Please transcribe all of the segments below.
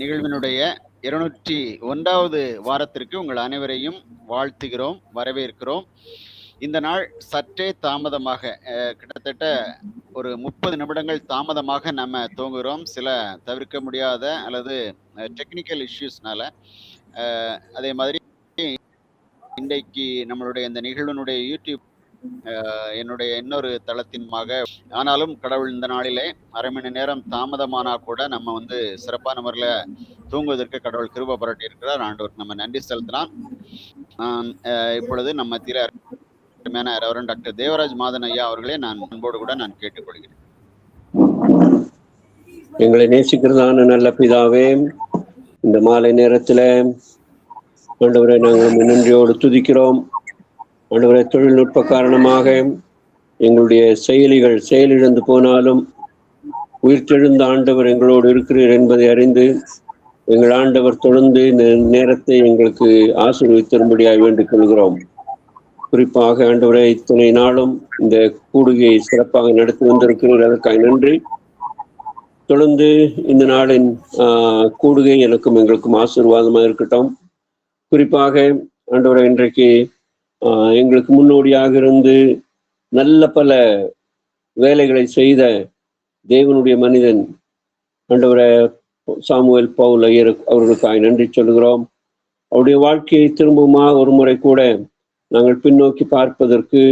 நிகழ்வினுடைய 201வது வாரத்திற்கு உங்கள் அனைவரையும் வாழ்த்துகிறோம், வரவேற்கிறோம். இந்த நாள் சற்றே தாமதமாக, கிட்டத்தட்ட ஒரு 30 நிமிடங்கள் தாமதமாக நம்ம துவங்குகிறோம். சில தவிர்க்க முடியாத அல்லது டெக்னிக்கல் இஷ்யூஸ்னால. அதே மாதிரி இன்றைக்கு நம்மளுடைய இந்த நிகழ்வினுடைய யூடியூப் என்னுடைய இன்னொரு தளத்தின்மாக, ஆனாலும் கடவுள் இந்த நாளிலே அரை மணி நேரம் தாமதமானா கூட நம்ம வந்து சிறப்பான முறையில் தூங்குவதற்கு கடவுள் கிருபை பாராட்டி இருக்கிறார். ஆண்டவருக்கு நம்ம நன்றி செலுத்தலாம். நான் இப்பொழுது நம்ம மத்தியில் அருமையான ரெவரண்ட் டாக்டர் தேவராஜ் மாதன் ஐயா அவர்களே நான் அன்போடு கூட நான் கேட்டுக்கொள்கிறேன். எங்களை நேசிக்கிறதான நல்ல பிதாவே, இந்த மாலை நேரத்தில் ஆண்டவரை நாங்கள் நன்றியோடு துதிக்கிறோம். ஆண்டவரை தொழில்நுட்ப காரணமாக எங்களுடைய செயலிழந்து போனாலும் உயிர்த்தெழுந்த ஆண்டவர் எங்களோடு இருக்கிறீர் என்பதை அறிந்து எங்கள் ஆண்டவர் தொடர்ந்து இந்த நேரத்தை எங்களுக்கு ஆசீர்வதித்தரும்படியாக வேண்டிக் கொள்கிறோம். குறிப்பாக ஆண்டவரை இத்தனை நாளும் இந்த கூடுகையை சிறப்பாக நடத்தி வந்திருக்கிறீர், அதற்காக நன்றி. தொடர்ந்து இந்த நாளின் கூடுகை எனக்கும் எங்களுக்கும் ஆசீர்வாதமாக இருக்கட்டும். குறிப்பாக ஆண்டவரை இன்றைக்கு எங்களுக்கு முன்னோடியாக இருந்து நல்ல பல வேலைகளை செய்த தேவனுடைய மனிதன் ஆண்டவரை சாமுவேல் பவுல் ஐயர் அவர்களுக்காக நன்றி சொல்கிறோம். அவருடைய வாழ்க்கையை திரும்பமாக ஒரு முறை கூட நாங்கள் பின்னோக்கி பார்ப்பதற்கு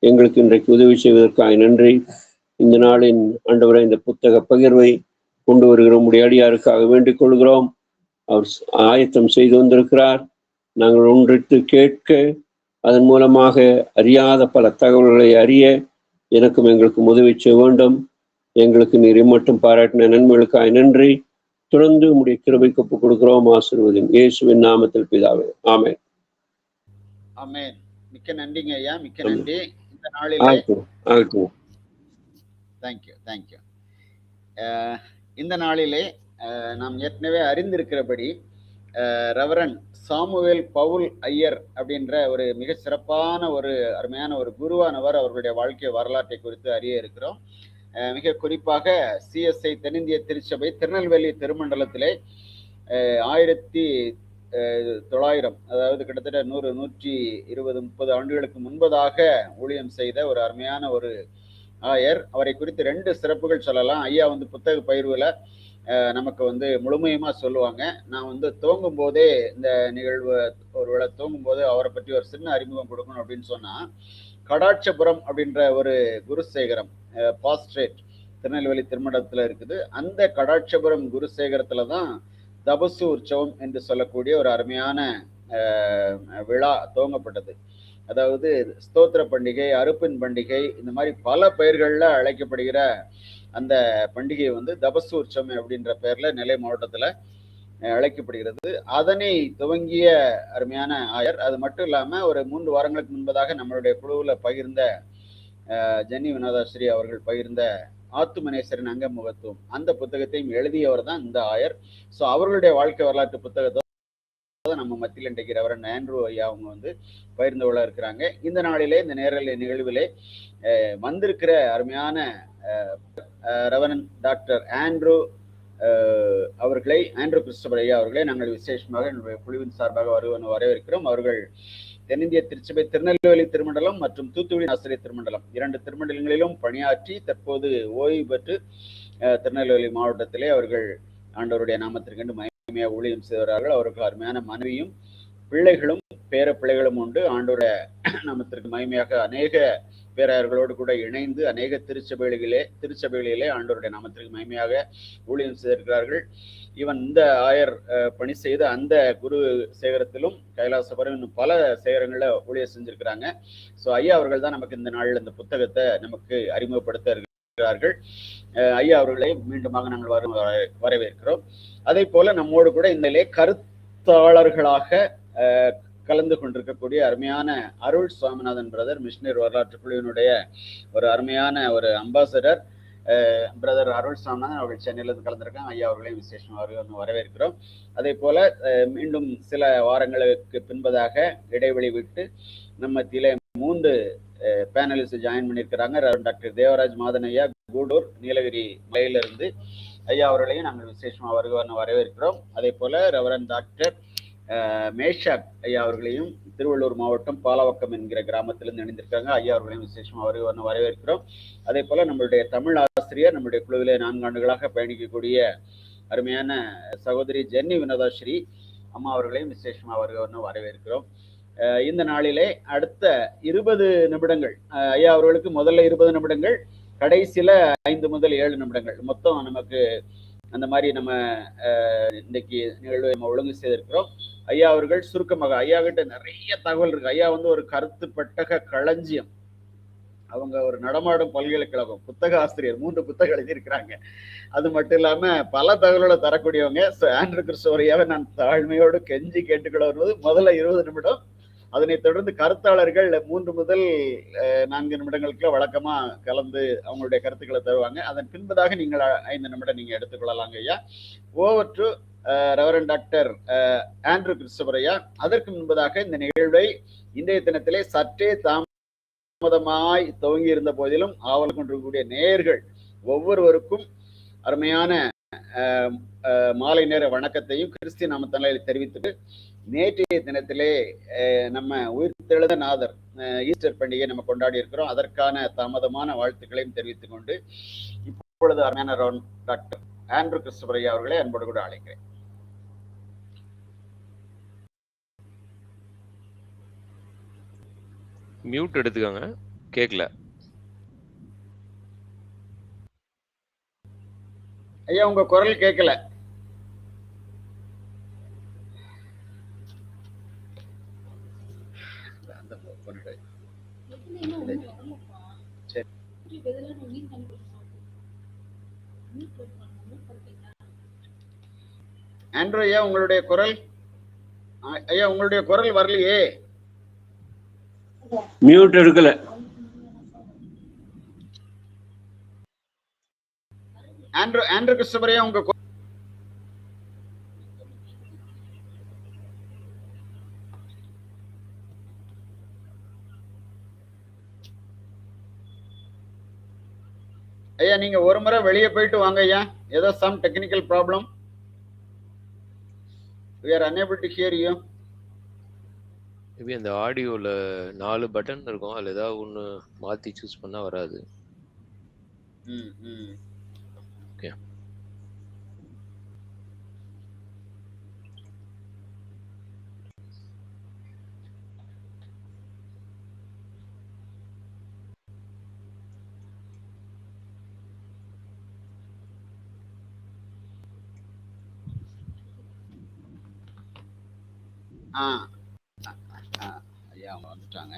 எங்களுக்கு இன்றைக்கு உதவி செய்வதற்காக நன்றி. இந்த நாளின் ஆண்டவரை இந்த புத்தக பகிர்வை கொண்டு வருகிற உடைய அடியாருக்காக வேண்டிக் கொள்கிறோம். அவர் ஆயத்தம் செய்து வந்திருக்கிறார். நாங்கள் ஒன்றிட்டு கேட்க, அதன் மூலமாக அறியாத பல தகவல்களை அறிய எனக்கும் எங்களுக்கும் உதவி செய்ய வேண்டும். எங்களுக்கு நீர் மட்டும் பாராட்டின நன்மைகளுக்காக நன்றி. தொடர்ந்து உடைய கிருபைக்கு ஒப்புக் கொடுக்கிறோம். ஆசீர்வதியும் இயேசுவின் நாமத்தில் பிதாவே, ஆமென். ஆமென். மிக்க நன்றிங்க ஐயா, மிக்க நன்றி. இந்த நாளிலே தேங்க்யூ. இந்த நாளிலே நாம் ஏற்கனவே அறிந்திருக்கிறபடி ரெவரண்ட் சாமுவேல் பவுல் ஐயர் அப்படின்ற ஒரு மிக சிறப்பான ஒரு அருமையான ஒரு குருவானவர் அவர்களுடைய வாழ்க்கை வரலாற்றை குறித்து அறிய இருக்கிறோம். மிக குறிப்பாக சிஎஸ்ஐ தென்னிந்திய திருச்சபை திருநெல்வேலி திருமண்டலத்திலே 1900, அதாவது கிட்டத்தட்ட 120-130 ஆண்டுகளுக்கு முன்பதாக ஊழியம் செய்த ஒரு அருமையான ஒரு ஆயர். அவரை குறித்து 2 சிறப்புகள் சொல்லலாம். ஐயா வந்து புத்தக பகிர்வில் நமக்கு வந்து முழுமையுமா சொல்லுவாங்க. நான் வந்து துவங்கும் போதே இந்த நிகழ்வு ஒருவேளை துவங்கும் போது அவரை பற்றி ஒரு சின்ன அறிமுகம் கொடுக்கணும் அப்படின்னு சொன்னா, கடாட்சபுரம் அப்படின்ற ஒரு குருசேகரம் பாஸ்ட்ரேட் திருநெல்வேலி திருமண்டலத்தில் இருக்குது. அந்த கடாட்சபுரம் குருசேகரத்துல தான் தபசு உற்சவம் என்று சொல்லக்கூடிய ஒரு அருமையான விழா துவங்கப்பட்டது. அதாவது ஸ்தோத்திர பண்டிகை, அறுப்பின் பண்டிகை, இந்த மாதிரி பல பெயர்கள்ல அழைக்கப்படுகிற அந்த பண்டிகை வந்து தபசு உற்சவம் அப்படின்ற பெயர்ல நெல்லை மாவட்டத்துல அழைக்கப்படுகிறது. அதனை துவங்கிய அருமையான ஆயர். அது மட்டும் இல்லாம ஒரு 3 வாரங்களுக்கு முன்பதாக நம்மளுடைய குழுவுல பகிர்ந்த ஜென்னி வினோதாஸ்ரீ அவர்கள் பகிர்ந்த ஆத்துமனேஸ்வரின் அங்க முகத்துவம், அந்த புத்தகத்தையும் எழுதியவர் தான் இந்த ஆயர். ஸோ அவர்களுடைய வாழ்க்கை வரலாற்று புத்தகத்தை நம்ம மத்தியில் இன்றைக்கு ரெவரண்ட் ஆண்ட்ரூ ஐயா அவங்க வந்து பகிர்ந்தவளா இருக்கிறாங்க. இந்த நாளிலே இந்த நிகழ்விலே வந்திருக்கிற அருமையான ரெவரண்ட் டாக்டர் ஆண்ட்ரூ அவர்களை, ஆண்ட்ரூ கிறிஸ்டோபர் ஐயா அவர்களை நாங்கள் விசேஷமாக குழுவின் சார்பாக வரவேற்கிறோம். அவர்கள் தென்னிந்திய திருச்சபை திருநெல்வேலி திருமண்டலம் மற்றும் தூத்துக்குடி ஆசிரியர் திருமண்டலம் 2 திருமண்டலங்களிலும் பணியாற்றி தற்போது ஓய்வு பெற்று திருநெல்வேலி மாவட்டத்திலே அவர்கள் ஆண்டவருடைய நாமத்திற்கென்று மகிமையாக ஊழியம் செய்கிறார்கள். அவர்கள் அருமையான மனைவியும் பிள்ளைகளும் பேர பிள்ளைகளும் உண்டு. ஆண்டவருடைய நாமத்திற்கு மகிமையாக அநேக பேராயர்களோடு கூட இணைந்து அநேக திருச்சபைகளிலே ஆண்டவருடைய நாமத்திற்கு மகிமையாக ஊழியம் செய்திருக்கிறார்கள். இவன் இந்த ஆயர் பணி செய்த அந்த குரு சேகரத்திலும் கைலாசபுரம் இன்னும் பல சேகரங்களில் ஊழியர் செஞ்சிருக்கிறாங்க. ஸோ ஐயா அவர்கள் தான் நமக்கு இந்த நாளில் இந்த புத்தகத்தை நமக்கு அறிமுகப்படுத்த இருக்கிறார்கள். ஐயா அவர்களை மீண்டுமாக நாங்கள் வரவேற்கிறோம். அதே போல நம்மோடு கூட இந்த கருத்தாளர்களாக கலந்து கொண்டிருக்கக்கூடிய அருமையான அருள் சுவாமிநாதன் பிரதர், மிஷினரி வரலாற்று குழுவினுடைய ஒரு அருமையான ஒரு அம்பாசடர் பிரதர் அருள் சுவாமிநாதன் அவர்கள் சென்னையிலிருந்து கலந்திருக்காங்க. ஐயா அவர்களையும் விசேஷமாக வரவேற்கிறோம். அதே போல மீண்டும் சில வாரங்களுக்கு பின்பதாக இடைவெளி விட்டு நம்ம மத்தியில 3 பேனலிஸ்ட் ஜாயின் பண்ணியிருக்கிறாங்க. டாக்டர் தேவராஜ் மாதனையா கூடூர் நீலகிரி மலையிலிருந்து ஐயா அவர்களையும் நாங்கள் விசேஷமாக வரவேற்கிறோம். அதே போல ரெவரண்ட் டாக்டர் மேஷாக் ஐயா அவர்களையும் திருவள்ளூர் மாவட்டம் பாலவக்கம் என்கிற கிராமத்திலிருந்து இணைந்திருக்காங்க. ஐயா அவர்களையும் விசேஷமாக வரவேற்கிறோம். அதே போல நம்மளுடைய தமிழ் ஆசிரியர், நம்முடைய குழுவிலே 4 ஆண்டுகளாக பயணிக்கக்கூடிய அருமையான சகோதரி ஜென்னி வினோதாஸ்ரீ அம்மா அவர்களையும் விசேஷமாக வரவேற்கிறோம். இந்த நாளிலே அடுத்த 20 நிமிடங்கள் ஐயா அவர்களுக்கு முதல்ல 20 நிமிடங்கள், கடைசியில 5 முதல் 7 நிமிடங்கள் மொத்தம் நமக்கு அந்த மாதிரி நம்ம இன்னைக்கு நிகழ்வை நம்ம ஒழுங்கு செய்திருக்கிறோம். ஐயா அவர்கள் சுருக்கமாக, ஐயா கிட்ட நிறைய தகவல் இருக்கு. ஐயா ஒரு கருத்து பட்டக களஞ்சியம். அவங்க ஒரு நடமாடும் பல்கலைக்கழகம், புத்தக ஆசிரியர், 3 புத்தகம் எழுதியிருக்கிறாங்க. அது மட்டும் இல்லாம பல தகவல்களை தரக்கூடியவங்க. ஆண்ட்ரூ கிறிஸ்டோபரையாவை நான் தாழ்மையோடு கெஞ்சி கேட்டுக்கொள்ள வருவது முதல்ல 20 நிமிடம், அதனைத் தொடர்ந்து கருத்தாளர்கள் 3 முதல் 4 நிமிடங்களுக்குள்ள வழக்கமா கலந்து அவங்களுடைய கருத்துக்களை தருவாங்க. அதன் பின்பதாக நீங்கள் 5 நிமிடம் நீங்க எடுத்துக்கொள்ளலாங்க ஐயா. Over to reverend doctor Andrew கிறிஸ்டோபரையா. அதற்கு முன்பதாக இந்த நிகழ்வை இன்றைய தினத்திலே சற்றே தாமதமாய் துவங்கி இருந்த போதிலும் ஆவல் கொண்டிருக்கக்கூடிய நேயர்கள் ஒவ்வொருவருக்கும் அருமையான மாலை நேர வணக்கத்தையும் கிறிஸ்திய நாமத்தினாலே தெரிவித்துட்டு, நேற்றைய தினத்திலே நம்ம உயிர்த்தெழுந்த நாதர் ஈஸ்டர் பண்டிகை நம்ம கொண்டாடி இருக்கிறோம். அதற்கான தாமதமான வாழ்த்துக்களையும் தெரிவித்துக் கொண்டு இப்பொழுது அருமையான டாக்டர் ஆண்ட்ரூ கிறிஸ்டோபரையா அவர்களை அன்போடு கூட அழைக்கிறேன். மியூட் எடுத்துக்கோங்க, கேட்கல ஐயா, உங்க குரல் கேட்கல. ஆண்ட்ரூ ஐயா, உங்களுடைய குரல் வரலையே. மியூட் எடுக்கல. ஆண்ட்ரூ கிறிஸ்டோபரையா, உங்க ஐயா நீங்க ஒரு முறை வெளியே போயிட்டு வாங்க ஐயா. ஏதோ some technical problem. we are unable to hear you. Maybe அந்த ஆடியோல 4 பட்டன் இருக்கும், அதுல ஏதாவது ஒன்று மாத்தி சூஸ் பண்ணா வராது. ஓகே. ஐயா அவங்க வந்துட்டாங்க.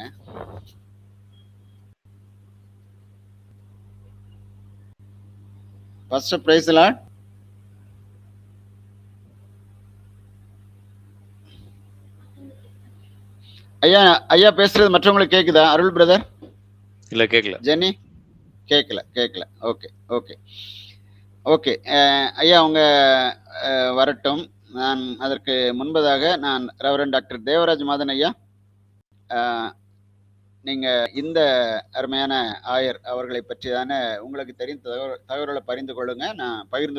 First prize Lord. ஐயா பேசுறது மற்றவங்களுக்கு கேக்குதா? அருள் பிரதர்? இல்ல கேட்கல. ஜெனி கேட்கல. ஓகே. ஐயா அவங்க வரட்டும். நான் அதற்கு முன்பதாக நான் ரெவரண்ட் டாக்டர் தேவராஜ் மாதன் ஐயா, நீங்க இந்த அருமையான ஆயர் அவர்களை பற்றி தானே உங்களுக்கு தெரியும் தகவல்களை பகிர்ந்து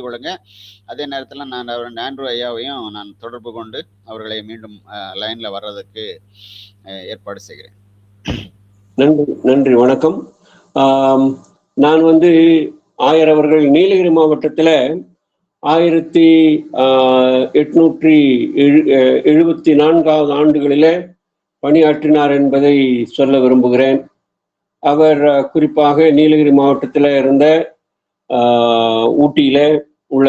கொள்ளுங்க. அதே நேரத்தில் நான் ரெவரண்ட் ஆண்ட்ரூ ஐயாவையும் நான் தொடர்பு கொண்டு அவர்களை மீண்டும் லைன்ல வர்றதுக்கு ஏற்பாடு செய்கிறேன். நன்றி, வணக்கம். நான் ஆயர் அவர்கள் நீலகிரி மாவட்டத்தில் 1874 ஆண்டுகளிலே பணியாற்றினார் என்பதை சொல்ல விரும்புகிறேன். அவர் குறிப்பாக நீலகிரி மாவட்டத்தில் இருந்த ஊட்டியில உள்ள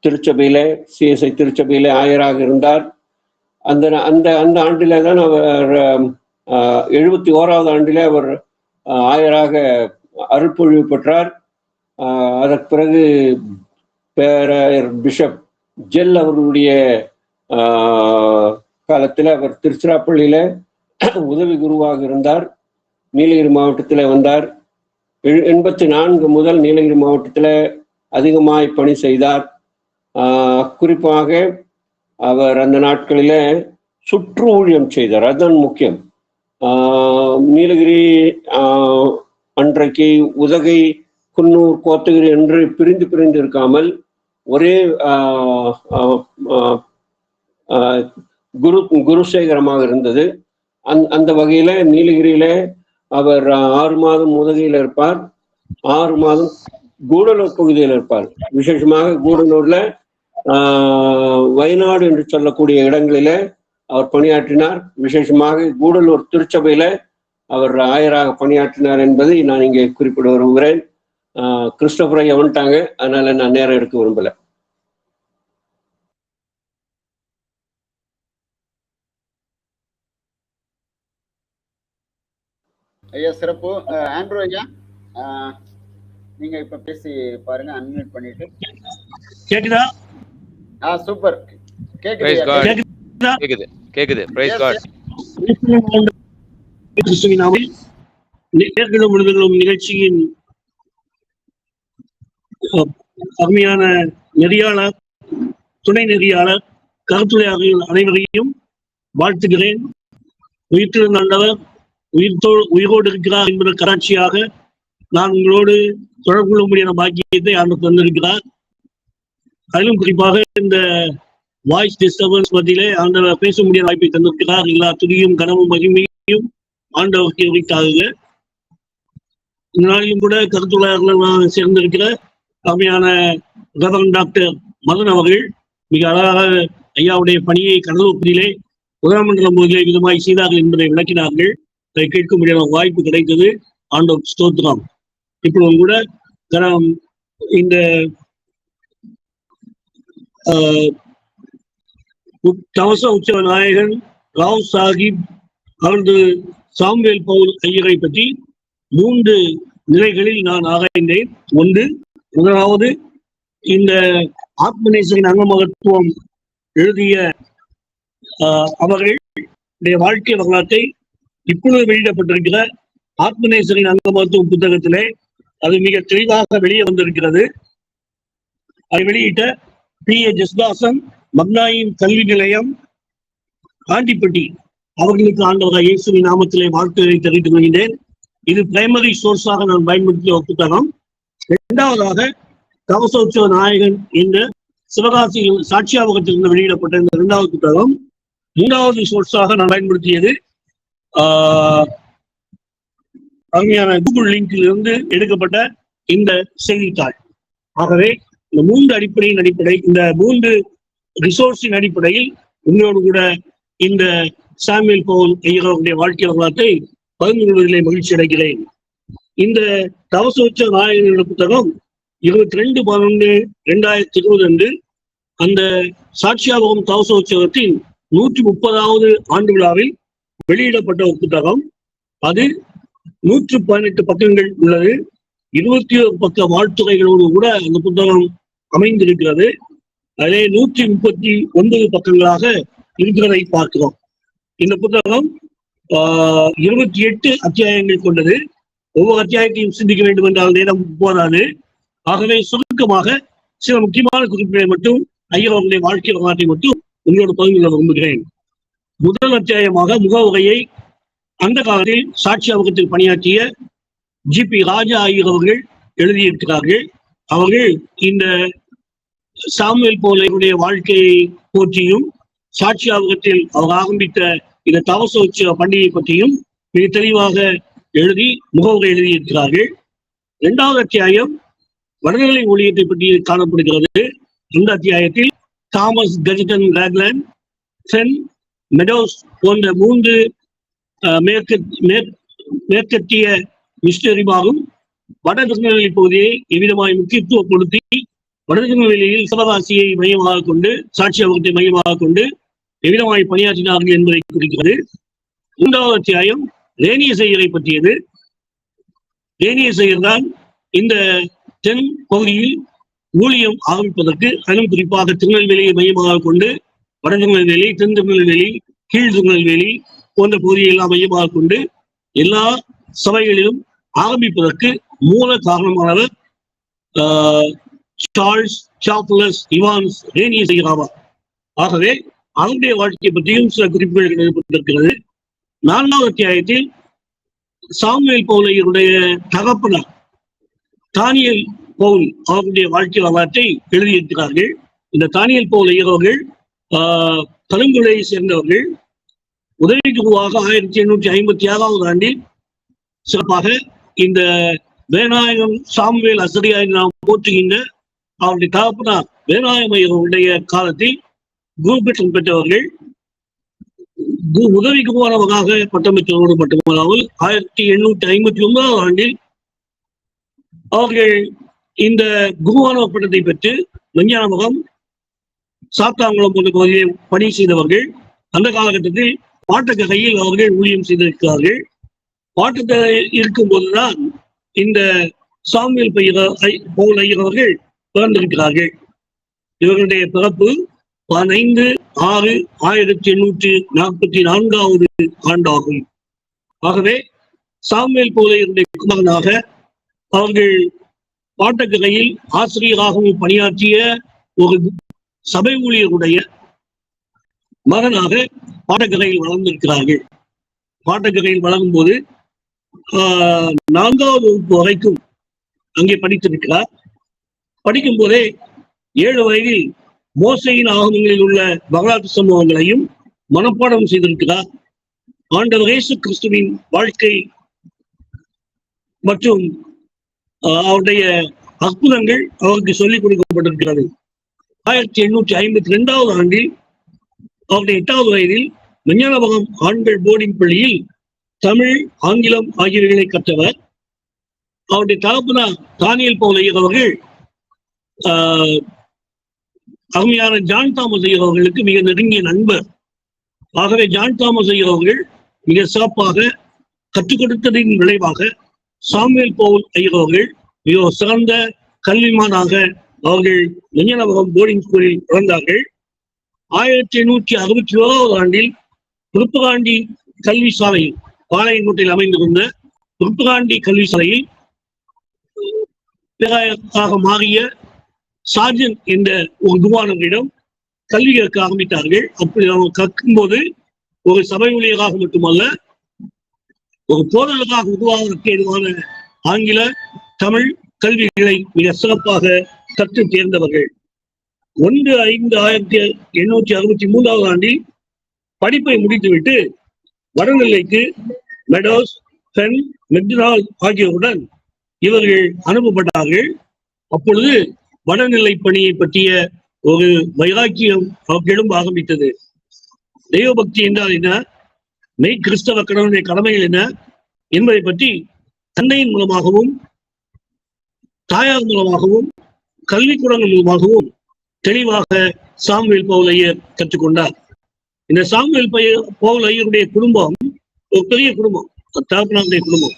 திருச்சபையில, சிஎஸ்ஐ திருச்சபையில ஆயராக இருந்தார். அந்த அந்த அந்த ஆண்டில தான் அவர் 71வது ஆண்டிலே அவர் ஆயராக அருள்பொழிவு பெற்றார். அதற்கு பிறகு பேரர் பிஷப் ஜெல் அவர்களுடைய காலத்தில் அவர் திருச்சிராப்பள்ளியில உதவி குருவாக இருந்தார். நீலகிரி மாவட்டத்தில் வந்தார். 84 முதல் நீலகிரி மாவட்டத்தில் அதிகமாய் பணி செய்தார். குறிப்பாக அவர் அந்த நாட்களில் சுற்று ஊழியம் செய்தார். அதுதான் முக்கியம். நீலகிரி அன்றைக்கு உதகை, குன்னூர், கோத்தகிரி என்று பிரிந்து பிரிந்து இருக்காமல் ஒரே குருசேகரமாக இருந்தது. அந்த வகையில நீலகிரியில அவர் 6 மாதம் உதகையில் இருப்பார், 6 மாதம் கூடலூர் பகுதியில் இருப்பார். விசேஷமாக கூடலூர்ல வயநாடு என்று சொல்லக்கூடிய இடங்களில அவர் பணியாற்றினார். விசேஷமாக கூடலூர் திருச்சபையில அவர் ஆயராக பணியாற்றினார் என்பதை நான் இங்கே குறிப்பிட விரும்புகிறேன். கிறிஸ்டோபர் ஐயா வந்துட்டாங்க, அதனால நான் நேரம் எடுக்க விரும்பல. ஐயா சிறப்பு. ஆண்ட்ரூ ஐயா, நீங்க இப்ப பேசி பாருங்க, அன்மியூட் பண்ணிட்டு. கேக்குதா? சூப்பர், கேக்குது. கேக்குது. Praise God. நிகழ்ச்சியின் அருமையான நெறியாளர், துணை நெறியாளர், கருத்துரையாளர்கள் அனைவரையும் வாழ்த்துகிறேன். உயிர்த்திருந்த ஆண்டவர் உயிரோடு இருக்கிறார் என்பது கராட்சியாக நான் உங்களோடு தொடர்பு கொள்ள முடியாத பாக்கியத்தை ஆண்டு தந்திருக்கிறார். அதிலும் குறிப்பாக இந்த வாய்ஸ் டிஸ்டர்பன்ஸ் மத்தியிலே ஆண்டவர் பேச முடியாத வாய்ப்பை தந்திருக்கிறார். எல்லா துதியும் கனமும் மகிமையும் ஆண்டவருக்கு உரித்தாக. இந்த நாளிலும் கூட கருத்துரையாளர்கள் சேர்ந்திருக்கிற அருமையான ரெவரண்ட் டாக்டர் மதன் அவர்கள் மிக அழகாக ஐயாவுடைய பணியை கடலூரிலே உதயமண்டலம் பகுதியிலே விதமாய் செய்தார்கள் என்பதை விளக்கினார்கள். அதை கேட்க முடியாத வாய்ப்பு கிடைத்தது. ஆண்டவர் ஸ்தோத்திரம். இப்பொழுது கூட இந்த தவச உற்சவ நாயகன் ராவ் சாஹிப் அவரது சாமுவேல் பவுல் ஐயரை பற்றி 3 நிலைகளில் நான் ஆராய்ந்தேன். ஒன்று, முதலாவது இந்த ஆத்மநேசரின் அங்கமகத்துவம் எழுதிய அவர்களுடைய வாழ்க்கை வரலாற்றை இப்பொழுது வெளியிடப்பட்டிருக்கிற ஆத்மநேசரின் அங்கமகத்துவம் புத்தகத்திலே அது மிக தெளிவாக வெளியே வந்திருக்கிறது. அதை வெளியிட்ட P.A. ஜஸ்தாசன் மக்னாயின் கல்வி நிலையம் ஆண்டிப்பட்டி அவர்களுக்கு ஆண்டவராகிய இயேசுவின் நாமத்திலே வாழ்த்துக்களை தெரிவித்துக் கொள்கிறேன். இது பிரைமரி சோர்ஸாக நான் பயன்படுத்திய ஒரு புத்தகம். 2வதாக தவசோற்சவ நாயகன் என்ற சிவகாசியில் சாட்சியாவகத்திலிருந்து வெளியிடப்பட்ட இந்த 2வது புத்தகம். 3வது சோர்ஸாக நான் பயன்படுத்தியது அருமையான கூகுள் லிங்கில் இருந்து எடுக்கப்பட்ட இந்த செய்தித்தாள். ஆகவே இந்த 3 அடிப்படை இந்த 3 ரிசோர்ஸின் அடிப்படையில் உங்களோடு கூட இந்த சாமுவேல் பவுல் ஐயருடைய வாழ்க்கை வரலாற்றை பகிர்ந்து கொள்வதிலே மகிழ்ச்சி அடைகிறேன். இந்த தவசோற்சவ நாயகன் புத்தகம் 22/11/2020 அன்று அந்த சாட்சியாவகம் தவசோற்சவத்தின் 130வது ஆண்டு விழாவில் வெளியிடப்பட்ட ஒரு புத்தகம். அது 118 பக்கங்கள் உள்ளது. 21 பக்க வாழ்த்துறைகளோடு கூட அந்த புத்தகம் அமைந்திருக்கிறது. அதிலே 139 பக்கங்களாக இருக்கிறதை பார்க்கிறோம். இந்த புத்தகம் 28 அத்தியாயங்கள் கொண்டது. ஒவ்வொரு அத்தியாயத்தையும் சிந்திக்க வேண்டும் என்றால் நேரம் போதாது. ஆகவே சுருக்கமாக சில முக்கியமான குறிப்புகளை மட்டும் ஐயருடைய வாழ்க்கை வரலாற்றை மட்டும் உங்களோடு பகிர்ந்து கொள்ள விரும்புகிறேன். முதல் அத்தியாயமாக முகவுரையை அந்த காலத்தில் சாட்சியாவகத்தில் பணியாற்றிய G.P. ராஜா ஐயர் அவர்கள் எழுதியிருக்கிறார்கள். அவர்கள் இந்த சாமுவேல் பவுலுடைய வாழ்க்கையை பற்றியும் சாட்சியாவகத்தில் அவர் ஆரம்பித்த இந்த தவசோற்சவ பண்டிகை பற்றியும் மிக தெளிவாக எழுதி முகவுரை எழுதியிருக்கிறார்கள். 2வது அத்தியாயம் வடநிலை ஊழியத்தை பற்றி காணப்படுகிறது. இந்த அத்தியாயத்தில் தாமஸ் கஜட்டன் ராக்லாண்ட், சென் மெடோஸ் போன்ற 3 மேற்கத்திய மிஷனரிமாரும் வட திருநெல்வேலி பகுதியை எவ்விதமாய் முக்கியத்துவப்படுத்தி வட திருநெல்வேலியில் சிவகாசியை மையமாக கொண்டு சாட்சியாவகத்தை மையமாக கொண்டு எவ்விதமாய் பணியாற்றினார்கள் என்பதை குறிக்கிறது. 3வது அத்தியாயம் ரேனிய செய்யரை பற்றியது. ரேனிய செய்யர் தான் இந்த தென் பகுதியில் ஊழியம் ஆரம்பிப்பதற்கு, அதிலும் குறிப்பாக திருநெல்வேலியை மையமாக கொண்டு வட திருநெல்வேலி, தென் திருநெல்வேலி, கீழ் திருநெல்வேலி போன்ற பகுதியை எல்லாம் மையமாக கொண்டு எல்லா சபைகளிலும் ஆரம்பிப்பதற்கு மூல காரணமானவர் சார்ல்ஸ் சாப்லஸ் இவான்ஸ் ரேனிய செய்யர் ஆவார். ஆகவே அவருடைய வாழ்க்கையை பற்றியும் சில குறிப்புகள் எழுதப்பட்டிருக்கிறது. 4வது அத்தியாயத்தில் சாமுவேல் பவுலையருடைய தகப்பனார் தானியேல் பவுல் அவருடைய வாழ்க்கை வரலாற்றை எழுதியிருக்கிறார்கள். இந்த தானியேல் பவுலையர் அவர்கள் கருங்குலையை சேர்ந்தவர்கள். உதவி குருவாக 1856 ஆண்டில் சிறப்பாக இந்த வேநாயகம் சாமுவேல் அசரியாய் நாம் போற்றுகின்ற அவருடைய தகப்பனார் வேநாயகமையருடைய காலத்தில் குரு பட்டம் பெற்றவர்கள். உதவி குருவானவராக பட்டம் பெற்றவரோடு மட்டுமல்லாமல் 1859 ஆண்டில் அவர்கள் இந்த குருவானவர் பட்டத்தை பெற்று விஞ்ஞானமுகம் சாத்தாங்குளம் போன்ற பகுதியை பணி செய்தவர்கள். அந்த காலகட்டத்தில் பாட்டக்கரையில் அவர்கள் ஊழியம் செய்திருக்கிறார்கள். பாட்டக்கரையில் இருக்கும் போதுதான் இந்த சாமுவேல் பவுல் ஐயர் அவர்கள் பிறந்திருக்கிறார்கள். இவர்களுடைய பிறப்பு 15/6/1844 ஆண்டாகும். ஆகவே சாமுவேல் பவுலையருடைய குமாரனாக அவர்கள் பாட்டக்கரையில் ஆசிரியராகவும் பணியாற்றிய ஒரு சபை ஊழியருடைய மகனாக பாட்டக்கரையில் வளர்ந்திருக்கிறார்கள். பாட்டக்கரையில் வளரும் போது 4வது வகுப்பு வரைக்கும் அங்கே படித்திருக்கிறார். படிக்கும் போதே 7 வயதில் மோசையின் ஆகமங்களில் உள்ள வரலாற்று சம்பவங்களையும் மனப்பாடம் செய்திருக்கிறார். ஆண்டவர் இயேசு கிறிஸ்துவின் வாழ்க்கை மற்றும் அவருடைய அற்புதங்கள் அவருக்கு சொல்லிக் கொடுக்கப்பட்டிருக்கிறது. 1852 ஆண்டில் அவருடைய 8வது வயதில் விஞ்ஞானபகம் ஆண்கள் போர்டிங் பள்ளியில் தமிழ், ஆங்கிலம் ஆகியவைகளை கற்றவர். அவருடைய தகப்பனார் தானியேல் பவுல் ஐயர் அவர்கள் அருமையான ஜான் தாமஸ் ஐயர் அவர்களுக்கு மிக நெருங்கிய நண்பர். ஆகவே ஜான் தாமஸ் ஐயர் அவர்கள் மிக சிறப்பாக கற்றுக் கொடுத்ததின் விளைவாக சாமுவேல் பவுல் ஐயர் அவர்கள் மிக சிறந்த கல்விமானாக அவர்கள் விஞ்ஞானபகம் போர்டிங் ஸ்கூலில் பிறந்தார்கள். 1861 ஆண்டில் திருப்புகாண்டி கல்வி சாலையில் பாளையங்கோட்டையில் அமைந்திருந்த திருப்புகாண்டி கல்வி சாலையில் பேராயராக மாறிய சார்ஜன் என்ற ஒரு குருவானவரிடம் கல்வி கற்க ஆரம்பித்தார்கள். அப்படி அவர் கற்கும்போது ஒரு சபை ஊழியராக மட்டுமல்ல, ஒரு போதகராக உருவாவதற்கு ஏதுவான ஆங்கில, தமிழ் கல்விகளை மிக சிறப்பாக கற்று தேர்ந்தவர்கள். 1/5/1863 ஆண்டில் படிப்பை முடித்துவிட்டு வடநெல்லைக்கு மெடோஸ், பென், மெக்டனால் ஆகியோருடன் இவர்கள் அனுப்பப்பட்டார்கள். அப்பொழுது வடநெல்லை பணியை பற்றிய ஒரு வைராக்கியம் எழும்ப ஆரம்பித்தது. தெய்வபக்தி என்றால் என்ன, மெய் கிறிஸ்தவ கடவுளுடைய கடமைகள் என்ன என்பதை பற்றி தந்தையின் மூலமாகவும் தாயார் மூலமாகவும் கல்விக்கூடங்கள் மூலமாகவும் தெளிவாக சாமுவேல் பவுல் ஐயர் கற்றுக்கொண்டார். இந்த சாமுவேல் பவுல் ஐயருடைய குடும்பம் ஒரு பெரிய குடும்பம், தகப்பனாருடைய குடும்பம்.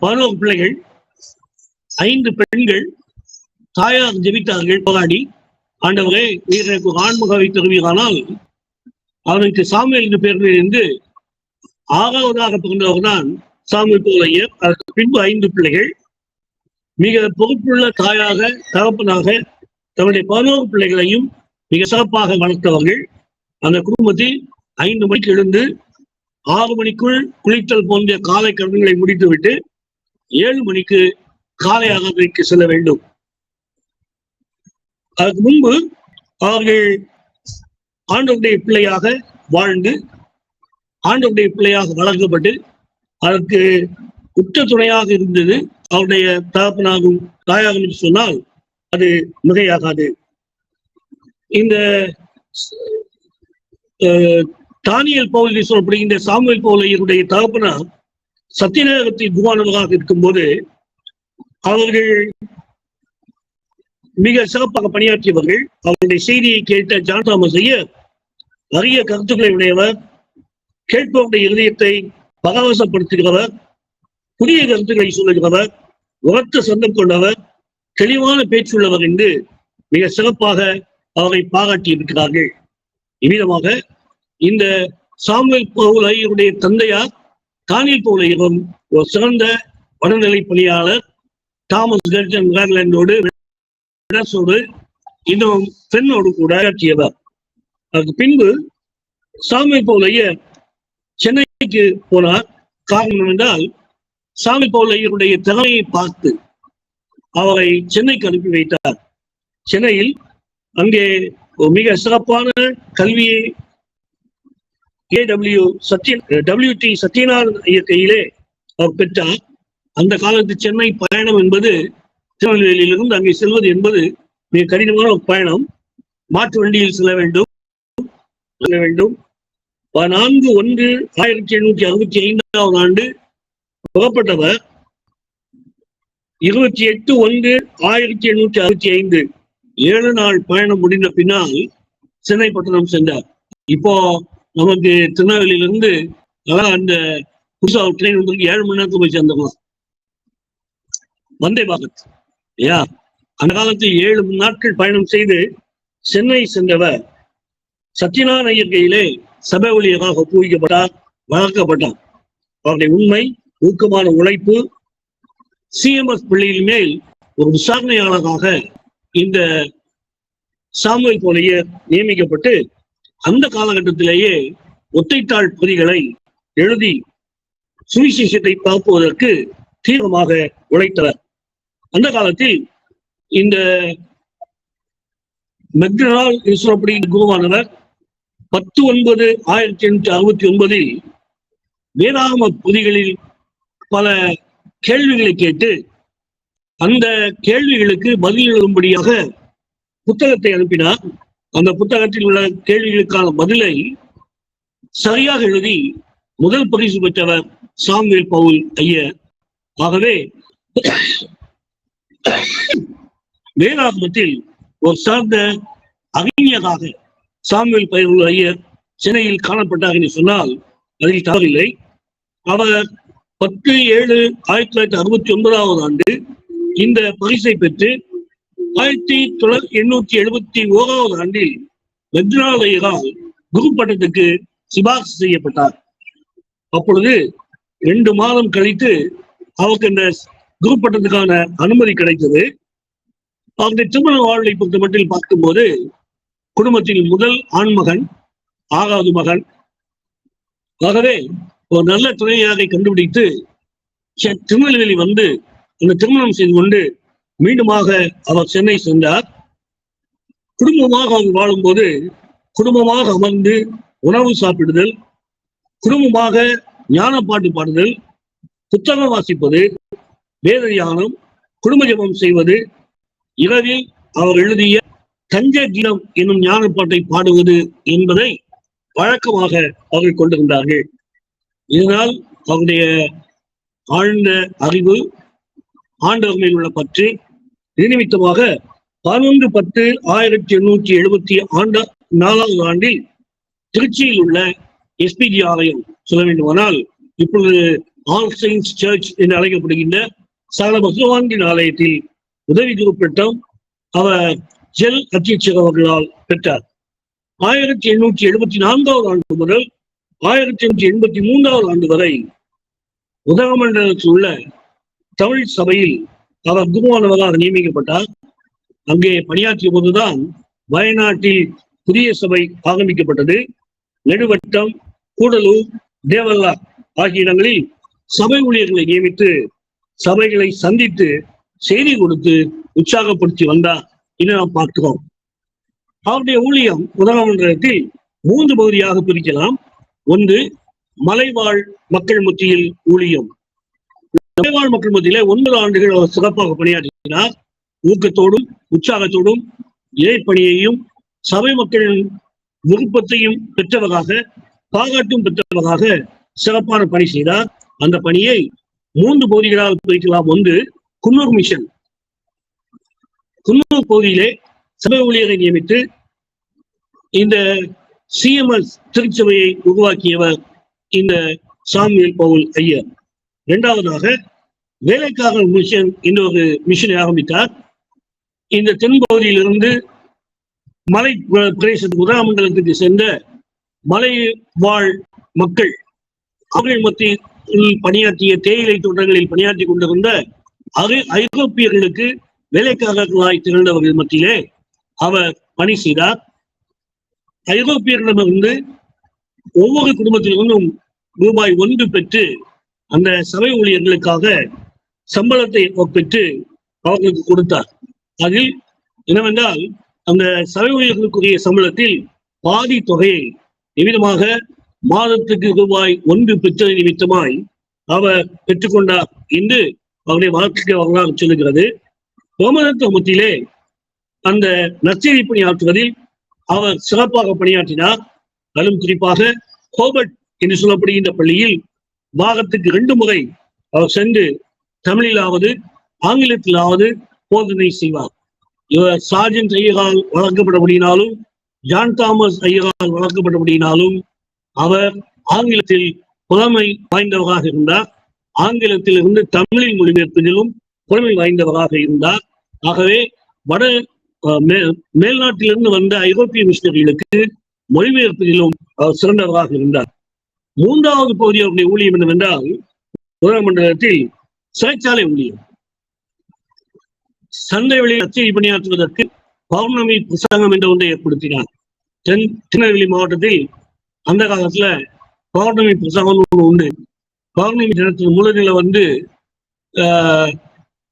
11 பிள்ளைகள், 5 பெண்கள். தாயார் ஜெபித்தார்கள் போராடி, ஆண்டவரே நீர் எனக்கு ஒரு ஆண்மகவை தருவீரானால் அவனுக்கு சாமுவேல் என்று பெயர் இருந்து 6வதாக பிறந்தவர் தான் சாமுவேல் பவுல் ஐயர். அதற்கு பின்பு 5 பிள்ளைகள். மிக பொறுப்புள்ள தாயாக தகப்பனாக தன்னுடைய 11 பிள்ளைகளையும் மிக சிறப்பாக வளர்த்தவர்கள். அந்த குடும்பத்தில் 5 மணிக்கு எழுந்து 6 மணிக்குள் குளித்தல் போன்ற காலை கடன்களை முடித்துவிட்டு 7 மணிக்கு காலை ஆராதனைக்கு செல்ல வேண்டும். அதற்கு முன்பு அவர்கள் ஆண்டவருடைய பிள்ளையாக வாழ்ந்து ஆண்டவருடைய பிள்ளையாக வளர்க்கப்பட்டு அதற்கு உற்ற துணையாக இருந்தது அவருடைய தகப்பனாகும் தாயாகும் என்று சொன்னால் அது மிகையாகாது. இந்த தானியேல் பவுல் சொல்லப்படுகின்ற சாமுவேல் பவுல் ஐயருடைய தகப்பனார் சத்தியநகரத்தில் குருவானவராக இருக்கும்போது அவர்கள் மிக சிறப்பாக பணியாற்றியவர்கள். அவருடைய செய்தியை கேட்ட ஜான் தாமஸ் ஐயர் அரிய கருத்துக்களை உடையவர், கேட்பவருடைய இதயத்தை பரவசப்படுத்துகிறவர், புதிய கருத்துக்களை சொல்லுகிறவர், உரத்த சொந்தம் கொண்டவர், தெளிவான பேச்சுள்ளவர் என்று மிக சிறப்பாக அவரை பாராட்டி இருக்கிறார்கள். இவ்விதமாக இந்த சாமுவேல் பவுல் ஐயருடைய தந்தையார் தானியேல் பவுல் ஐயரும் ஒரு சிறந்த வடநிலை பணியாளர். தாமஸ் கர்ஜன் வேர்லாண்டோடு இன்னும் பெண்ணோடு கூட ஆற்றியவர். அதுக்கு பின்பு சாமுவேல் பவுல் ஐயர் சென்னைக்கு போனார். காரணம் என்றால் சாமுவேல் பவுல் ஐயருடைய திறமையை பார்த்து அவரை சென்னைக்கு அனுப்பி வைத்தார். சென்னையில் அங்கே ஒரு மிக சிறப்பான கல்வியை WT சத்யநாராயண ஐயர் கையிலே அவர் பெற்றார். அந்த காலத்து சென்னை பயணம் என்பது திருநெல்வேலியிலிருந்து அங்கே செல்வது என்பது மிக கடினமான ஒரு பயணம். மாற்று வண்டியில் செல்ல வேண்டும். 4/1/1765 ஆண்டு புறப்பட்டவர் 28/1/1765 7 நாள் பயணம் முடிந்த பின்னால் சென்னை பட்டணம் சென்றார். இப்போ நமக்கு திருநெல்வேலியிலிருந்து அந்த புதுசா ட்ரெயின் வந்து 7 மணி நேரத்துக்கு போய் சேர்ந்துடலாம். வந்தே பாரத் ஐயா, அந்த காலத்தில் 7 நாட்கள் பயணம் செய்து சென்னை சென்றவர் சத்யநாராயண ஐயர் கையிலே சபை ஊழியராக ஒப்புவிக்கப்பட்டார், வளர்க்கப்பட்டார். அவருடைய உண்மை, ஊக்கமான உழைப்பு, CMS பள்ளியின் மேல் ஒரு விசாரணையாளராக இந்த சாமுவேல் பவுல் ஐயர் நியமிக்கப்பட்டு அந்த காலகட்டத்திலேயே ஒற்றைத்தாள் பொதிகளை எழுதி சுவிசேஷத்தை பரப்புவதற்கு தீவிரமாக உழைத்தவர். அந்த காலத்தில் இந்த மெக்டனால் சொல்லப்படி குருவானவர் 10/9/1869 வேதாகம பொதிகளில் பல கேள்விகளை கேட்டு அந்த கேள்விகளுக்கு பதில் எழுதும்படியாக புத்தகத்தை அனுப்பினார். அந்த புத்தகத்தில் உள்ள கேள்விகளுக்கான பதிலை சரியாக எழுதி முதல் பரிசு பெற்றவர் சாமுவேல் பவுல் ஐயர். ஆகவே வேதாகமத்தில் ஒரு சார்ந்த அறிஞராக சாமுவேல் பவுல் ஐயர் சென்னையில் காணப்பட்டார் என்று சொன்னால் அதில் தவறில்லை. அவர் 10/7/1969 ஆண்டு இந்த பரிசை பெற்று 1871 ஆண்டில் மெக்டனால் ஐயரால் குரு பட்டத்துக்கு சிபாரிசு செய்யப்பட்டார். அப்பொழுது 2 மாதம் கழித்து அவருக்கு இந்த குரு பட்டத்துக்கான அனுமதி கிடைத்தது. அவருடைய திருமண வாழ்வை பொறுத்த மட்டில் பார்க்கும்போது குடும்பத்தில் முதல் ஆண்மகன், 6வது மகன். ஆகவே ஒரு நல்ல துணையாக கண்டுபிடித்து திருநெல்வேலி வந்து அந்த திருமணம் செய்து கொண்டு மீண்டுமாக அவர் சென்னை சென்றார். குடும்பமாக அவர் வாழும்போது குடும்பமாக அமர்ந்து உணவு சாப்பிடுதல், குடும்பமாக ஞான பாட்டு பாடுதல், புத்தகம் வாசிப்பது, வேத தியானம், குடும்ப ஜெபம் செய்வது, இரவில் அவர் எழுதிய தஞ்ச கீதம் என்னும் ஞான பாட்டை பாடுவது என்பதை வழக்கமாக அவர்கள் கொண்டிருந்தார்கள். இதனால் அவருடைய ஆழ்ந்த அறிவு, ஆண்டவர் மேல் உள்ள பற்று நிமித்தமாக 11/10/1874 ஆண்டில் திருச்சியில் உள்ள SPG ஆலயம் சொல்ல வேண்டுமானால் இப்பொழுது ஆல் செயின்ஸ் சர்ச் என்று அழைக்கப்படுகின்ற சகல பகவானின் ஆலயத்தில் உதவி குரு பட்டம் அவர் ஜெல் அத்தியட்சர் அவர்களால் பெற்றார். 1874 ஆண்டு முதல் 1883 ஆண்டு வரை உதகமண்டலத்தில் உள்ள தமிழ் சபையில் அவர் குருவானவராக நியமிக்கப்பட்டார். அங்கே பணியாற்றிய போதுதான் வயநாட்டில் புதிய சபை ஆரம்பிக்கப்பட்டது. நெடுவட்டம், கூடலூர், தேவல்லா ஆகிய இடங்களில் சபை ஊழியர்களை நியமித்து சபைகளை சந்தித்து செய்தி கொடுத்து உற்சாகப்படுத்தி வந்தார் என்று நாம் பார்க்கிறோம். அவருடைய ஊழியம் உதகமண்டலத்தில் 3 பகுதியாக பிரிக்கலாம். ஒன்று, மலைவாழ் மக்கள் மத்தியில் ஊழியம். மலைவாழ் மக்கள் மத்தியிலே 9 ஆண்டுகள் அவர் சிறப்பாக பணியாற்றினார். ஊக்கத்தோடும் உற்சாகத்தோடும் இறைப்பணியையும் சபை மக்களின் விருப்பத்தையும் பெற்றவராக, பாராட்டும் பெற்றவராக சிறப்பான பணி செய்தார். அந்த பணியை 3 பகுதிகளாக பிரிக்கலாம். ஒன்று, குன்னூர் மிஷன். குன்னூர் பகுதியிலே சபை ஊழியரை நியமித்து இந்த CMS திருச்சபையை உருவாக்கியவர் இந்த சாமுவேல் பவுல் ஐயர். 2வதாக வேலைக்காரர் மிஷன் என்ற ஒரு மிஷனை ஆரம்பித்தார். இந்த தென்பகுதியிலிருந்து மலை பிரதேசத்துக்கு உதகமண்டலத்துக்கு சென்ற மலை வாழ் மக்கள், அவர்கள் மத்தியில் பணியாற்றிய தேயிலை தோட்டங்களில் பணியாற்றி கொண்டிருந்த ஐரோப்பியர்களுக்கு வேலைக்காரர்களாய் திரண்டவர்கள் மத்தியிலே அவர் பணி செய்தார். ஐரோப்பியர்களிடமிருந்து ஒவ்வொரு குடும்பத்திலிருந்தும் ரூபாய் 1 பெற்று அந்த சபை ஊழியர்களுக்காக சம்பளத்தை பெற்று அவர்களுக்கு கொடுத்தார். அதில் என்னவென்றால் அந்த சபை ஊழியர்களுக்குரிய சம்பளத்தில் பாதி தொகையை நிமித்தமாக மாதத்துக்கு ரூபாய் 1 பெற்றது நிமித்தமாய் அவர் பெற்றுக்கொண்டார் என்று அவருடைய வாழ்க்கை வரலாறு சொல்லுகிறது. ரோமனத்துவ மத்தியிலே அந்த நற்செய்தி பணியாற்றுவதில் அவர் சிறப்பாக பணியாற்றினார். அதிலும் குறிப்பாக கோபர்ட் என்று சொல்லப்படுகின்ற பள்ளியில் வாரத்துக்கு 2 முறை அவர் சென்று தமிழிலாவது ஆங்கிலத்திலாவது போதனை செய்வார். இவர் சார்ஜன்ட் ஐயரால் வளர்க்கப்பட்டபடியினாலும் ஜான் தாமஸ் ஐயரால் வளர்க்கப்பட்டபடியினாலும் அவர் ஆங்கிலத்தில் புலமை வாய்ந்தவராக இருந்தார். ஆங்கிலத்தில் இருந்து தமிழில் மொழிபெயர்ப்பதிலும் புலமை வாய்ந்தவராக இருந்தார். ஆகவே மேல்நாட்டிலிருந்து வந்த ஐரோப்பிய மிஷனரிகளுக்கு மொழிபெயர்ப்பதிலும் அவர் சிறந்தவராக இருந்தார். 3வது பகுதி அவருடைய ஊழியம் என்னவென்றால் உதகமண்டலத்தில் சிறைச்சாலை ஊழியம். சந்தை வழி நற்செய்தி பணியாற்றுவதற்கு பௌர்ணமி பிரசங்கம் என்ற ஒன்றை ஏற்படுத்தினார். திருநெல்வேலி மாவட்டத்தில் அந்த காலத்துல பௌர்ணமி பிரசங்கம் உண்டு. பௌர்ணமி தினத்துக்கு மூலநிலை வந்து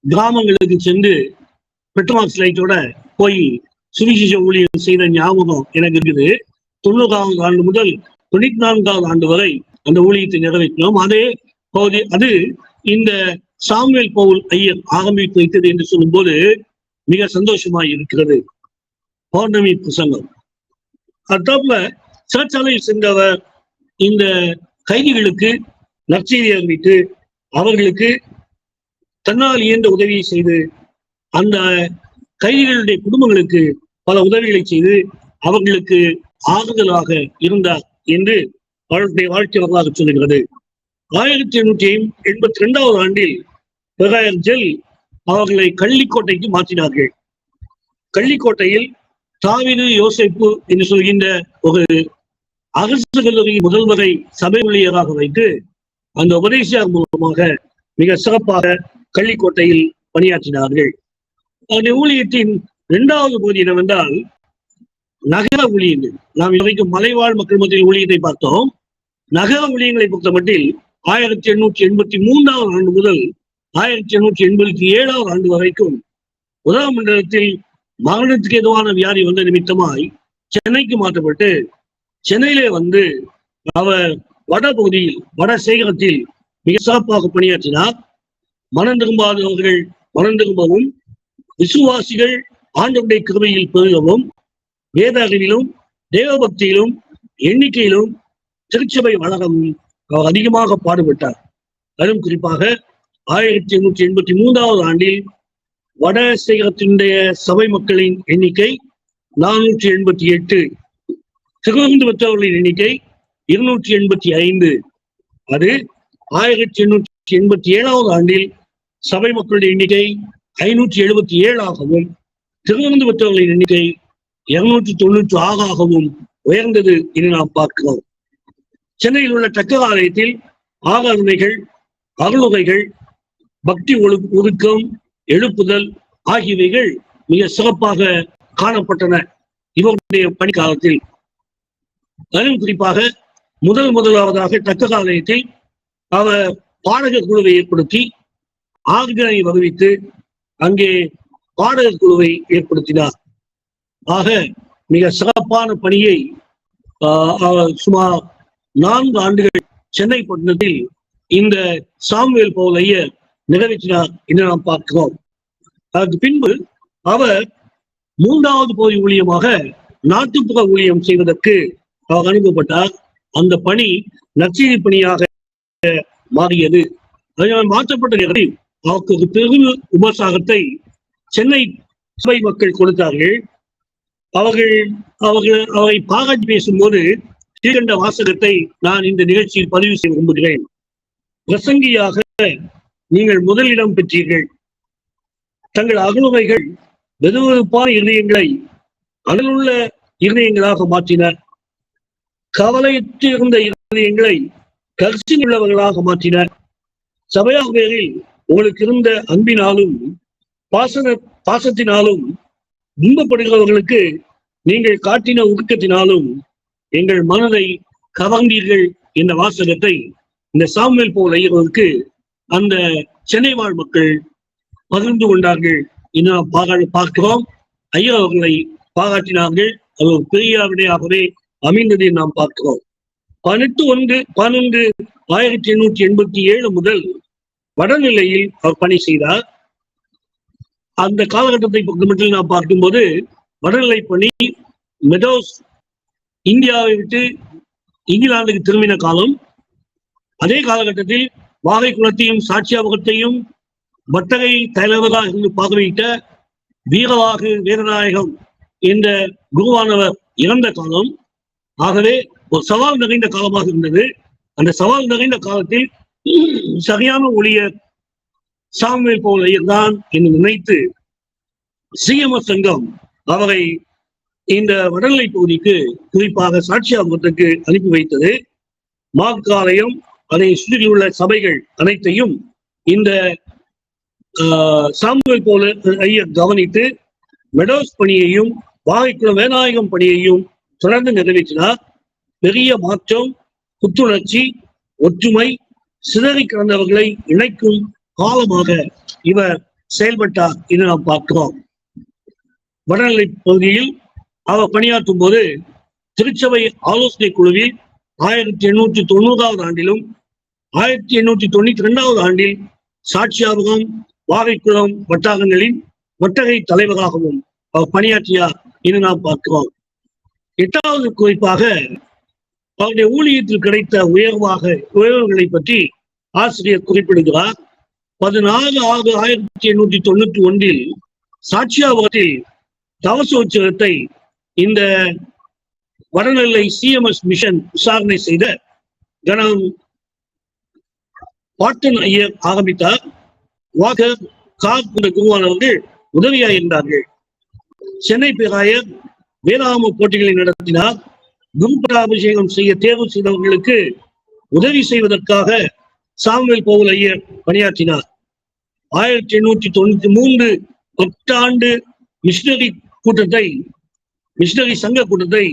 கிராமங்களுக்கு சென்று பெட்ரோமாக்ஸ் லைட்டோட போய் சுவிசேஷ ஊழியம் செய்த ஞாபகம் எனக்கு இருக்குது. 90வது ஆண்டு முதல் 94வது ஆண்டு வரை அந்த ஊழியத்தை நிறைவேற்றினோம். அதே பகுதி அது இந்த சாமுவேல் பவுல் ஐயர் ஆரம்பித்து வைத்தது என்று சொல்லும்போது மிக சந்தோஷமாய் இருக்கிறது. பௌர்ணமி பிரசங்கம் அத்தாப்புல சிறைச்சாலையில் சென்றவர் இந்த கைதிகளுக்கு நற்செய்தி அறிவித்து அவர்களுக்கு தன்னால் இயன்ற உதவியை செய்து அந்த கைதிகளுடைய குடும்பங்களுக்கு பல உதவிகளை செய்து அவர்களுக்கு ஆறுதலாக இருந்தார் என்று அவருடைய வாழ்க்கை வரலாறு சொல்லுகிறது. 1882வது ஆண்டில் பெராயர் அவர்களை கள்ளிக்கோட்டைக்கு மாற்றினார்கள். கள்ளிக்கோட்டையில் தாவீது யோசேப்பு என்று சொல்கின்ற ஒரு அரசு கல்லூரி முதல்வரை சபை ஊழியராக வைத்து அந்த உபதேசியார் மூலமாக மிக சிறப்பாக கள்ளிக்கோட்டையில் பணியாற்றினார்கள். அந்த ஊழியத்தின் 2வது பகுதி என்னவென்றால் நகர ஊழியங்கள். நாம் இதுவரைக்கும் மலைவாழ் மக்கள் மத்தியில் ஊழியத்தை பார்த்தோம். நகர ஊழியங்களை பொறுத்த மட்டில் 1883வது ஆண்டு முதல் 1887வது ஆண்டு வரைக்கும் உதகமண்டலத்தில் மரணத்துக்கு எதுவான வியாதி வந்த நிமித்தமாய் சென்னைக்கு மாற்றப்பட்டு சென்னையிலே வந்து அவர் வட பகுதியில் வட சேகரத்தில் மிக சிறப்பாக பணியாற்றினார். மனம் திரும்பாதவர்கள் மனம் திரும்பவும், விசுவாசிகள் ஆண்டவருடைய கிருபையில் பெருகவும், வேத அறிவிலும் தேவபக்தியிலும் எண்ணிக்கையிலும் திருச்சபை வளரவும் அவர் அதிகமாக பாடுபட்டார். அதுவும் குறிப்பாக 1883வது ஆண்டில் வட சேகரத்தினுடைய சபை மக்களின் எண்ணிக்கை 488, திருவிருந்து பெற்றவர்களின் எண்ணிக்கை 285. அது 1887வது ஆண்டில் சபை மக்களுடைய எண்ணிக்கை 577ஆகவும் திருவிருந்து பெற்றவர்களின் எண்ணிக்கை 296ஆகவும் உயர்ந்தது என்று நாம் பார்க்கிறோம். சென்னையில் உள்ள டக்கர் ஆலயத்தில் ஆராதனைகள், அருளுரைகள், பக்தி ஒழுக்கம், எழுப்புதல் ஆகியவைகள் மிக சிறப்பாக காணப்பட்டன இவருடைய பணிக்காலத்தில். அதிலும் குறிப்பாக முதலாவதாக டக்கர் ஆலயத்தில் அவர் பாடகர் குழுவை ஏற்படுத்தி ஆர்கனை வருவித்து அங்கே பாடகர் குழுவை ஏற்படுத்தினார். ஆக மிக சிறப்பான பணியை சுமார் 4 ஆண்டுகள் சென்னை பட்டணத்தில் இந்த சாமுவேல் பவுல் ஐயர் நிறைவேற்றினார் என்று நாம் பார்க்கிறோம். அதற்கு பின்பு அவர் 3வது பகுதி ஊழியமாக நாட்டுப்புற ஊழியம் செய்வதற்கு அவர் அனுப்பப்பட்டார். அந்த பணி நற்செய்தி பணியாக மாறியது. அதனால் மாற்றப்பட்ட நேரத்தில் அவருக்கு ஒரு பெரும் உபசாகத்தை சென்னை சபை மக்கள் கொடுத்தார்கள். அவரை பாராட்டி பேசும்போது கீழ்கண்ட வாசகத்தை நான் இந்த நிகழ்ச்சியில் பதிவு செய்ய விரும்புகிறேன். பிரசங்கியாக நீங்கள் முதலிடம் பெற்றீர்கள். தங்கள் அகலுரைகள் வெதுவெதுப்பான இருதயங்களை அனலுள்ள இருதயங்களாக மாற்றினர். கவலையற்று இருந்த இருதயங்களை கரிசனை உள்ளவர்களாக மாற்றினர். சபையாக பேரில் உங்களுக்கு இருந்த அன்பினாலும் பாசத்தினாலும் துன்பப்படுகிறவர்களுக்கு நீங்கள் காட்டின ஒழுக்கத்தினாலும் எங்கள் மனதை கவர்ந்தீர்கள் என்ற வாசகத்தை இந்த சாமுவேல் போல் ஐயர்களுக்கு அந்த சென்னை வாழ் மக்கள் பகிர்ந்து கொண்டார்கள் என்று நாம் பார்க்கிறோம். ஐயா அவர்களை பாராட்டினார்கள். அது ஒரு பெரிய விடையாகவே அமைந்ததை நாம் பார்க்கிறோம். 18/11/1887 முதல் வடநிலையில் அவர் பணி செய்தார். அந்த காலகட்டத்தை மட்டும் நாம் பார்க்கும்போது வடநிலை பணி மெடோஸ் இந்தியாவை விட்டு இங்கிலாந்துக்கு திரும்பின காலம். அதே காலகட்டத்தில் வாகை குளத்தையும் சாட்சியாபகத்தையும் வட்டகை தலைவராக இருந்து பார்வையிட்ட வீரவாகு வீரநாயகம் என்ற குருவானவர் இறந்த காலம். ஆகவே ஒரு சவால் நிறைந்த காலமாக இருந்தது. அந்த சவால் நிறைந்த காலத்தில் சரியான ஊழியர் சாமுவேல் போல் ஐயர் தான் என்று நினைத்து சிஎம்எஸ் சங்கம் அவரை இந்த வடநிலை பகுதிக்கு, குறிப்பாக சாட்சியாபகத்துக்கு அனுப்பி வைத்தது. மாக்காலயம் அதை சுற்றியுள்ள சபைகள் அனைத்தையும் இந்த சாமுவேல் போல ஐயர் கவனித்து மெடோஸ் பணியையும் வாகைக்குளம் வேநாயகம் பணியையும் தொடர்ந்து நிறைவேற்றினார். பெரிய மாற்றம், புத்துணர்ச்சி, ஒற்றுமை, சிதறி கிடந்தவர்களை இணைக்கும் காலமாக இவர் செயல்பட்டார் என்று நாம் பார்க்கிறோம். வடநிலை பகுதியில் அவர் பணியாற்றும் போது திருச்சபை ஆலோசனை குழுவில் 1890 ஆண்டிலும் 1892 ஆண்டில் சாட்சியாபகம் வாகைக்குளம் வட்டாரங்களின் வட்டகை தலைவராகவும் அவர் பணியாற்றியார் என்று நாம் பார்க்கிறோம். 8வது குறிப்பாக அவருடைய ஊழியத்தில் கிடைத்த உயர்வுகளை பற்றி ஆசிரியர் குறிப்பிடுகிறார். 16/6/1891 சாட்சியாபகத்தில் தவசோற்சவத்தை இந்த வடநிலை சிஎம்எஸ் மிஷன் விசாரணை செய்த கணம் பாட்டன் ஐயர் ஆரம்பித்தார். வாகர் காப் என்ற குருவானவர்கள் உதவியாக இருந்தார்கள். சென்னை பேராயர் வேதாம போட்டிகளை நடத்தினார். குருபராபிஷேகம் செய்ய தேர்வு செய்தவர்களுக்கு உதவி செய்வதற்காக சாமுவேல் போல் ஐயர் பணியாற்றினார். 1893 10 மிஷனரி சங்க கூட்டத்தை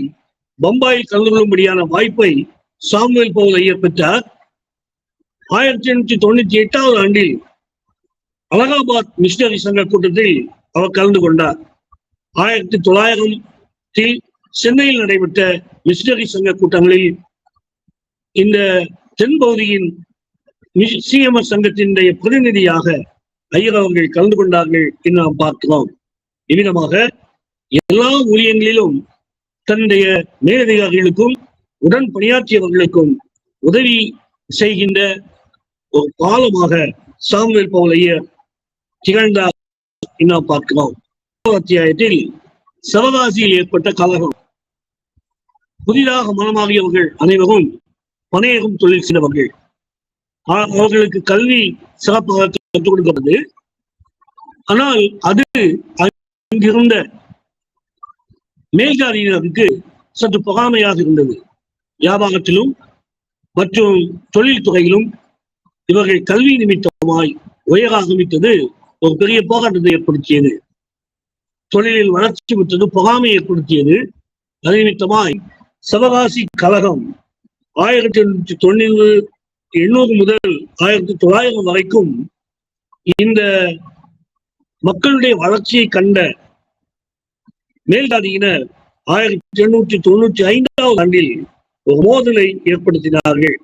பம்பாயில் கலந்து கொள்ளும்படியான வாய்ப்பை சாமுவேல் போல் ஐயர் பெற்றார். 1898 ஆண்டில் அலகாபாத் மிஷனரி சங்க கூட்டத்தில் அவர் கலந்து கொண்டார். 1900 சென்னையில் நடைபெற்ற மிஷனரி சங்க கூட்டங்களில் இந்த தென்பகுதியின் சிஎம்எஸ் சங்கத்தினுடைய பிரதிநிதியாக ஐயர் அவர்கள் கலந்து கொண்டார்கள் என்று நாம் பார்க்கிறோம். இவ்விதமாக எல்லா ஊழியங்களிலும் தன்னுடைய மேலதிகாரிகளுக்கும் உடன் பணியாற்றியவர்களுக்கும் உதவி செய்கின்ற ஒரு பாலமாக சாமுவேல் போல் ஐயர் திகழ்ந்தார் என்று நாம் பார்க்கிறோம். அத்தியாயத்தில் சிவகாசியில் ஏற்பட்ட கலகம். புதிதாக மனமாகியவர்கள் அனைவரும் பனையகம் தொழில் செய்தவர்கள். அவர்களுக்கு கல்வி சிறப்பாக கற்றுக் கொடுக்கப்பட்டது. ஆனால் அது அங்கிருந்த மேல்ஜாதியினருக்கு சற்று பொறாமையாக இருந்தது. வியாபாரத்திலும் மற்றும் தொழில் துறையிலும் இவர்கள் கல்வி நிமித்தமாய் உயர ஆரம்பித்தது ஒரு பெரிய போராட்டத்தை ஏற்படுத்தியது. தொழிலில் வளர்ச்சி பெற்றது, பொறாமை ஏற்படுத்தியது. அது நிமித்தமாய் சிவகாசி கழகம் 1890 முதல் 1900 வரைக்கும் இந்த மக்களுடைய வளர்ச்சியை கண்ட மேல்ஜாதியினர் 1895 ஆண்டில் ஒரு மோதலை ஏற்படுத்தினார்கள்.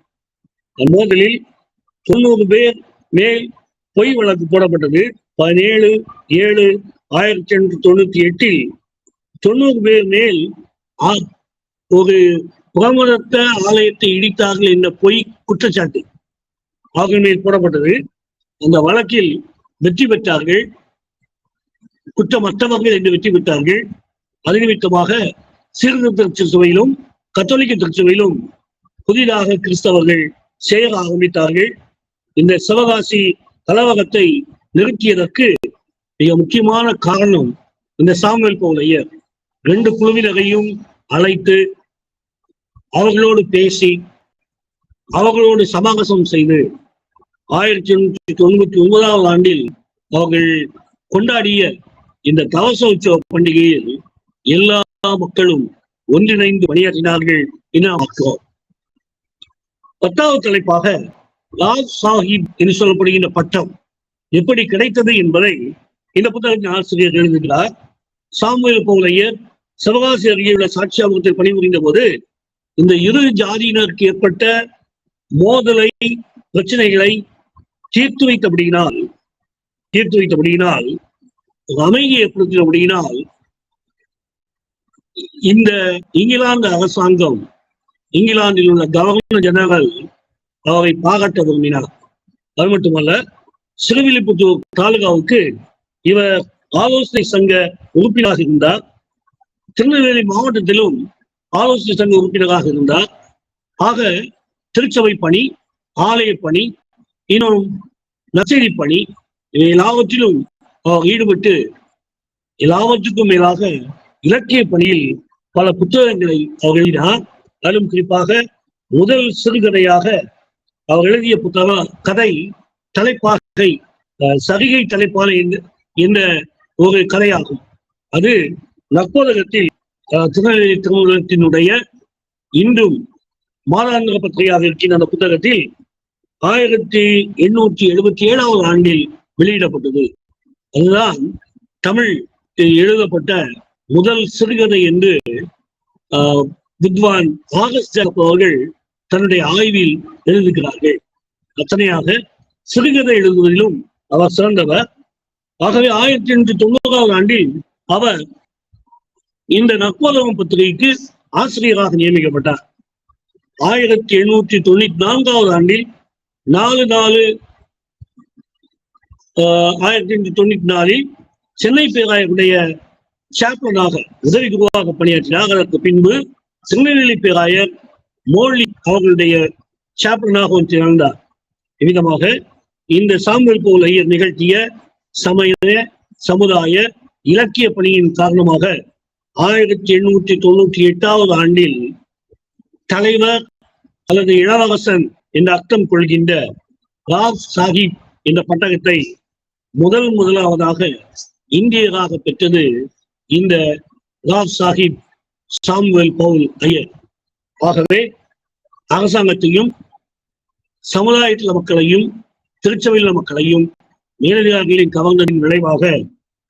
அந்த மோதலில் 90 பேர் மேல் பொய் வழக்கு போடப்பட்டது. 17/7/1898 90 பேர் மேல் ஒரு புறமதத்த ஆலயத்தை இடித்தார்கள் என்ற பொய் குற்றச்சாட்டு அவர்கள் மேல் போடப்பட்டது. அந்த வழக்கில் வெற்றி பெற்றார்கள். குற்றமற்றவர்கள் என்று வெற்றி பெற்றார்கள். அது நிமித்தமாக சீர்திருத்த திருச்சபையிலும் கத்தோலிக்க திருச்சபையிலும் புதிதாக கிறிஸ்தவர்கள் சேர ஆரம்பித்தார்கள். இந்த சிவகாசி கலவரத்தை நிறுத்தியதற்கு மிக முக்கியமான காரணம் இந்த சாமுவேல் போல் ஐயர் 2 குழுவினரையும் அழைத்து அவர்களோடு பேசி அவர்களோடு சமாகசம் செய்து 1899 ஆண்டில் அவர்கள் கொண்டாடிய இந்த தவச உற்சவ பண்டிகையில் எல்லா மக்களும் ஒன்றிணைந்து பணியாற்றினார்கள் என பார்க்கிறோம். 10வது தலைப்பாக ராஜ் சாஹிப் என்று சொல்லப்படுகின்ற பட்டம் எப்படி கிடைத்தது என்பதை இந்த புத்தகத்தின் ஆசிரியர் எழுதுகிறார். சாமுவேல் பவுல் ஐயர் சிவகாசி அருகே உள்ள சாட்சியாகத்தில் பணிபுரிந்த போது இந்த இரு ஜாதியினருக்கு ஏற்பட்ட மோதலை பிரச்சனைகளை தீர்த்து வைத்தபடியினால் அமைதி ஏற்படுத்தினபடியினால் இந்த இங்கிலாந்து அரசாங்கம், இங்கிலாந்தில் உள்ள கவர்னர் ஜெனரல் அவரை பாராட்ட விரும்பினார். அது மட்டுமல்ல, சிறுவில்லிபுத்தூர் தாலுகாவுக்கு இவர் ஆலோசனை சங்க உறுப்பினராக இருந்தார். திருநெல்வேலி மாவட்டத்திலும் ஆலோசனை சங்க உறுப்பினராக இருந்தார். ஆக திருச்சபை பணி, ஆலய பணி, இன்னும் நற்செய்தி பணி எல்லாவற்றிலும் அவர் ஈடுபட்டு எல்லாவற்றுக்கும் மேலாக இலக்கிய பணியில் பல புத்தகங்களை அவர் எழுதினார். அதிலும் குறிப்பாக முதல் சிறுகதையாக அவர் எழுதிய புத்தகம் கதை தலைப்பாகை, சரிகை தலைப்பாகை என்ற ஒரு கதையாகும். அது நற்போதகத்தில் திருநெல்வேலி திருமணத்தினுடைய இன்றும் மாதாந்திர பத்திரிகையாக இருக்கின்ற அந்த புத்தகத்தில் 1877 ஆண்டில் வெளியிடப்பட்டது. அதுதான் தமிழ் எழுதப்பட்ட முதல் சிறுகதை என்று வித்வான் ஆகஸ்ட் அவர்கள் தன்னுடைய ஆய்வில் எழுதுகிறார்கள். அத்தனையாக சிறுகதை எழுதுவதிலும் அவர் சிறந்தவர். ஆகவே 1890 ஆண்டில் அவர் இந்த நற்போதகம் பத்திரிகைக்கு ஆசிரியராக நியமிக்கப்பட்டார். 1894 ஆண்டில் 4/4/1894 சென்னை பேராயருடைய சாப்ளனாக உதவி குருவாக பணியாற்றினார். அதற்கு பின்பு திருநெல்வேலி பேராயர் மோலி அவர்களுடைய சாப்ளனாகவும் திகழ்ந்தார். இவ்விதமாக இந்த சாமுவேல் பவுல் ஐயர் நிகழ்த்திய சமய, சமுதாய, இலக்கிய பணியின் காரணமாக 1898 ஆண்டில் தலைவர் அல்லது இளவரசன் என்ற அர்த்தம் கொள்கின்ற ராஜ் சாஹிப் என்ற பட்டகத்தை முதலாவதாக இந்தியராக பெற்றது இந்த ராஜ் சாஹிப் சாமுவேல் பவுல் ஐயர். ஆகவே அரசாங்கத்தையும் சமுதாயத்தில் மக்களையும் திருச்சபையில் மக்களையும் மேலதிகாரிகளின் கவர்ந்ததின் விளைவாக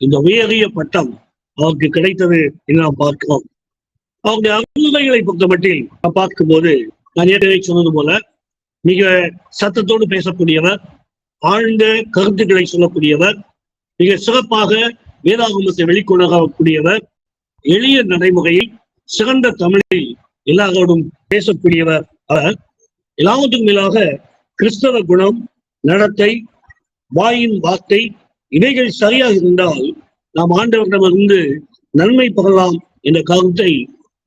இந்த உயரிய பட்டம் அவருக்கு கிடைத்தது என்று நாம் பார்க்கிறோம். அவருடைய அருமைகளை பொறுத்தமட்டில் நாம் பார்க்கும்போது நான் ஏற்கனவே சொன்னது போல மிக சத்தத்தோடு பேசக்கூடியவர், ஆழ்ந்த கருத்துக்களை சொல்லக்கூடியவர், மிக சிறப்பாக வேதாகமத்தை வெளிக்கொணரக்கூடியவர், எளிய நடைமுறையில் சிறந்த தமிழில் எல்லாரோடும் பேசக்கூடியவர். அவர் எல்லாவற்றுக்கும் மேலாக கிறிஸ்தவ குணம், நடத்தை, வாயின் வார்த்தை இவைகள் சரியாக இருந்தால் நாம் ஆண்டவரிடமிருந்து நன்மை பெறலாம் என்ற கருத்தை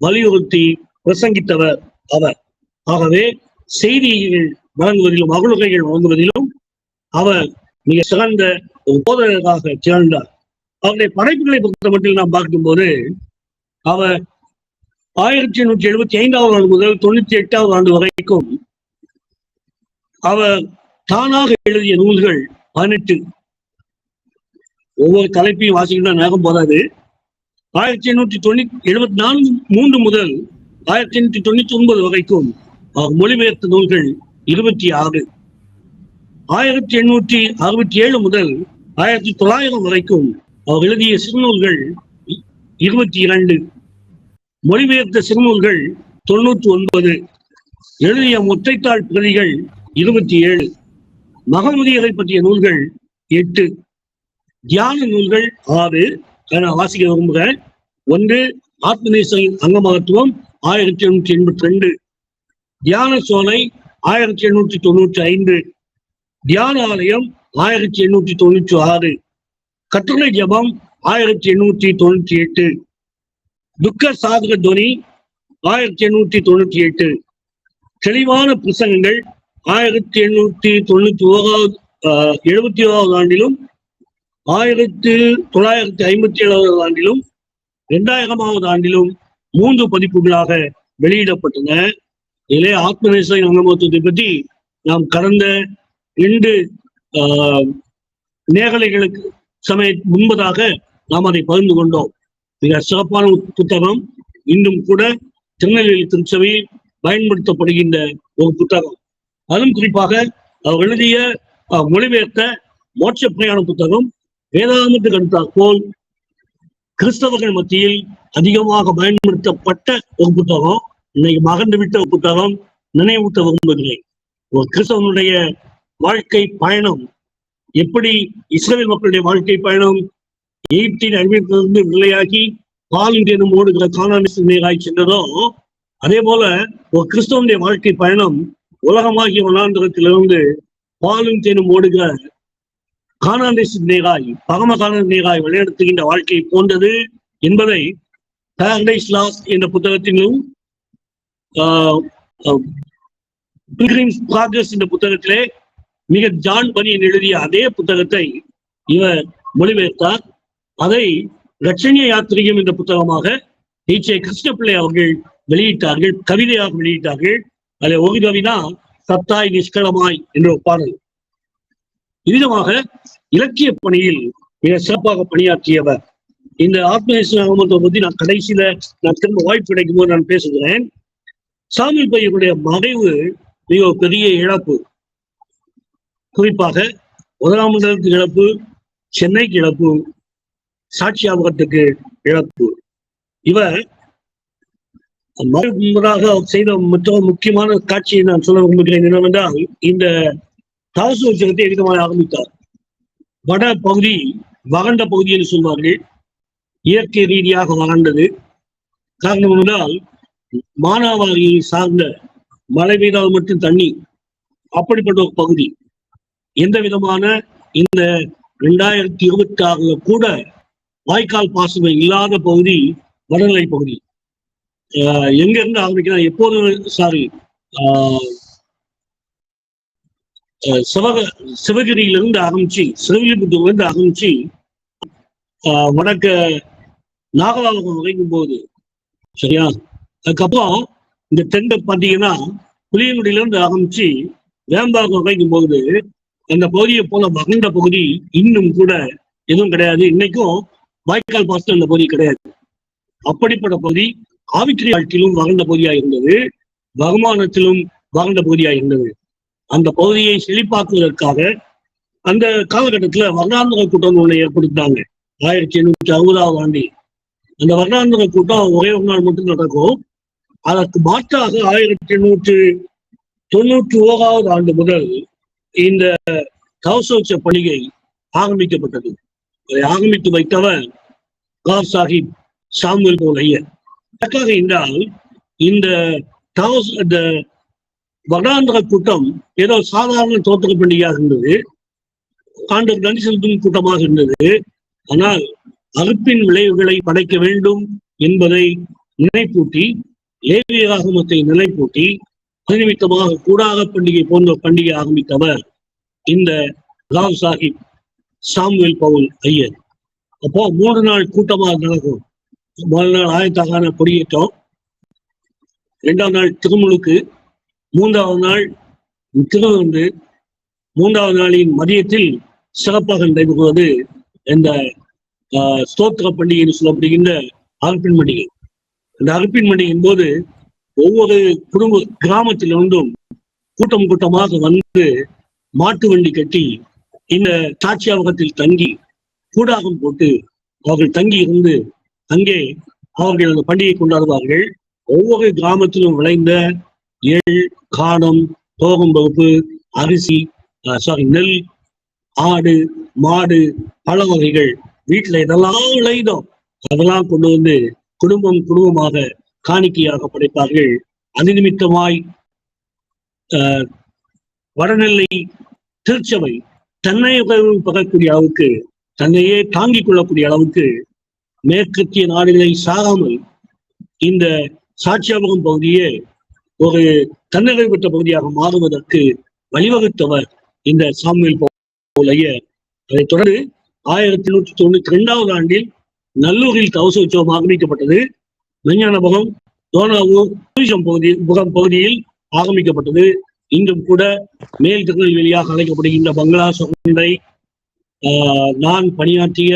வலியுறுத்தி பிரசங்கித்தவர் அவர். ஆகவே செய்திகள் வழங்குவதிலும் அருளுகைகள் வழங்குவதிலும் அவர் மிக சிறந்த ஒரு போதகராக திகழ்ந்தார். அவருடைய படைப்புகளை பொறுத்த மட்டும் நாம் பார்க்கும்போது அவர் 1875 ஆண்டு முதல் 98 ஆண்டு வரைக்கும் அவர் தானாக எழுதிய நூல்கள் 18. ஒவ்வொரு தலைப்பையும் வாசிக்கின்ற நேரம் போதாது. 1873 முதல் 1899 வரைக்கும் மொழிபெயர்த்த நூல்கள் 26. 1867 முதல் 1900 வரைக்கும் அவர் எழுதிய சிறுநூல்கள் 22, மொழிபெயர்த்த சிறுநூல்கள் 99, எழுதிய முற்றைத்தாள் பிரதிகள் 27, மகமுதியரை பற்றிய நூல்கள் 8, தியான நூல்கள் 6. வாசிக்க விரும்புகிறேன். 1 ஆத்மநேசரின் அங்கமகத்துவம் 1882, தியான சோலை 1895, தியான ஆலயம் 1896, கட்டுரை ஜபம் 1898, துக்க சாதக துவனி 1898, தெளிவான பிரசங்கங்கள் 1871 ஆண்டிலும் 1957 ஆண்டிலும் 2000 ஆண்டிலும் 3 பதிப்புகளாக வெளியிடப்பட்டன. இதிலே ஆத்மநேசரின் அங்கமகத்துவத்தை பற்றி நாம் கடந்த 2 நேரலைகளுக்கு முன்பதாக நாம் அதை பகிர்ந்து கொண்டோம். மிக சிறப்பான புத்தகம். இன்னும் கூட திருநெல்வேலி திருச்சபையில் பயன்படுத்தப்படுகின்ற ஒரு புத்தகம். அதுவும் குறிப்பாக அவர் எழுதிய மொழிபெயர்த்த மோட்ச பிரயாண புத்தகம் வேதாந்தத்துக்கு அடுத்தாற் போல் கிறிஸ்தவர்கள் மத்தியில் அதிகமாக பயன்படுத்தப்பட்ட ஒரு புத்தகம். இன்னைக்கு மறந்துவிட்ட ஒரு புத்தகம். நினைவூட்ட விரும்புகிறேன். ஒரு கிறிஸ்தவனுடைய வாழ்க்கை பயணம் எப்படி இஸ்ரேல் மக்களுடைய வாழ்க்கை பயணம் எகிப்தின் அடிமையிலிருந்து விடுதலையாகி பாலும் தேனும் ஓடுகிற கானான் நேராய் சென்றதோ, அதே போல ஒரு கிறிஸ்தவனுடைய வாழ்க்கை பயணம் உலகமாகிய வனாந்தரத்திலிருந்து பாலும் தேனும் ஓடுகிற கானான் நேராய் பரம கானான் நேராய் வழிநடத்துகின்ற வாழ்க்கை போன்றது என்பதை பாரடைஸ் லாஸ்ட் என்ற புத்தகத்திலும் பில்கிரிம்ஸ் ப்ராக்ரஸ் என்ற புத்தகத்திலே மிக ஜான் பனியன் எழுதிய அதே புத்தகத்தை இவர் மொழிபெயர்த்தார். அதை ரட்சணிய யாத்திரிகம் என்ற புத்தகமாக H.A. கிருஷ்ணபிள்ளை அவர்கள் வெளியிட்டார்கள், கவிதையாக வெளியிட்டார்கள். அதில் ஒரு கவிதா சத்தாய் நிஷ்களமாய் என்ற ஒரு பாடல். இவ்விதமாக இலக்கிய பணியில் மிக சிறப்பாக பணியாற்றியவர். இந்த ஆத்மேஸ்வரத்தை பற்றி நான் கடைசியில திரும்ப வாய்ப்பு கிடைக்கும் போது நான் பேசுகிறேன். சாமுவேல் பையனுடைய மறைவு மிக பெரிய இழப்பு. குறிப்பாக உதராமண்டலத்துக்கு இழப்பு, சென்னைக்கு இழப்பு, சாட்சியாபகத்துக்கு இழப்பு. இவர் முன்பதாக செய்த மற்றொரு முக்கியமான காட்சியை நான் சொல்ல விரும்புகிறேன். என்னவென்றால், இந்த தாசு உற்சவத்தை எதிர்மாக ஆரம்பித்தார். வட பகுதி வறண்ட பகுதி என்று சொல்வார்கள். இயற்கை ரீதியாக வறண்டது. காரணம் என்றால் மானாவாரியை சார்ந்த மழை பெய்தால் மட்டும் தண்ணி, அப்படிப்பட்ட ஒரு பகுதி. எந்த விதமான இந்த 2026 கூட வாய்க்கால் பாசனம் இல்லாத பகுதி வடநிலை பகுதி. எங்க இருந்து ஆரம்பிக்கலாம், எப்போதும் சிவகிரியிலிருந்து ஆரம்பிச்சு, சிவகிரிபுத்தூர்லேருந்து ஆரம்பிச்சு வடக்க நாகலாபுரம் வரைக்கும் போகுது. சரியா? அதுக்கப்புறம் இந்த தெண்டை பார்த்தீங்கன்னா புளியங்குடியிலிருந்து ஆரம்பிச்சு வேம்பாக்கம் வரைக்கும் போகுது. அந்த பகுதியை போல வறண்ட பகுதி இன்னும் கூட எதுவும் கிடையாது. இன்னைக்கும் வாய்க்கால் பாசனம் அந்த பகுதி கிடையாது. அப்படிப்பட்ட பகுதி ஆவித்திரி வாழ்க்கையிலும் வறண்ட பகுதியாக இருந்தது, வருமானத்திலும் வறண்ட பகுதியாக இருந்தது. அந்த பகுதியை செழிப்பாக்குவதற்காக அந்த காலகட்டத்துல வருடாந்திர கூட்டம் ஒன்று ஏற்படுத்தாங்க. 1860ஆம் ஆண்டில் அந்த வருடாந்திர கூட்டம் ஒரே ஒரு நாள் மட்டும் நடக்கும். அதற்கு மாற்றாக 1891ஆம் ஆண்டு முதல் இந்த கௌசோச்ச பண்டிகை ஆரம்பிக்கப்பட்டது. அதை ஆரம்பித்து வைத்தவர் கார் சாஹிப் சாமுவேல் போல் ஐயர். எதற்காக என்றால், இந்த வருடாந்திர கூட்டம் ஏதோ சாதாரண தோற்ற பண்டிகையாக இருந்தது, ஆண்டு நன்றி செலுத்தும் கூட்டமாக இருந்தது. ஆனால் அறுப்பின் விளைவுகளை படைக்க வேண்டும் என்பதை நினைப்பூட்டி, லேவியராகமத்தை நிலைப்பூட்டி, நிமித்தமாக கூடாக பண்டிகை போன்ற பண்டிகை ஆரம்பித்தவர் இந்த ராவ் சாஹிப் சாமுவேல் பவுல் ஐயர். அப்போ 3 நாள் கூட்டமாக நடக்கும். முதல் நாள் ஆயத்தகான கொடியேற்றம், 2ஆம் நாள் திருமுழுக்கு, 3ஆவது நாள் திருவிருந்து, 3ஆவது நாளின் மதியத்தில் சிறப்பாக நடைபெறுவது இந்த ஸ்தோத்திர பண்டிகை என்று சொல்லப்படுகின்ற அறுப்பின் பண்டிகை. இந்த அறுப்பின் பண்டிகையின் போது ஒவ்வொரு குடும்ப கிராமத்திலிருந்தும் கூட்டம் கூட்டமாக வந்து மாட்டு வண்டி கட்டி இந்த சாட்சியாவகத்தில் தங்கி கூடாகம் போட்டு அவர்கள் தங்கி இருந்து அங்கே அவர்கள் அந்த பண்டிகை கொண்டாடுவார்கள். ஒவ்வொரு கிராமத்திலும் விளைந்த எள், காணம், தோகம் பருப்பு, அரிசி, நெல், ஆடு, மாடு, பழ வகைகள், வீட்டுல இதெல்லாம் விளையுதோ அதெல்லாம் கொண்டு வந்து குடும்பமாக காணிக்கையாக படைப்பார்கள். அது நிமித்தமாய் வடநெல்லை திருச்சபை தன்னை பெறக்கூடிய அளவுக்கு, தன்னையே தாங்கிக் கொள்ளக்கூடிய அளவுக்கு மேற்கத்திய நாடுகளை சாராமல் இந்த சாட்சியாபகம் பகுதியே ஒரு தன்னிறை பெற்ற பகுதியாக மாறுவதற்கு வழிவகுத்தவர் இந்த சாமுவேல் பவுல் ஐயர். அதைத் தொடர்ந்து 1892ஆம் ஆண்டில் நல்லூரில் கவச உற்சவம் ஆரம்பிக்கப்பட்டது. விஞ்ஞானபகம் தோனாவூர் பகுதியில் ஆரம்பிக்கப்பட்டது. இன்றும் கூட மேல் திருநெல்வேலியாக அழைக்கப்படுகின்ற பங்களா சொன்னை நான் பணியாற்றிய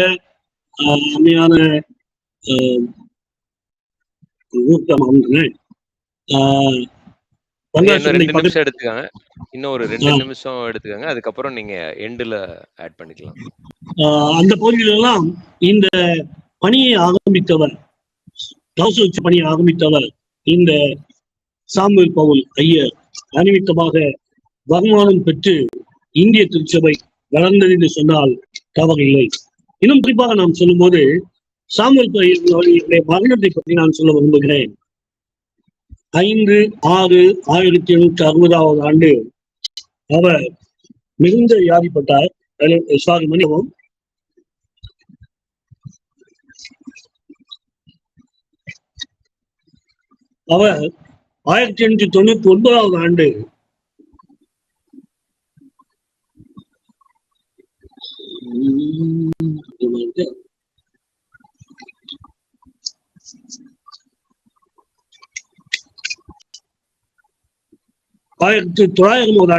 அம்மையான இன்னும் 2 நிமிஷம் எடுத்துக்காங்க. இன்னும் ஒரு 2 நிமிஷம் எடுத்துக்காங்க. அதுக்கப்புறம் நீங்க எண்டுல ஆட் பண்ணிக்கலாம். அந்த பகுதியிலெல்லாம் இந்த பணியை ஆரம்பித்தவர், கவச பணியை ஆரம்பித்தவர் இந்த சாமுவேல் பவுல் ஐயர் அநிமித்தமாக வருமானம் பெற்று இந்திய திருச்சபை வளர்ந்தது என்று சொன்னால் தவறில்லை. இன்னும் குறிப்பாக நாம் சொல்லும்போது சாமுவேல் பவுலுடைய மரணத்தை பற்றி நான் சொல்ல விரும்புகிறேன். 5/6/1860 ஆண்டு அவர் மிகுந்த வியாதிப்பட்டார். மன்னிக்கவும், அவர் 1899 ஆண்டு ஆண்டு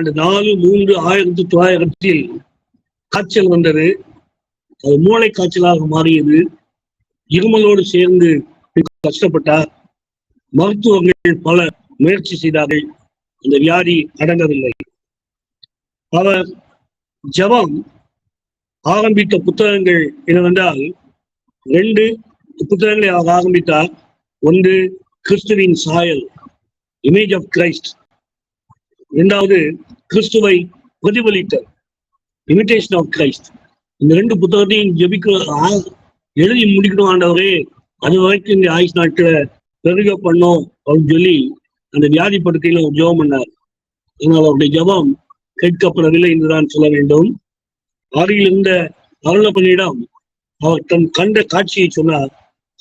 4/3/1900 காய்ச்சல் வந்தது. அது மூளை காய்ச்சலாக மாறியது. இருமலோடு சேர்ந்து கஷ்டப்பட்டார். மருத்துவர்கள் பல முயற்சி செய்தார்கள். அந்த வியாதி அடங்கவில்லை. அவர் ஜெபம் ஆரம்பித்த புத்தகங்கள் என்னவென்றால் 2 புத்தகங்களை அவர் ஆரம்பித்தார். ஒன்று கிறிஸ்துவின் சாயல், இமேஜ் ஆஃப் கிரைஸ்ட். 2வது கிறிஸ்துவை பிரதிபலித்தல், இமிடேஷன் ஆஃப் கிரைஸ்ட். இந்த 2 புத்தகத்தையும் எழுதி முடிக்கணும் ஆண்டவரே, அது வரைக்கும் இந்த ஆயுஷ் நாட்களை பெருக பண்ணோம் அப்படின்னு சொல்லி அந்த வியாதி படுக்கையில ஒரு ஜெபம் பண்ணார். ஆனால் அவருடைய ஜெபம் கேட்கப்படவில்லை என்றுதான் சொல்ல வேண்டும். அருகில் இருந்த அருளப்பனிடம் அவர் தன் கண்ட காட்சியை சொன்னார்.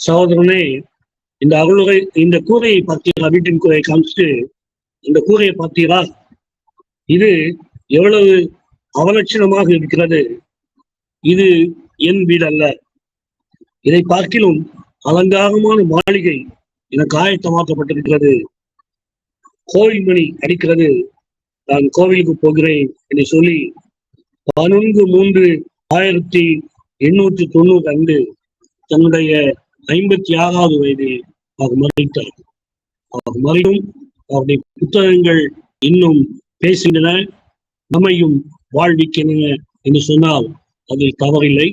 சகோதரனே, இந்த கூரையை பார்த்தீரா? வீட்டின் கூரையை காமிச்சிட்டு, இந்த கூரையை பார்த்தீரா? இது எவ்வளவு அவலட்சணமாக இருக்கிறது. இது என் வீடு அல்ல. இதை பார்க்கிலும் அலங்காரமான மாளிகை எனக்கு ஆயத்தமாக்கப்பட்டிருக்கிறது. கோவில் மணி அடிக்கிறது, நான் கோவிலுக்கு போகிறேன் என்று சொல்லி 11/3/1890 தன்னுடைய 56வது வயதில் அவர் மறைத்தார். அவர் மறையும் அவருடைய புத்தகங்கள் இன்னும் பேசுகின்றன, நம்மையும் வாழ்விக்கின்றன என்று சொன்னால் அதில் தவறில்லை.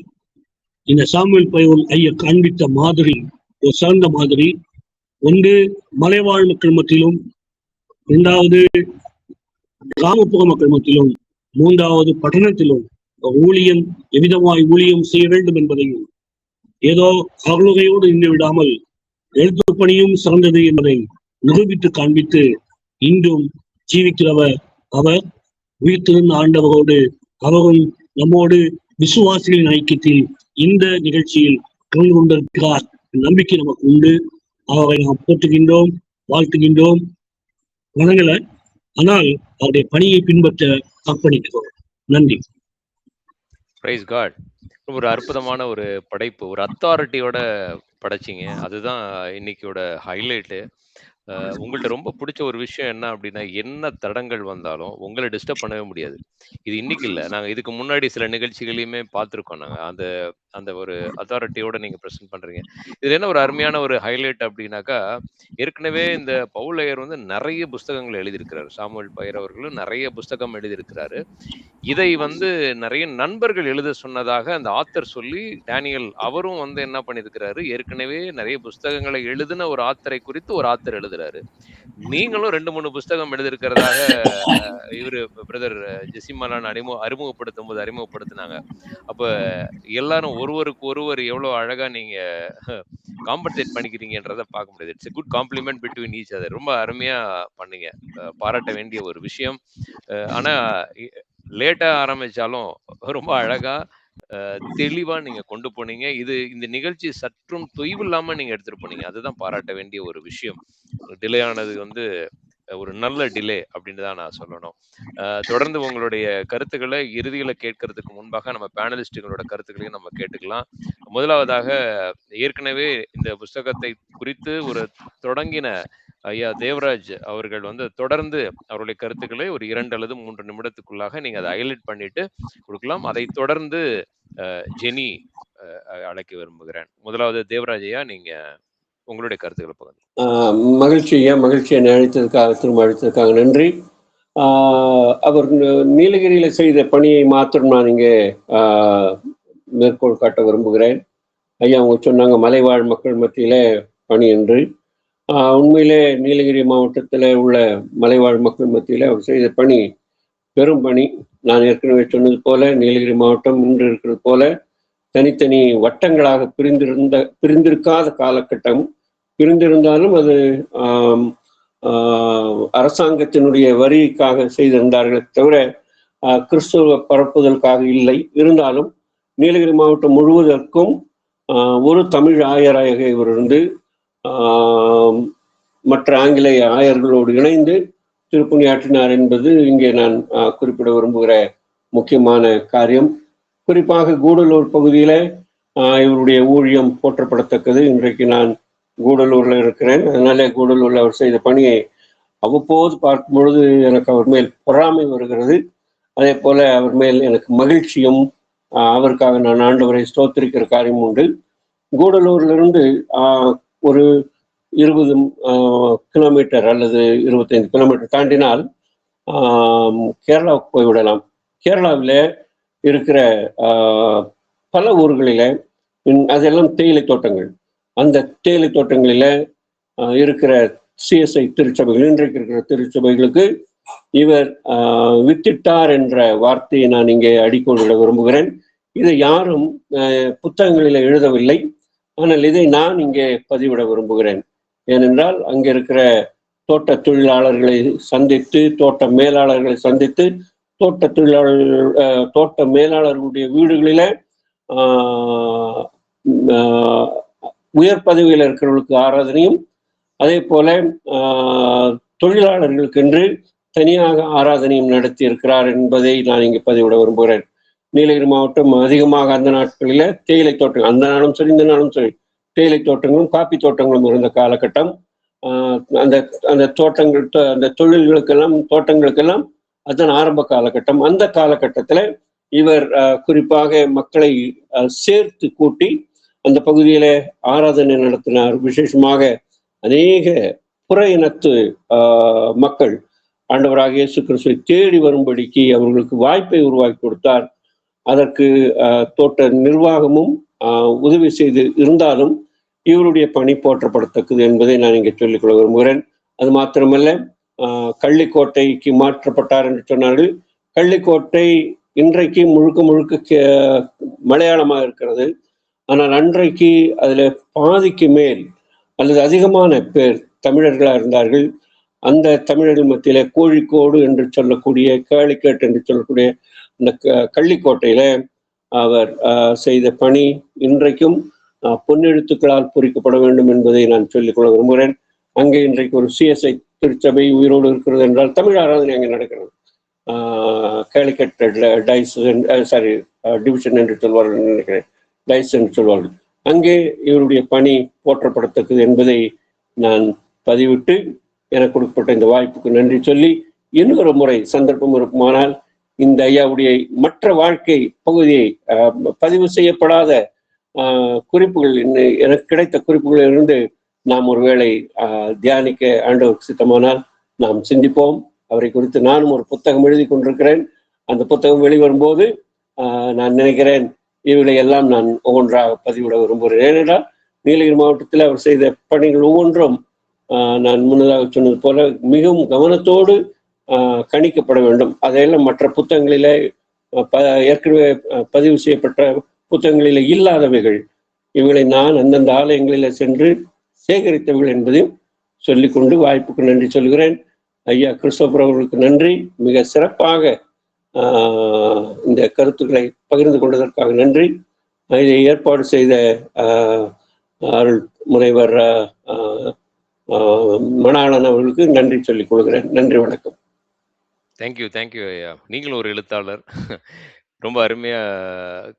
இந்த சாமுவேல் பவுல் ஐயர் காண்பித்த மாதிரி ஒரு சிறந்த மாதிரி. ஒன்று மலைவாழ் மக்கள் மத்தியிலும், 2வது கிராமப்புற மக்கள் மத்தியிலும், 3வது பட்டணத்திலும் ஊழியம் எவ்விதமாய் ஊழியம் செய்ய வேண்டும் என்பதையும், ஏதோ அருளுகையோடு நின்று விடாமல் எழுத்து பணியும் சிறந்தது என்பதை நிரூபித்து காண்பித்து இன்றும் ஜீவிக்கிறவர் அவர். உயிர்த்திருந்த ஆண்டவரோடு அவரும் நம்மோடு விசுவாசிகளின் ஐக்கியத்தில் இந்த நிகழ்ச்சியில் கலந்து கொண்டிருக்கிறார். நம்பிக்கை நமக்கு உண்டு. அவரை நாம் போற்றுகின்றோம், வாழ்த்துகின்றோம், வணங்கல. ஆனால் அவருடைய பணியை பின்பற்ற அர்ப்பணிக்கிறோம். நன்றி. Praise God. ஒரு அற்புதமான ஒரு படைப்பு, ஒரு அத்தாரிட்டியோட படைச்சிங்க. அதுதான் இன்னைக்கோட ஹைலைட்டு. உங்கள்ட்ட ரொம்ப பிடிச்ச ஒரு விஷயம் என்ன அப்படின்னா, என்ன தடங்கள் வந்தாலும் உங்களை டிஸ்டர்ப் பண்ணவே முடியாது. இது இன்னைக்கு இல்லை, நாங்கள் இதுக்கு முன்னாடி சில நிகழ்ச்சிகளையுமே பார்த்துருக்கோம். நாங்கள் அந்த அந்த ஒரு அத்தாரிட்டியோட நீங்க ப்ரெசென்ட் பண்றீங்க. இதுல என்ன ஒரு அருமையான ஒரு ஹைலைட் அப்படின்னாக்கா, ஏற்கனவே இந்த பவுல் ஐயர் வந்து நிறைய புஸ்தகங்கள் எழுதியிருக்கிறாரு. சாமுவேல் பையர் அவர்களும் நிறைய புஸ்தகம் எழுதியிருக்கிறாரு. இதை வந்து நிறைய நண்பர்கள் எழுத சொன்னதாக அந்த ஆத்தர் சொல்லி, டேனியல் அவரும் வந்து என்ன பண்ணியிருக்கிறாரு, ஏற்கனவே நிறைய புஸ்தகங்களை எழுதின ஒரு ஆத்தரை குறித்து ஒரு ஆத்தர் எழுதுறாரு. நீங்களும் 2-3 புஸ்தகம் எழுதியிருக்கிறதாக இவரு பிரதர் ஜெசிமாலான் அறிமுகப்படுத்தினாங்க. அப்ப எல்லாரும் ஒருவருக்கு ஒருவர் எவ்வளவு அழகா நீங்க காம்பன்சேட் பண்ணிக்கிறீங்கன்றத பார்க்க முடியாது. It's good compliment between each other. ரொம்ப அருமையா பண்ணீங்க, பாராட்ட வேண்டிய ஒரு விஷயம். ஆனா லேட்டா ஆரம்பிச்சாலும் ரொம்ப அழகா தெளிவா நீங்க கொண்டு போனீங்க. இந்த நிகழ்ச்சி சற்றும் தொய்வில்லாம நீங்க எடுத்துட்டு போனீங்க. அதுதான் பாராட்ட வேண்டிய ஒரு விஷயம். டிலே ஆனது வந்து ஒரு நல்ல டிலே அப்படின்னு தான் நான் சொல்லணும். தொடர்ந்து உங்களுடைய கருத்துக்களை இறுதியில கேட்கறதுக்கு முன்பாக நம்ம பேனலிஸ்டுகளோட கருத்துக்களையும் நம்ம கேட்டுக்கலாம். முதலாவதாக, ஏற்கனவே இந்த புஸ்தகத்தை குறித்து ஒரு தொடங்கின ஐயா தேவராஜ் அவர்கள் வந்து தொடர்ந்து அவருடைய கருத்துக்களை ஒரு 2 அல்லது 3 நிமிடத்துக்குள்ளாக நீங்க அதை ஹைலைட் பண்ணிட்டு கொடுக்கலாம். அதை தொடர்ந்து ஜெனி அழைக்க விரும்புகிறேன். முதலாவது தேவராஜ் ஐயா, நீங்க உங்களுடைய கருத்துக்களை பகிர்ந்து. மகிழ்ச்சி என்னை அழைத்ததுக்காக, திரும்ப அழைத்ததுக்காக நன்றி. அவர் நீலகிரியில செய்த பணியை மாத்திரம் நான் இங்கே மேற்கோள் காட்ட விரும்புகிறேன். ஐயா அவங்க சொன்னாங்க மலைவாழ் மக்கள் மத்தியில பணி என்று. உண்மையிலே நீலகிரி மாவட்டத்தில் உள்ள மலைவாழ் மக்கள் மத்தியில் அவர் செய்த பணி பெரும் பணி. நான் ஏற்கனவே சொன்னது போல நீலகிரி மாவட்டம் இன்று இருக்கிறது போல தனித்தனி வட்டங்களாக பிரிந்திருக்காத காலகட்டம். பிரிந்திருந்தாலும் அது அரசாங்கத்தினுடைய வரிக்காக செய்திருந்தார்களே தவிர கிறிஸ்துவ பரப்புதலுக்காக இல்லை. இருந்தாலும் நீலகிரி மாவட்டம் முழுவதற்கும் ஒரு தமிழ் ஆயராக இவர் இருந்து மற்ற ஆங்கிலேய ஆயர்களோடு இணைந்து திருப்பணியாற்றினார் என்பது இங்கே நான் குறிப்பிட விரும்புகிற முக்கியமான காரியம். குறிப்பாக கூடலூர் பகுதியில இவருடைய ஊழியம் போற்றப்படத்தக்கது. இன்றைக்கு நான் கூடலூர்ல இருக்கிறேன். அதனால கூடலூர்ல அவர் செய்த பணியை அவ்வப்போது பார்க்கும் பொழுது எனக்கு அவர் மேல் பொறாமை வருகிறது. அதே போல அவர் மேல் எனக்கு மகிழ்ச்சியும், அவருக்காக நான் ஆண்டவரை ஸ்தோத்திரிக்கிற காரியம் உண்டு. கூடலூர்ல இருந்து ஒரு 20 கிலோமீட்டர் அல்லது 25 கிலோமீட்டர் தாண்டினால் கேரளாவுக்கு போய்விடலாம். கேரளாவில் இருக்கிற பல ஊர்களில அதெல்லாம் தேயிலை தோட்டங்கள். அந்த தேயிலை தோட்டங்களில இருக்கிற சிஎஸ்ஐ திருச்சபைகள், இன்றைக்கு இருக்கிற திருச்சபைகளுக்கு இவர் வித்திட்டார் என்ற வார்த்தையை நான் இங்கே அடிக்கோடிட விரும்புகிறேன். இதை யாரும் புத்தகங்களில் எழுதவில்லை. ஆனால் இதை நான் இங்கே பதிவிட விரும்புகிறேன். ஏனென்றால் அங்கே இருக்கிற தோட்ட தொழிலாளர்களை சந்தித்து, தோட்ட மேலாளர்களை சந்தித்து, தோட்ட தொழிலாளர்கள் தோட்ட மேலாளர்களுடைய வீடுகளில உயர் பதவியில் இருக்கிறவர்களுக்கு ஆராதனையும், அதே போல தொழிலாளர்களுக்கென்று தனியாக ஆராதனையும் நடத்தி இருக்கிறார் என்பதை நான் இங்கே பதிவிட விரும்புகிறேன். நீலகிரி மாவட்டம் அதிகமாக அந்த நாட்களில் தேயிலை தோட்டங்கள், அந்த நாளும் சரி இந்த நாளும் சரி தேயிலை தோட்டங்களும் காப்பி தோட்டங்களும் இருந்த காலகட்டம். அந்த அந்த தோட்டங்கள், அந்த தொழில்களுக்கெல்லாம், தோட்டங்களுக்கெல்லாம் அதன் ஆரம்ப காலகட்டம். அந்த காலகட்டத்தில் இவர் குறிப்பாக மக்களை சேர்த்து கூட்டி அந்த பகுதியில ஆராதனை நடத்தினார். விசேஷமாக அநேக புற இனத்து மக்கள் ஆண்டவராக இயேசு கிறிஸ்துவை தேடி வரும்படிக்கு அவர்களுக்கு வாய்ப்பை உருவாக்கி கொடுத்தார். அதற்கு தோட்ட நிர்வாகமும் உதவி செய்து இருந்தாலும் இவருடைய பணி போற்றப்படத்தக்கது என்பதை நான் இங்கே சொல்லிக்கொள்ள விரும்புகிறேன். அது மாத்திரமல்ல, கள்ளிக்கோட்டைக்கு மாற்றப்பட்டார் என்று சொன்னார்கள். கள்ளிக்கோட்டை இன்றைக்கு முழுக்க மலையாளமாக இருக்கிறது. ஆனால் அன்றைக்கு அதுல பாதிக்கு மேல் அல்லது அதிகமான பேர் தமிழர்களாக இருந்தார்கள். அந்த தமிழர்கள் மத்தியில கோழிக்கோடு என்று சொல்லக்கூடிய, கேளிக்கேட் என்று சொல்லக்கூடிய அந்த கள்ளிக்கோட்டையில அவர் செய்த பணி இன்றைக்கும் பொன்னெழுத்துக்களால் பொறிக்கப்பட வேண்டும் என்பதை நான் சொல்லிக்கொள்ள விரும்புகிறேன். அங்கே இன்றைக்கு ஒரு சிஎஸ்ஐ திருச்சபை உயிரோடு இருக்கிறது என்றால் தமிழ் ஆராதனை அங்கே நடக்கிறது. கேளிக்கட் டிவிஷன் என்று சொல்வார்கள் நினைக்கிறேன், டைஸ் என்று சொல்வார்கள். அங்கே இவருடைய பணி போற்றப்படத்தக்கது என்பதை நான் பதிவிட்டு எனக்கு கொடுக்கப்பட்ட இந்த வாய்ப்புக்கு நன்றி சொல்லி, இன்னொரு முறை சந்தர்ப்பம் இருக்குமானால் இந்த ஐயாவுடைய மற்ற வாழ்க்கை பகுதியை பதிவு செய்யப்படாத குறிப்புகள், எனக்கு கிடைத்த குறிப்புகளிலிருந்து நாம் ஒருவேளை தியானிக்க ஆண்டவருக்கு சித்தமானால் நாம் சிந்திப்போம். அவரை குறித்து நானும் ஒரு புத்தகம் எழுதி கொண்டிருக்கிறேன். அந்த புத்தகம் வெளிவரும்போது நான் நினைக்கிறேன் இவர்களை எல்லாம் நான் ஒவ்வொன்றாக பதிவிட விரும்புகிறேன். ஏனென்றால் நீலகிரி மாவட்டத்தில் அவர் செய்த பணிகள் ஒவ்வொன்றும் நான் முன்னதாக சொன்னது போல மிகவும் கவனத்தோடு கணிக்கப்பட வேண்டும். அதையெல்லாம் மற்ற புத்தகங்களில ஏற்கனவே பதிவு செய்யப்பட்ட புத்தகங்களில் இல்லாதவைகள். இவங்களை நான் அந்தந்த ஆலயங்களில் சென்று சேகரித்தவர்கள் என்பதையும் சொல்லிக்கொண்டு வாய்ப்புக்கு நன்றி சொல்கிறேன். ஐயா கிறிஸ்தோபர் அவர்களுக்கு நன்றி. மிக சிறப்பாக இந்த கருத்துக்களை பகிர்ந்து கொண்டதற்காக நன்றி. இதை ஏற்பாடு செய்த அருள் முனைவர் மணாளன் அவர்களுக்கு நன்றி சொல்லிக் கொள்கிறேன். நன்றி, வணக்கம். தேங்க்யூ ஐயா. நீங்களும் ஒரு எழுத்தாளர். ரொம்ப அருமையா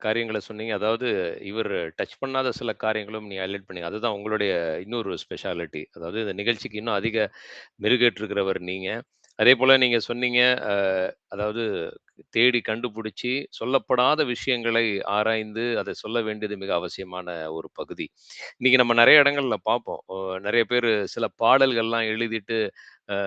காரியங்களை சொன்னீங்க. அதாவது இவர் டச் பண்ணாத சில காரியங்களும் நீ ஹைலைட் பண்ணீங்க. அதுதான் உங்களுடைய இன்னொரு ஸ்பெஷாலிட்டி. அதாவது இந்த நிகழ்ச்சிக்கு இன்னும் அதிக மெருகேற்றிருக்கிறவர் நீங்க. அதே போல நீங்க சொன்னீங்க, அ அதாவது தேடி கண்டுபிடிச்சு சொல்லப்படாத விஷயங்களை ஆராய்ந்து அதை சொல்ல வேண்டியது மிக அவசியமான ஒரு பகுதி. இன்னைக்கு நம்ம நெறைய இடங்கள்ல பார்ப்போம். நெறைய பேரு சில பாடல்கள்லாம் எழுதிட்டு, அ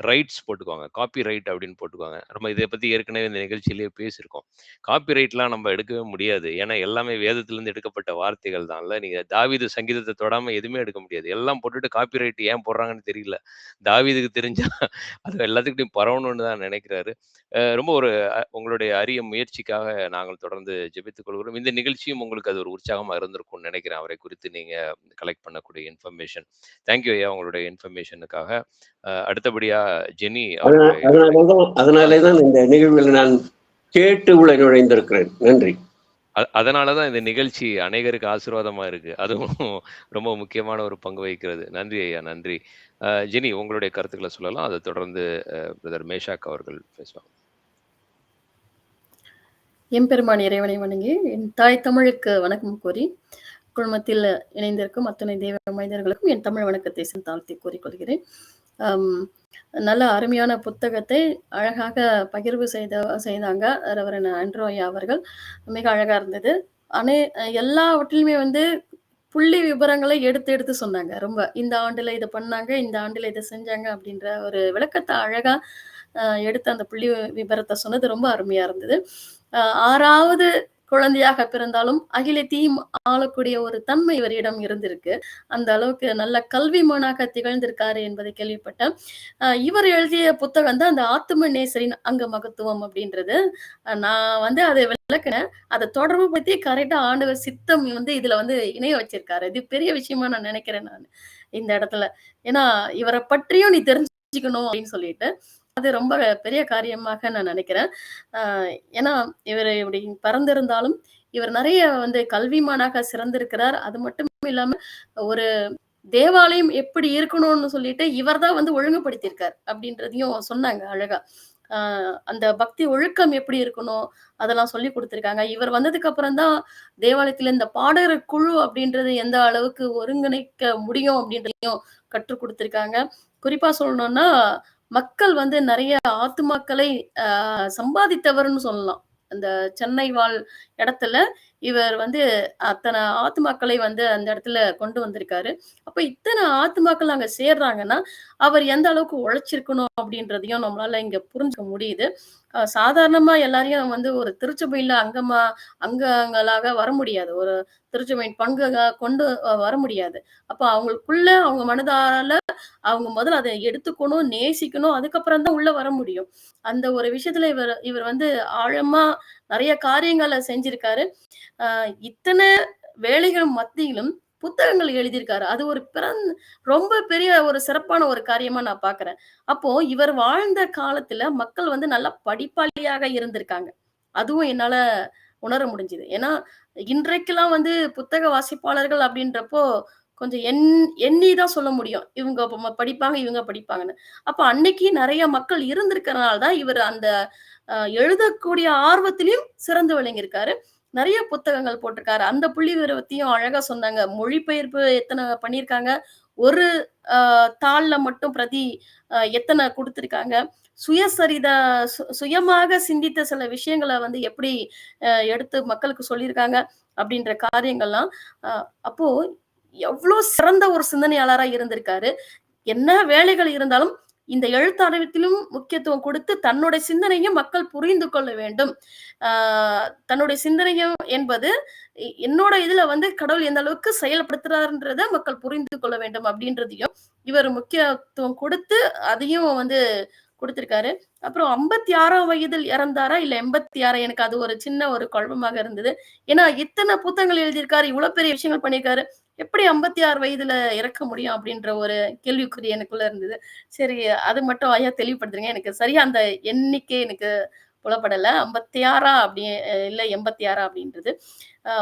ரைட்ஸ் போட்டுக்குவாங்க. காப்பி ரைட் அப்படின்னு போட்டுக்குவாங்க. நம்ம இத பத்தி ஏற்கனவே இந்த நிகழ்ச்சியிலேயே பேசியிருக்கோம். காப்பி ரைட்லாம் நம்ம எடுக்கவே முடியாது. ஏன்னா எல்லாமே வேதத்திலிருந்து எடுக்கப்பட்ட வார்த்தைகள் தான்ல. நீங்க தாவீது சங்கீதத்த தொடாம எதுவுமே எடுக்க முடியாது. எல்லாம் போட்டுட்டு காப்பி ரைட் ஏன் போடுறாங்கன்னு தெரியல. தாவீதுக்கு தெரிஞ்சா அது எல்லாத்துக்கிட்டயும் பரவணும்னு தான் நினைக்கிறாரு. ரொம்ப ஒரு உங்களுடைய அரிய முயற்சிக்காக நாங்கள் தொடர்ந்து ஜெபித்துக் கொள்கிறோம். இந்த நிகழ்ச்சியும் உங்களுக்கு அது ஒரு உற்சாகமா இருந்திருக்கும்னு நினைக்கிறேன். அவரை குறித்து நீங்க கலெக்ட் பண்ணக்கூடிய இன்ஃபர்மேஷன். தேங்க் யூ ஐயா உங்களுடைய இன்ஃபர்மேஷனுக்காக. அடுத்தபடியா ஜெனி அவர்களுடைய அதனாலே தான் இந்த நிகழ்வில் நான் கேட்டு உள்ள நுழைந்திருக்கிறேன். நன்றி. அதனால தான் இந்த நிகழ்ச்சி அநேகருக்கு ஆசீர்வாதமா இருக்கு. அதுவும் ரொம்ப முக்கியமான ஒரு பங்கு வகிக்கிறது. நன்றி ஐயா, நன்றி. ஜெனி உங்களுடைய கருத்துக்கள சொல்லலாம். அத தொடர்ந்து பிரதர் மேஷாக் அவர்கள் பேசுவாங்க. எம்பெருமான் இறைவனை வணங்கி என் தாய் தமிழுக்கு வணக்கம் கூறி குழுமத்தில் இணைந்திருக்கும் அத்தனை தெய்வ மனிதர்களுக்கும் என் தமிழ் வணக்கத்தை தாழ்த்தி கூறிக்கொள்கிறேன். நல்ல அருமையான புத்தகத்தை அழகாக பகிர்வு செய்தாங்க ரெவரன் ஆண்ட்ரோ ஐயா அவர்கள். மிக அழகா இருந்தது. எல்லாவற்றிலுமே வந்து புள்ளி விபரங்களை எடுத்து சொன்னாங்க. ரொம்ப இந்த ஆண்டுல இதை பண்ணாங்க, இந்த ஆண்டுல இதை செஞ்சாங்க அப்படின்ற ஒரு விளக்கத்தை அழகா எடுத்து அந்த புள்ளி விபரத்தை சொன்னது ரொம்ப அருமையா இருந்தது. 6வது குழந்தையாக பிறந்தாலும் அகிலத்தையும் ஆளக்கூடிய ஒரு தன்மை இவரிடம் இருந்திருக்கு. அந்த அளவுக்கு நல்ல கல்விமானாக திகழ்ந்திருக்காரு என்பதை கேள்விப்பட்டேன். இவர் எழுதிய புத்தகம் தான் அந்த ஆத்தும நேசரின் அங்க மகத்துவம் அப்படின்றது. நான் வந்து அதை விளக்குனேன். அதை தொடர்பு பத்தி கரெக்டா ஆண்டவர் சித்தம் வந்து இதுல வந்து இணைய வச்சிருக்காரு. இது பெரிய விஷயமா நான் நினைக்கிறேன் நான் இந்த இடத்துல. ஏன்னா இவரை பற்றியும் நீ தெரிஞ்சுக்கணும் அப்படின்னு சொல்லிட்டு அது ரொம்ப பெரிய காரியமாக நான் நினைக்கிறேன். ஏன்னா இவர் இப்படி பறந்திருந்தாலும் இவர் நிறைய வந்து கல்விமானாக சிறந்திருக்கிறார். அது மட்டும் இல்லாம ஒரு தேவாலயம் எப்படி இருக்கணும்னு சொல்லிட்டு இவர் தான் வந்து ஒழுங்குபடுத்தியிருக்கார் அப்படின்றதையும் சொன்னாங்க அழகா. அந்த பக்தி ஒழுக்கம் எப்படி இருக்கணும் அதெல்லாம் சொல்லி கொடுத்திருக்காங்க. இவர் வந்ததுக்கு அப்புறம் தான் தேவாலயத்துல இந்த பாடகர் குழு அப்படின்றது எந்த அளவுக்கு ஒருங்கிணைக்க முடியும் அப்படின்றதையும் கற்றுக் கொடுத்திருக்காங்க. குறிப்பா சொல்லணும்னா மக்கள் வந்து நிறைய ஆத்துமாக்களை சம்பாதித்தவர்னு சொல்லலாம். அந்த சென்னை வாழ் இடத்துல இவர் வந்து அத்தனை ஆத்துமாக்களை வந்து அந்த இடத்துல கொண்டு வந்திருக்காரு. அப்ப இத்தனை ஆத்துமாக்கள் அங்க சேர்றாங்கன்னா அவர் எந்த அளவுக்கு உழைச்சிருக்கணும் அப்படின்றதையும் நம்மளால இங்க புரிஞ்சுக்க முடியுது. சாதாரணமா எல்லாரையும் வந்து ஒரு திருச்சபையில அங்கங்களாக வர முடியாது. ஒரு திருச்சபையின் பங்கு கொண்டு வர முடியாது. அப்ப அவங்களுக்குள்ள அவங்க மனதால அவங்க முதல்ல அதை எடுத்துக்கணும், நேசிக்கணும். அதுக்கப்புறம் தான் உள்ள வர முடியும். அந்த ஒரு விஷயத்துல இவர் வந்து ஆழமா நிறைய காரியங்கள செஞ்சிருக்காரு. இத்தனை வேலைகள் மத்தியிலும் புத்தகங்கள் எழுதியிருக்காரு. அது ஒரு ரொம்ப பெரிய ஒரு சிறப்பான ஒரு காரியமா நான் பார்க்கிறேன். அப்போ இவர் வாழ்ந்த காலத்துல மக்கள் வந்து நல்லா படிப்பாளியாக இருந்திருக்காங்க. அதுவும் என்னால உணர முடிஞ்சது. ஏன்னா இன்றைக்கெல்லாம் வந்து புத்தக வாசிப்பாளர்கள் அப்படின்றப்போ கொஞ்சம் எண்ணி தான் சொல்ல முடியும். இவங்க படிப்பாங்க, இவங்க படிப்பாங்கன்னு. அப்ப அன்னைக்கு நிறைய மக்கள் இருந்திருக்கிறனால தான் இவர் அந்த எழுதக்கூடிய ஆர்வத்திலயும் சிறந்து விளங்கியிருக்காரு. நிறைய புத்தகங்கள் போட்டிருக்காரு. அந்த புள்ளி விவரத்தையும் அழகா சொன்னாங்க. மொழிபெயர்ப்பு எத்தனை பண்ணியிருக்காங்க. ஒரு தாள்ல மட்டும் பிரதி எத்தனை குடுத்திருக்காங்க. சுயமாக சிந்தித்த சில விஷயங்கள வந்து எப்படி எடுத்து மக்களுக்கு சொல்லியிருக்காங்க அப்படின்ற காரியங்கள்லாம் அப்போ எவ்வளோ சிறந்த ஒரு சிந்தனையாளரா இருந்திருக்காரு. என்ன வேலைகள் இருந்தாலும் இந்த எழுத்தாளத்திலும் முக்கியத்துவம் கொடுத்து தன்னுடைய சிந்தனையும் மக்கள் புரிந்து கொள்ள வேண்டும். தன்னுடைய சிந்தனையும் என்பது என்னோட இதுல வந்து கடவுள் எந்த அளவுக்கு செயல்படுத்துறாருன்றத மக்கள் புரிந்து கொள்ள வேண்டும் அப்படின்றதையும் இவர் முக்கியத்துவம் கொடுத்து அதையும் வந்து கொடுத்திருக்காரு. அப்புறம் 56ஆம் வயதில் இறந்தாரா இல்ல 86 எனக்கு அது ஒரு சின்ன ஒரு குழப்பமாக இருந்தது. ஏன்னா இத்தனை புத்தகங்கள் எழுதியிருக்காரு, இவ்வளவு பெரிய விஷயங்கள் பண்ணியிருக்காரு. எப்படி 56 வயதுல இறக்க முடியும் அப்படின்ற ஒரு கேள்விக்குறி எனக்குள்ள இருந்தது. சரி அது மட்டும் ஐயா தெளிவுபடுத்துறீங்க. எனக்கு சரியா அந்த எண்ணிக்கை எனக்கு புலப்படல. 56 அப்படி இல்ல 86 அப்படின்றது.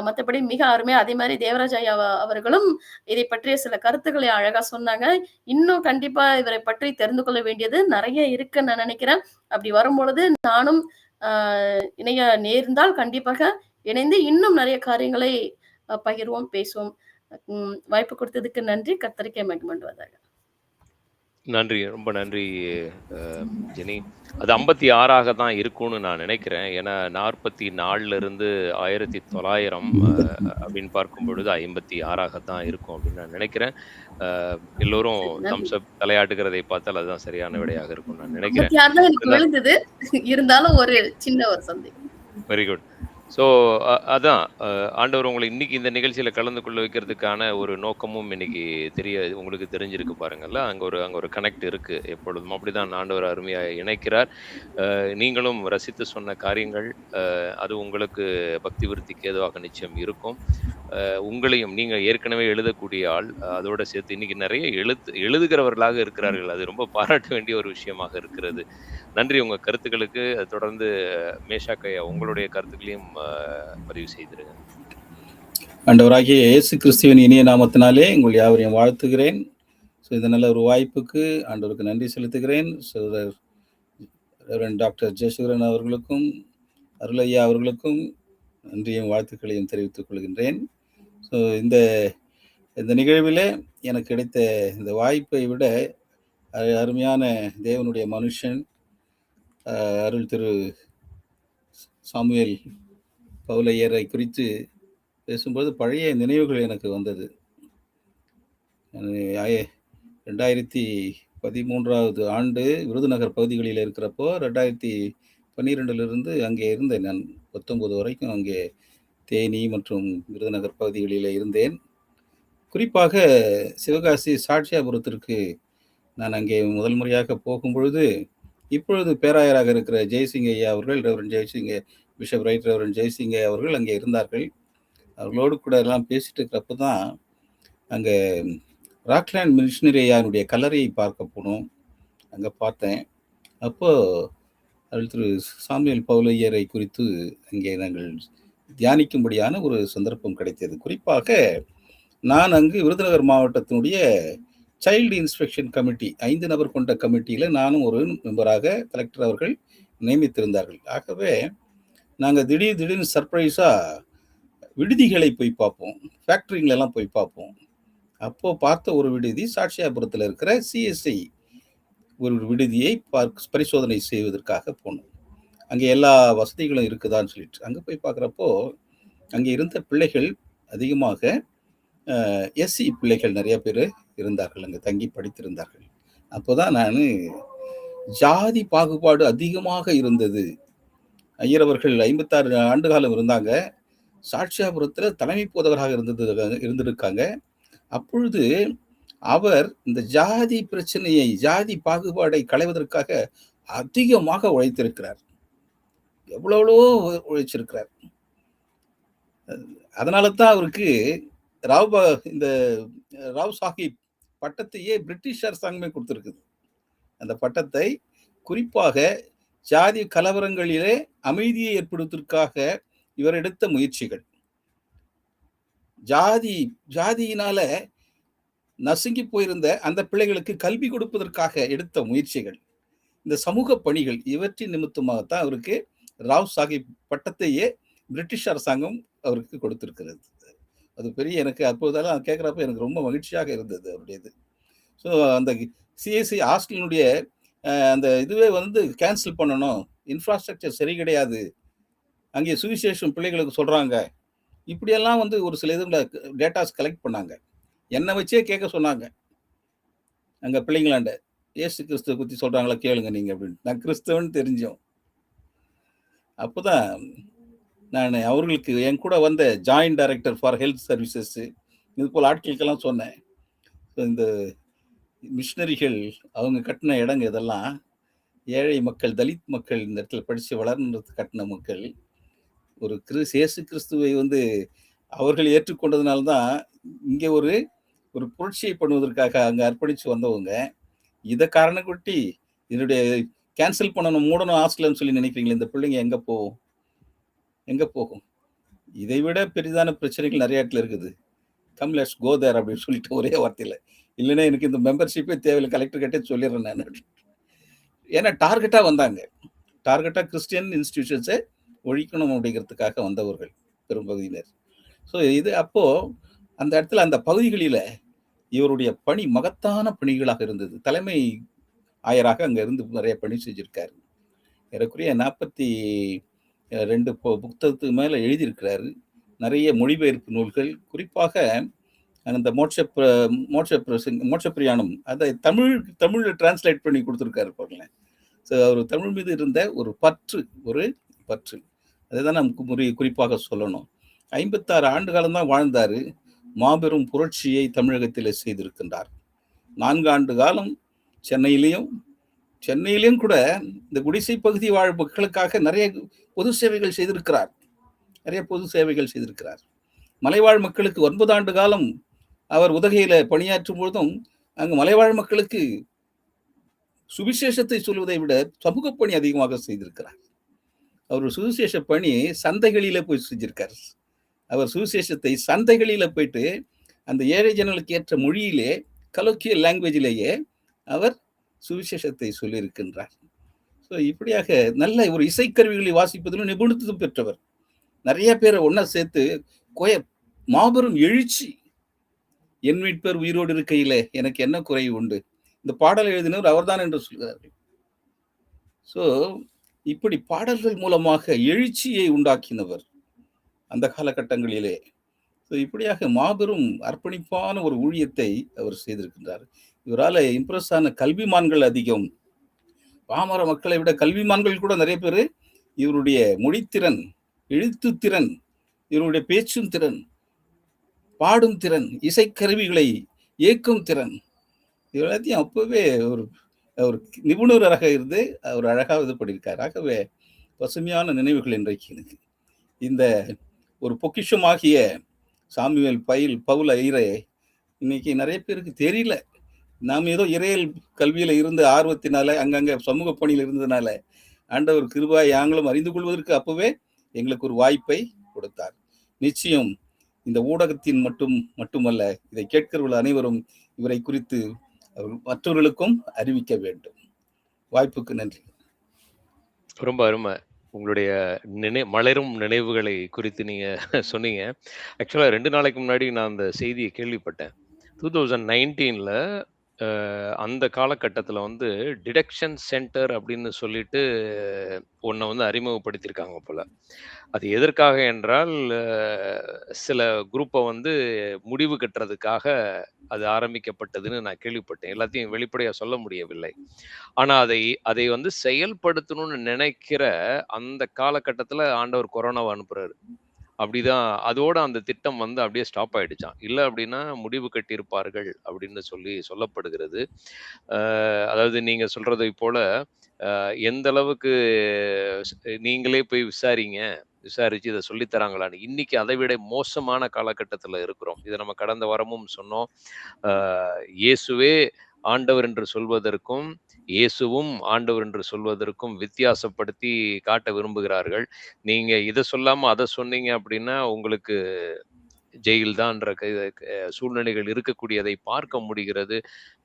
மத்தபடி மிக அருமையா அதே மாதிரி தேவராஜ் ஐயா அவர்களும் இதை பற்றிய சில கருத்துக்களை அழகா சொன்னாங்க. இன்னும் கண்டிப்பா இவரை பற்றி தெரிந்து கொள்ள வேண்டியது நிறைய இருக்குன்னு நான் நினைக்கிறேன். அப்படி வரும்பொழுது நானும் இணைய நேர்ந்தால் கண்டிப்பாக இணைந்து இன்னும் நிறைய காரியங்களை பகிர்வோம், பேசுவோம். வாய்ப்பு கொடுத்ததுக்கு நன்றி. கர்த்தருக்கே மகிமை உண்டாவதாக. நன்றி. ரொம்ப நன்றி ஜெனி. அது 56ஆக தான் இருக்கும்னு நான் நினைக்கிறேன். ஏன்னா 44ல இருந்து 1900 அப்படின்னு பார்க்கும்பொழுது 56ஆக தான் இருக்கும் அப்படின்னு நான் நினைக்கிறேன். எல்லோரும் சரி, நன்றி. தம்ஸ் அப் தலையாட்டுகிறதை பார்த்தால் அதுதான் சரியான விடையாக இருக்கும்னு நான் நினைக்கிறேன். 56 தான் எனக்கு விழுந்தது. இருந்தாலும் ஒரு சின்ன ஒரு சந்தேகம். Very good. ஸோ அதான் ஆண்டவர் உங்களை இன்னைக்கு இந்த நிகழ்ச்சியில கலந்து கொள்ள வைக்கிறதுக்கான ஒரு நோக்கமும் இன்னைக்கு உங்களுக்கு தெரிஞ்சிருக்கு பாருங்கள்ல. அங்க ஒரு கனெக்ட் இருக்கு எப்பொழுதும். அப்படிதான் ஆண்டவர் அருமையா இணைக்கிறார். நீங்களும் ரசித்து சொன்ன காரியங்கள் அது உங்களுக்கு பக்தி விருத்திக்கு ஏதுவாக நிச்சயம் இருக்கும். உங்களையும் நீங்க ஏற்கனவே எழுதக்கூடிய ஆள், அதோட சேர்த்து இன்னைக்கு நிறைய எழுதுகிறவர்களாக இருக்கிறார்கள். அது ரொம்ப பாராட்ட வேண்டிய ஒரு விஷயமாக இருக்கிறது. நன்றி உங்க கருத்துக்களுக்கு. தொடர்ந்து மேஷாக் ஐயா உங்களுடைய கருத்துக்களையும் பதிவு செய்திருங்க. ஆண்டவராகிய இயேசு கிறிஸ்துவின் இனிய நாமத்தினாலே உங்கள் யாவரையும் வாழ்த்துகிறேன். ஸோ இந்த நல்ல ஒரு வாய்ப்புக்கு ஆண்டவருக்கு நன்றி செலுத்துகிறேன். ரெவரண்ட் டாக்டர் ஜெயசுகரன் அவர்களுக்கும் அருளையா அவர்களுக்கும் நன்றியும் வாழ்த்துக்களையும் தெரிவித்துக் கொள்கின்றேன். ஸோ இந்த நிகழ்வில் எனக்கு கிடைத்த இந்த வாய்ப்பை விட அருமையான தேவனுடைய மனுஷன் அருள் திரு சாமுவேல் பவுலையரை குறித்து பேசும்போது பழைய நினைவுகள் எனக்கு வந்தது. 2013 ஆண்டு விருதுநகர் பகுதிகளில் இருக்கிறப்போ 2012 அங்கே இருந்தேன். நான் 19 வரைக்கும் அங்கே தேனி மற்றும் விருதுநகர் பகுதிகளில் இருந்தேன். குறிப்பாக சிவகாசி சாட்சியாபுரத்திற்கு நான் அங்கே முதல் முறையாக போகும்பொழுது இப்பொழுது பேராயராக இருக்கிற ஜெய்சிங் ஐயா அவர்கள், reverend Jaisingh bishop right reverend Jaisingh ஐயா அவர்கள் அங்கே இருந்தார்கள். அவர்களோடு கூட எல்லாம் பேசிட்டு இருக்கிறப்ப தான் அங்கே ராக்லேண்ட் மிஷினரி ஐயானுடைய கல்லறையை பார்க்க போனோம். அங்கே பார்த்தேன். அப்போது அதில் திரு சாமுவேல் பவுலையரை குறித்து அங்கே நாங்கள் தியானிக்கும்படியான ஒரு சந்தர்ப்பம் கிடைத்தது. குறிப்பாக நான் அங்கு விருதுநகர் மாவட்டத்தினுடைய சைல்டு இன்ஸ்பெக்ஷன் கமிட்டி 5 நபர் கொண்ட கமிட்டியில் நானும் ஒரு மெம்பராக கலெக்டர் அவர்கள் நியமித்திருந்தார்கள். ஆகவே நாங்கள் திடீர்னு சர்ப்ரைஸாக விடுதிகளை போய் பார்ப்போம், ஃபேக்ட்ரிங்களெல்லாம் போய் பார்ப்போம். அப்போது பார்த்த ஒரு விடுதி சாட்சியாபுரத்தில் இருக்கிற சிஎஸ்ஐ ஒரு விடுதியை பரிசோதனை செய்வதற்காக போனோம். அங்கே எல்லா வசதிகளும் இருக்குதான்னு சொல்லிட்டு அங்கே போய் பார்க்குறப்போ அங்கே இருந்த பிள்ளைகள் அதிகமாக எஸ்சி பிள்ளைகள் நிறைய பேர் இருந்தார்கள், அங்கே தங்கி படித்திருந்தார்கள். அப்போ தான் நான் ஜாதி பாகுபாடு அதிகமாக இருந்தது. ஐயரவர்கள் 56 ஆண்டு காலம் இருந்தாங்க. சாட்சியாபுரத்தில் தலைமை போதகராக இருந்திருக்காங்க. அப்பொழுது அவர் இந்த ஜாதி பிரச்சனையை, ஜாதி பாகுபாடை களைவதற்காக அதிகமாக உழைத்திருக்கிறார். எவ்வளோ உழைச்சிருக்கிறார். அதனால தான் அவருக்கு இந்த ராவ் சாஹிப் பட்டத்தையே பிரிட்டிஷ் அரசாங்கமே கொடுத்துருக்குது. அந்த பட்டத்தை குறிப்பாக ஜாதி கலவரங்களிலே அமைதியை ஏற்படுவதற்காக இவர் எடுத்த முயற்சிகள், ஜாதியினால நசுங்கி போயிருந்த அந்த பிள்ளைகளுக்கு கல்வி கொடுப்பதற்காக எடுத்த முயற்சிகள், இந்த சமூக பணிகள் இவற்றின் நிமித்தமாகத்தான் அவருக்கு ராவ் சாஹிப் பட்டத்தையே பிரிட்டிஷ் அரசாங்கம் அவருக்கு கொடுத்திருக்கிறது. அது பெரிய எனக்கு அப்போதெல்லாம் கேட்குறப்ப எனக்கு ரொம்ப மகிழ்ச்சியாக இருந்தது அவருடையது. ஸோ அந்த சிஎஸ்சி ஹாஸ்டலினுடைய அந்த இதுவே கேன்சல் பண்ணணும், இன்ஃப்ராஸ்ட்ரக்சர் சரி கிடையாது, அங்கே சுவிசேஷம் பிள்ளைகளுக்கு சொல்கிறாங்க, இப்படியெல்லாம் ஒரு சில இதில் டேட்டாஸ் கலெக்ட் பண்ணாங்க. என்னை வச்சே கேட்க சொன்னாங்க. அங்கே பிள்ளைங்களாண்ட இயேசு கிறிஸ்துவை பற்றி சொல்கிறாங்களா கேளுங்க நீங்கள் அப்படின்னு. நான் கிறிஸ்தவன் தெரிஞ்சோம். அப்போ தான் நான் அவர்களுக்கு என் கூட வந்த joint director for health services இது போல் ஆட்களுக்கெல்லாம் சொன்னேன். இந்த மிஷினரிகள் அவங்க கட்டின இடங்க இதெல்லாம் ஏழை மக்கள், தலித் மக்கள் இந்த இடத்துல படித்து வளர்ந்து கட்டின மக்கள். ஒரு இயேசு கிறிஸ்துவை அவர்கள் ஏற்றுக்கொண்டதுனால்தான் இங்கே ஒரு புரட்சியை பண்ணுவதற்காக அங்கே அர்ப்பணித்து வந்தவங்க. இதை காரணம் கொட்டி இதனுடைய கேன்சல் பண்ணணும், மூடணும் ஹாஸ்டல்னு சொல்லி நினைக்கிறீங்களே, இந்த பிள்ளைங்க எங்கே போகும்? இதை விட பெரிதான பிரச்சனைகள் நிறைய இடத்துல இருக்குது. கம் லெட்ஸ் கோ தேர் அப்படின்னு சொல்லிட்டு ஒரே வார்த்தையில், இல்லைன்னா எனக்கு இந்த மெம்பர்ஷிப்பே தேவையில்லை, கலெக்டர் கிட்டே சொல்லிடுறேன் நான். ஏன்னா டார்கெட்டாக வந்தாங்க. டார்கெட்டாக கிறிஸ்டியன் இன்ஸ்டிடியூஷன்ஸை ஒழிக்கணும் அப்படிங்கிறதுக்காக வந்தவர்கள் பெரும்பகுதியினர். ஸோ இது அப்போது அந்த இடத்துல அந்த பகுதிகளில் இவருடைய பணி மகத்தான பணிகளாக இருந்தது. தலைமை ஆயராக அங்க இருந்து நிறைய பணி செஞ்சிருக்காரு. ஏறக்குறைய 42 புத்தகத்துக்கு மேல எழுதியிருக்கிறாரு. நிறைய மொழிபெயர்ப்பு நூல்கள், குறிப்பாக அந்த மோட்ச பிரயாணம் அதை தமிழ்ல டிரான்ஸ்லேட் பண்ணி கொடுத்துருக்காரு பாருங்களேன். ஸோ அவர் தமிழ் மீது இருந்த ஒரு பற்று அதுதான் நமக்கு குறிப்பாக சொல்லணும். 56 ஆண்டு காலம் தான் வாழ்ந்தாரு. மாபெரும் புரட்சியை தமிழகத்தில் செய்திருக்கின்றார். 4 ஆண்டு காலம் சென்னையிலையும் கூட இந்த குடிசை பகுதி வாழ் மக்களுக்காக நிறைய பொது சேவைகள் செய்திருக்கிறார். மலைவாழ் மக்களுக்கு 9 ஆண்டு காலம் அவர் உதகையில பணியாற்றும் பொழுதும் அங்கு மலைவாழ் மக்களுக்கு சுவிசேஷத்தை சொல்வதை விட சமூக பணி அதிகமாக செய்திருக்கிறார். அவர் சுவிசேஷ பணி சந்தைகளில போய் செஞ்சிருக்கார். அவர் சுவிசேஷத்தை சந்தைகளில போயிட்டு அந்த ஏழை ஜனங்களுக்கு ஏற்ற மொழியிலே, கலோக்கியல் லாங்குவேஜிலேயே அவர் சுவிசேஷத்தை சொல்லியிருக்கின்றார். ஸோ இப்படியாக நல்ல ஒரு இசைக்கருவிகளை வாசிப்பதிலும் நிபுணத்துவம் பெற்றவர். நிறைய பேரை ஒன்னா சேர்த்து மாபெரும் எழுச்சி. என் மீட்பர் உயிரோடு இருக்கையிலே எனக்கு என்ன குறை உண்டு, இந்த பாடல் எழுதினவர் அவர்தான் என்று சொல்கிறார்கள். ஸோ இப்படி பாடல்கள் மூலமாக எழுச்சியை உண்டாக்கினவர் அந்த காலகட்டங்களிலே. ஸோ இப்படியாக மாபெரும் அர்ப்பணிப்பான ஒரு ஊழியத்தை அவர் செய்திருக்கின்றார். இவரால் இம்ப்ரெஸ் ஆன கல்விமான்கள் அதிகம். பாமர மக்களை விட கல்விமான்கள் கூட நிறைய பேர் இவருடைய மொழித்திறன், எழுத்துத்திறன், இவருடைய பேச்சும் திறன், பாடும் திறன், இசைக்கருவிகளை இயக்கும் திறன், எல்லாத்தையும் அப்பவே அவர் நிபுணராக இருந்து அவர் அழகாக இது பண்ணியிருக்கார். ஆகவே பசுமையான நினைவுகள் இன்றைக்கு எனக்கு இந்த ஒரு பொக்கிஷமாகிய சாமுவேல் பவுல் ஐயரே இன்னைக்கு நிறைய பேருக்கு தெரியல. நாம் ஏதோ இறையல் கல்வியில இருந்து ஆர்வத்தினால அங்கங்க சமூக பணியில் இருந்ததுனால ஆண்டவர் கிருபாய் நாங்களும் அறிந்து கொள்வதற்கு அப்பவே எங்களுக்கு ஒரு வாய்ப்பை கொடுத்தார். நிச்சயம் இந்த ஊடகத்தின் மட்டுமல்ல, இதை கேட்கிறவர்கள் அனைவரும் இவரை குறித்து மற்றவர்களுக்கும் அறிவிக்க வேண்டும். வாய்ப்புக்கு நன்றி. ரொம்ப அருமை. உங்களுடைய மலரும் நினைவுகளை குறித்து நீங்க சொன்னீங்க. ஆக்சுவலா 2 நாளைக்கு முன்னாடி நான் அந்த செய்தியை கேள்விப்பட்டேன். 2019ல அந்த காலகட்டத்துல வந்து டிடெக்ஷன் சென்டர் அப்படின்னு சொல்லிட்டு ஒன்ன வந்து அறிமுகப்படுத்தியிருக்காங்க போல. அது எதற்காக என்றால் சில குரூப்பை வந்து முடிவு கட்டுறதுக்காக அது ஆரம்பிக்கப்பட்டதுன்னு நான் கேள்விப்பட்டேன். எல்லாத்தையும் வெளிப்படையா சொல்ல முடியவில்லை. ஆனா அதை வந்து செயல்படுத்தணும்னு நினைக்கிற அந்த காலகட்டத்துல ஆண்டவர் கொரோனாவை அனுப்புறாரு. அப்படிதான் அதோட அந்த திட்டம் வந்து அப்படியே ஸ்டாப் ஆயிடுச்சாம். இல்ல அப்படின்னா முடிவு கட்டியிருப்பார்கள் அப்படின்னு சொல்லப்படுகிறது. அதாவது நீங்க சொல்றதை போல எந்த அளவுக்கு நீங்களே போய் விசாரிச்சு இதை சொல்லித் தராங்களான்னு. இன்னைக்கு அதை விட மோசமான காலகட்டத்துல இருக்கிறோம். இதை நம்ம கடந்த வாரமும் சொன்னோம். இயேசுவே ஆண்டவர் என்று சொல்வதற்கும் இயேசுவும் ஆண்டவர் என்று சொல்வதற்கும் வித்தியாசப்படுத்தி காட்ட விரும்புகிறார்கள். நீங்க இதை சொல்லாம அதை சொன்னீங்க அப்படின்னா உங்களுக்கு ஜெயில் தான்ற சூழ்நிலைகள் இருக்கக்கூடியதை பார்க்க முடிகிறது.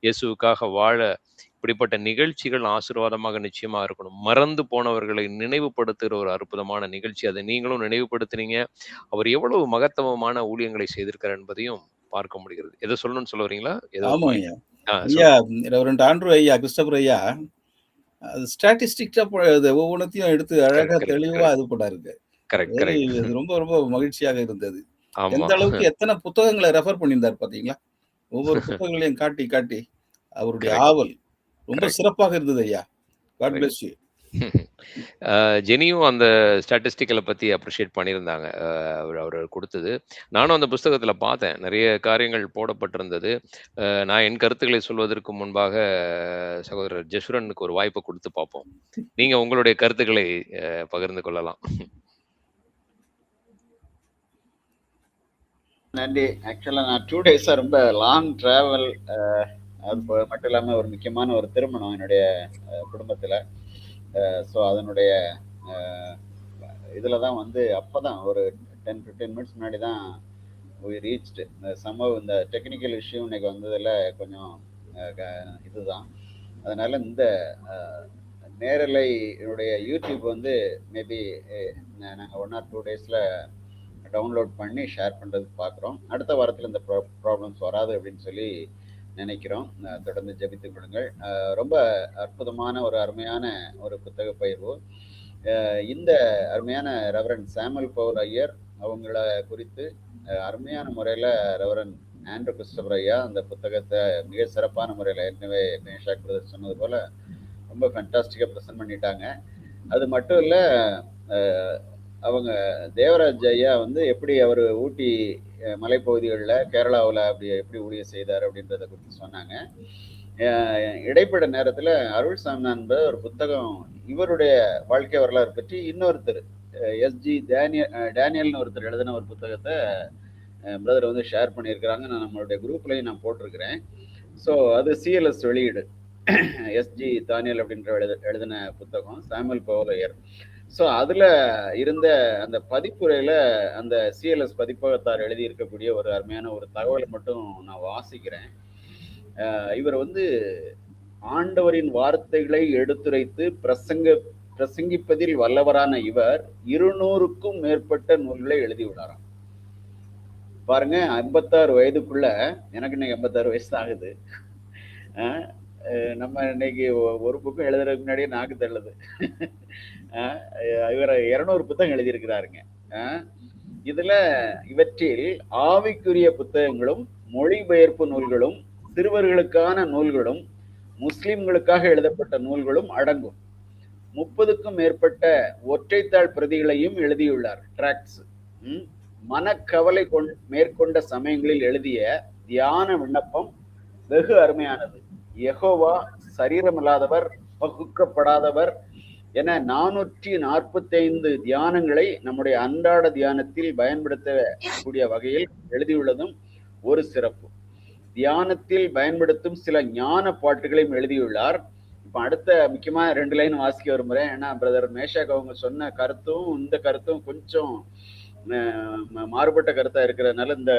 இயேசுவுக்காக வாழ இப்படிப்பட்ட நிகழ்ச்சிகள் ஆசீர்வாதமாக நிச்சயமா இருக்கணும். மறந்து போனவர்களை நினைவுபடுத்துகிற ஒரு அற்புதமான நிகழ்ச்சி. அதை நீங்களும் நினைவுபடுத்துனீங்க. அவர் எவ்வளவு மகத்துவமான ஊழியங்களை செய்திருக்கார் என்பதையும் பார்க்க முடிகிறது. எதை சொல்லணும்னு சொல்ல வரீங்களா? ஆமா ஐயா, ரெவரண்ட் ஆண்ட்ரூ ஐயா, கிறிஸ்டபர் ஐயா ஸ்டாட்டிஸ்டிக்ஸா ஒவ்வொன்றத்தையும் எடுத்து அழகா தெளிவா இது பண்ணாருங்க. ரொம்ப ரொம்ப மகிழ்ச்சியாக இருந்தது. எந்த அளவுக்கு எத்தனை புத்தகங்களை ரெஃபர் பண்ணியிருந்தார் பாத்தீங்களா? ஒவ்வொரு புத்தகங்களையும் காட்டி அவருடைய ஆவல் ரொம்ப சிறப்பாக இருந்தது ஐயா. God bless you. ஜெனியும் அந்த ஸ்டாட்டிஸ்டிக்கலை பத்தி அப்ரிஷியேட் பண்ணியிருந்தாங்க. அவர் கொடுத்தது நானும் அந்த புஸ்தகத்துல பார்த்தேன். நிறைய காரியங்கள் போடப்பட்டிருந்தது. நான் என் கருத்துக்களை சொல்வதற்கு முன்பாக சகோதரர் ஜெசுரனுக்கு ஒரு வாய்ப்பை கொடுத்து பார்ப்போம். நீங்க உங்களுடைய கருத்துக்களை பகிர்ந்து கொள்ளலாம். நன்றி. ஆக்சுவலா நான் 2 டேஸா ரொம்ப லாங் டிராவல், அது மட்டும் இல்லாம ஒரு முக்கியமான ஒரு திருமணம் என்னுடைய குடும்பத்துல. ஸோ அதனுடைய இதில் தான் வந்து அப்போ தான் ஒரு 10-15 மினிட்ஸ் முன்னாடி தான் ரீச்டு. இந்த டெக்னிக்கல் இஷ்யூ இன்னைக்கு வந்ததில் கொஞ்சம் இதுதான். அதனால் இந்த நேரலை என்னுடைய யூடியூப் வந்து மேபி நாங்கள் 1 or 2 டேஸில் டவுன்லோட் பண்ணி ஷேர் பண்ணுறதுக்கு பார்க்குறோம். அடுத்த வாரத்தில் இந்த ப்ராப்ளம்ஸ் வராது அப்படின்னு சொல்லி நினைக்கிறோம். தொடர்ந்து ஜெபித்துக் கொள்ளுங்கள். ரொம்ப அற்புதமான ஒரு அருமையான ஒரு புத்தக பயிர்வு. இந்த அருமையான ரெவரண்ட் சாமுவல் பவுல் ஐயர் அவங்கள குறித்து அருமையான முறையில் ரெவரண்ட் ஆண்ட்ரூ கிறிஸ்டோபர் ஐயா அந்த புத்தகத்தை மிக சிறப்பான முறையில் ஏற்கனவே மேஷாக் பிரதர் சொன்னது போல ரொம்ப ஃபேண்டாஸ்டிக்காக ப்ரெசென்ட் பண்ணிட்டாங்க. அது மட்டும் இல்லை, அவங்க தேவராஜ் ஐயா வந்து எப்படி அவர் ஊட்டி மலைப்பகுதிகளில் கேரளாவில் அப்படி எப்படி ஊழியம் செய்தார் அப்படின்றத குறித்து சொன்னாங்க. இடைப்பட்ட நேரத்தில் அருள் சாமிநாதன் ஒரு புத்தகம் இவருடைய வாழ்க்கை வரலாறு பற்றி இன்னொருத்தர் எஸ்ஜி டேனியல்னு ஒருத்தர் எழுதின ஒரு புத்தகத்தை பிரதர் வந்து ஷேர் பண்ணியிருக்கிறாங்க. நான் நம்மளுடைய குரூப்லையும் நான் போட்டிருக்கிறேன். ஸோ அது சிஎல்எஸ் வெளியீடு, எஸ்ஜி தானியல் அப்படின்ற எழுதின புத்தகம் சாமுவல் பவுல் ஐயர். ஸோ அதில் இருந்த அந்த பதிப்புரையில் அந்த சிஎல்எஸ் பதிப்பகத்தார் எழுதியிருக்கக்கூடிய ஒரு அருமையான ஒரு தகவலை மட்டும் நான் வாசிக்கிறேன். இவர் வந்து ஆண்டவரின் வார்த்தைகளை எடுத்துரைத்து பிரசங்கிப்பதில் வல்லவரான இவர் 200க்கும் மேற்பட்ட நூல்களை எழுதியுள்ளாராம். பாருங்க, 56 வயதுக்குள்ள, எனக்கு இன்னைக்கு 56 வயசு ஆகுது. நம்ம இன்னைக்கு ஒரு புக்கம் எழுதுறதுக்கு முன்னாடியே நாக்கு தள்ளுது. இவர் 200 புத்தகம் எழுதியிருக்கிறாருங்க. இதுல இவற்றில் ஆவிக்குரிய புத்தகங்களும் மொழிபெயர்ப்பு நூல்களும் சிறுவர்களுக்கான நூல்களும் முஸ்லிம்களுக்காக எழுதப்பட்ட நூல்களும் அடங்கும். 30க்கும் மேற்பட்ட ஒற்றைத்தாள் பிரதிகளையும் எழுதியுள்ளார். டிராக்ட்ஸ். மனக்கவலை மேற்கொண்ட சமயங்களில் எழுதிய தியான விண்ணப்பம் வெகு அருமையானது. யெகோவா சரீரமில்லாதவர், பகுக்கப்படாதவர் என 445 தியானங்களை நம்முடைய அன்றாட தியானத்தில் பயன்படுத்தக்கூடிய வகையில் எழுதியுள்ளதும் ஒரு சிறப்பு. தியானத்தில் பயன்படுத்தும் சில ஞான பாட்டுகளையும் எழுதியுள்ளார். இப்போ அடுத்த முக்கியமாக 2 லைன் வாசிக்க விரும்புகிறேன். ஏன்னா பிரதர் மேஷாக் அவங்க சொன்ன கருத்தும் இந்த கருத்தும் கொஞ்சம் மாறுபட்ட கருத்தா இருக்கிறதுனால இந்த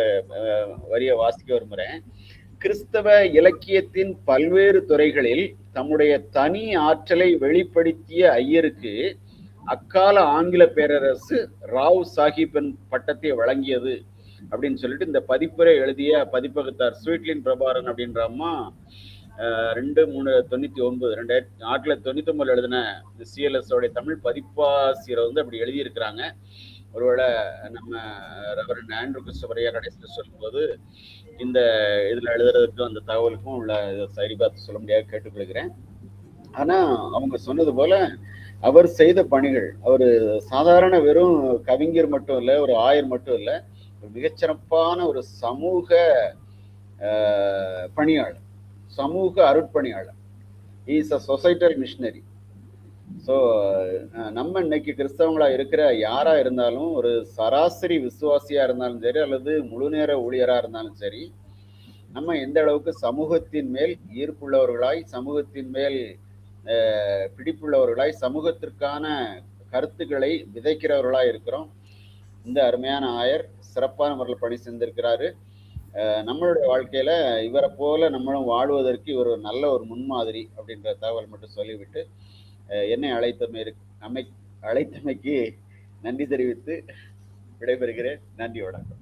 வரியை வாசிக்க விரும்புகிறேன். கிறிஸ்தவ இலக்கியத்தின் பல்வேறு துறைகளில் தம்முடைய தனி ஆற்றலை வெளிப்படுத்திய ஐயருக்கு அக்கால ஆங்கில பேரரசு ராவ் சாஹிப்பின் பட்டத்தை வழங்கியது அப்படின்னு சொல்லிட்டு இந்த பதிப்புரை எழுதிய பதிப்பகத்தார் ஸ்வீட்லின் பிரபாரன் அப்படின்ற அம்மா 1999 எழுதின சிஎல்எஸ் உடைய தமிழ் பதிப்பாசிரியர் வந்து அப்படி எழுதியிருக்கிறாங்க. ஒருவேளை நம்ம ரெவரண்ட் ஆண்ட்ரூ கிறிஸ்டோபர் ஐயா கடைசியில் சொல்லும்போது இந்த இதில் எழுதுறதுக்கும் அந்த தகவலுக்கும் உள்ள சரி பார்த்து சொல்ல முடியாது கேட்டுக்கொள்கிறேன். ஆனால் அவங்க சொன்னது போல அவர் செய்த பணிகள், அவர் சாதாரண வெறும் கவிஞர் மட்டும் இல்லை, ஒரு ஆயர் மட்டும் இல்லை, ஒரு மிகச்சிறப்பான ஒரு சமூக பணியாளர், சமூக அருட்பணியாளர். Is a societal missionary. So நம்ம இன்னைக்கு கிறிஸ்தவங்களா இருக்கிற யாரா இருந்தாலும், ஒரு சராசரி விசுவாசியா இருந்தாலும் சரி அல்லது முழு நேர ஊழியரா இருந்தாலும் சரி, நம்ம எந்த அளவுக்கு சமூகத்தின் மேல் ஈர்ப்புள்ளவர்களாய், சமூகத்தின் மேல் பிடிப்புள்ளவர்களாய், சமூகத்திற்கான கருத்துக்களை விதைக்கிறவர்களாய் இருக்கிறோம். இந்த அருமையான ஆயர் சிறப்பான முறையில் பணி செஞ்சிருக்கிறாரு. நம்மளுடைய வாழ்க்கையில இவரை போல நம்மளும் வாழ்வதற்கு இவர் ஒரு நல்ல ஒரு முன்மாதிரி அப்படின்ற தகவல் மட்டும் சொல்லிவிட்டு என்னை அழைத்தமைக்கு நன்றி தெரிவித்து விடைபெறுகிறேன். நன்றி, வணக்கம்.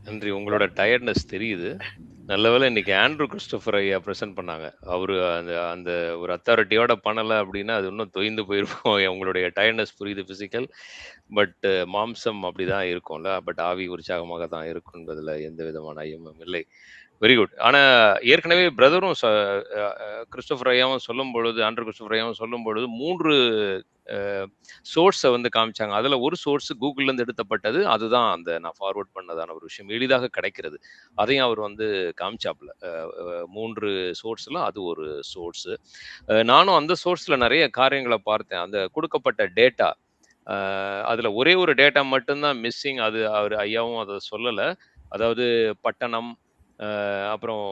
நன்றி. உங்களோட டயர்ட்னஸ் தெரியுது. நல்லவேளை இன்னைக்கு ஆண்ட்ரூ கிறிஸ்டோபர் ஐயா ப்ரெசென்ட் பண்ணாங்க. அவரு அந்த ஒரு அத்தாரிட்டியோட பண்ணலை அப்படின்னா அது இன்னும் தொய்ந்து போயிருப்போம். உங்களுடைய டயர்ட்னஸ் புரியுது, பிசிக்கல். பட் மாம்சம் அப்படிதான் இருக்கும்ல. பட் ஆவி உற்சாகமாக தான் இருக்கும் என்பதுல எந்த விதமான ஐயமும் இல்லை. Very good. ஆனா ஏற்கனவே பிரதரும் கிறிஸ்டோபர் ஐயாவும் சொல்லும் பொழுது, ஆண்ட்ரூ கிறிஸ்டோபர் ஐயாவும் சொல்லும் பொழுது 3 சோர்ஸை வந்து காமிச்சாங்க. அதுல ஒரு சோர்ஸ் கூகுள்ல இருந்து எடுத்தப்பட்டது. அதுதான் அந்த நான் ஃபார்வர்ட் பண்ணதான ஒரு விஷயம், எளிதாக கிடைக்கிறது. அதையும் அவர் வந்து காமிச்சாப்புல. 3 சோர்ஸ்ல அது ஒரு சோர்ஸ். நானும் அந்த சோர்ஸ்ல நிறைய காரியங்களை பார்த்தேன். அந்த கொடுக்கப்பட்ட டேட்டா, அதுல ஒரே ஒரு டேட்டா மட்டும்தான் மிஸ்ஸிங். அது அவர் ஐயாவும் அதை சொல்லலை. அதாவது பட்டணம், அப்புறம்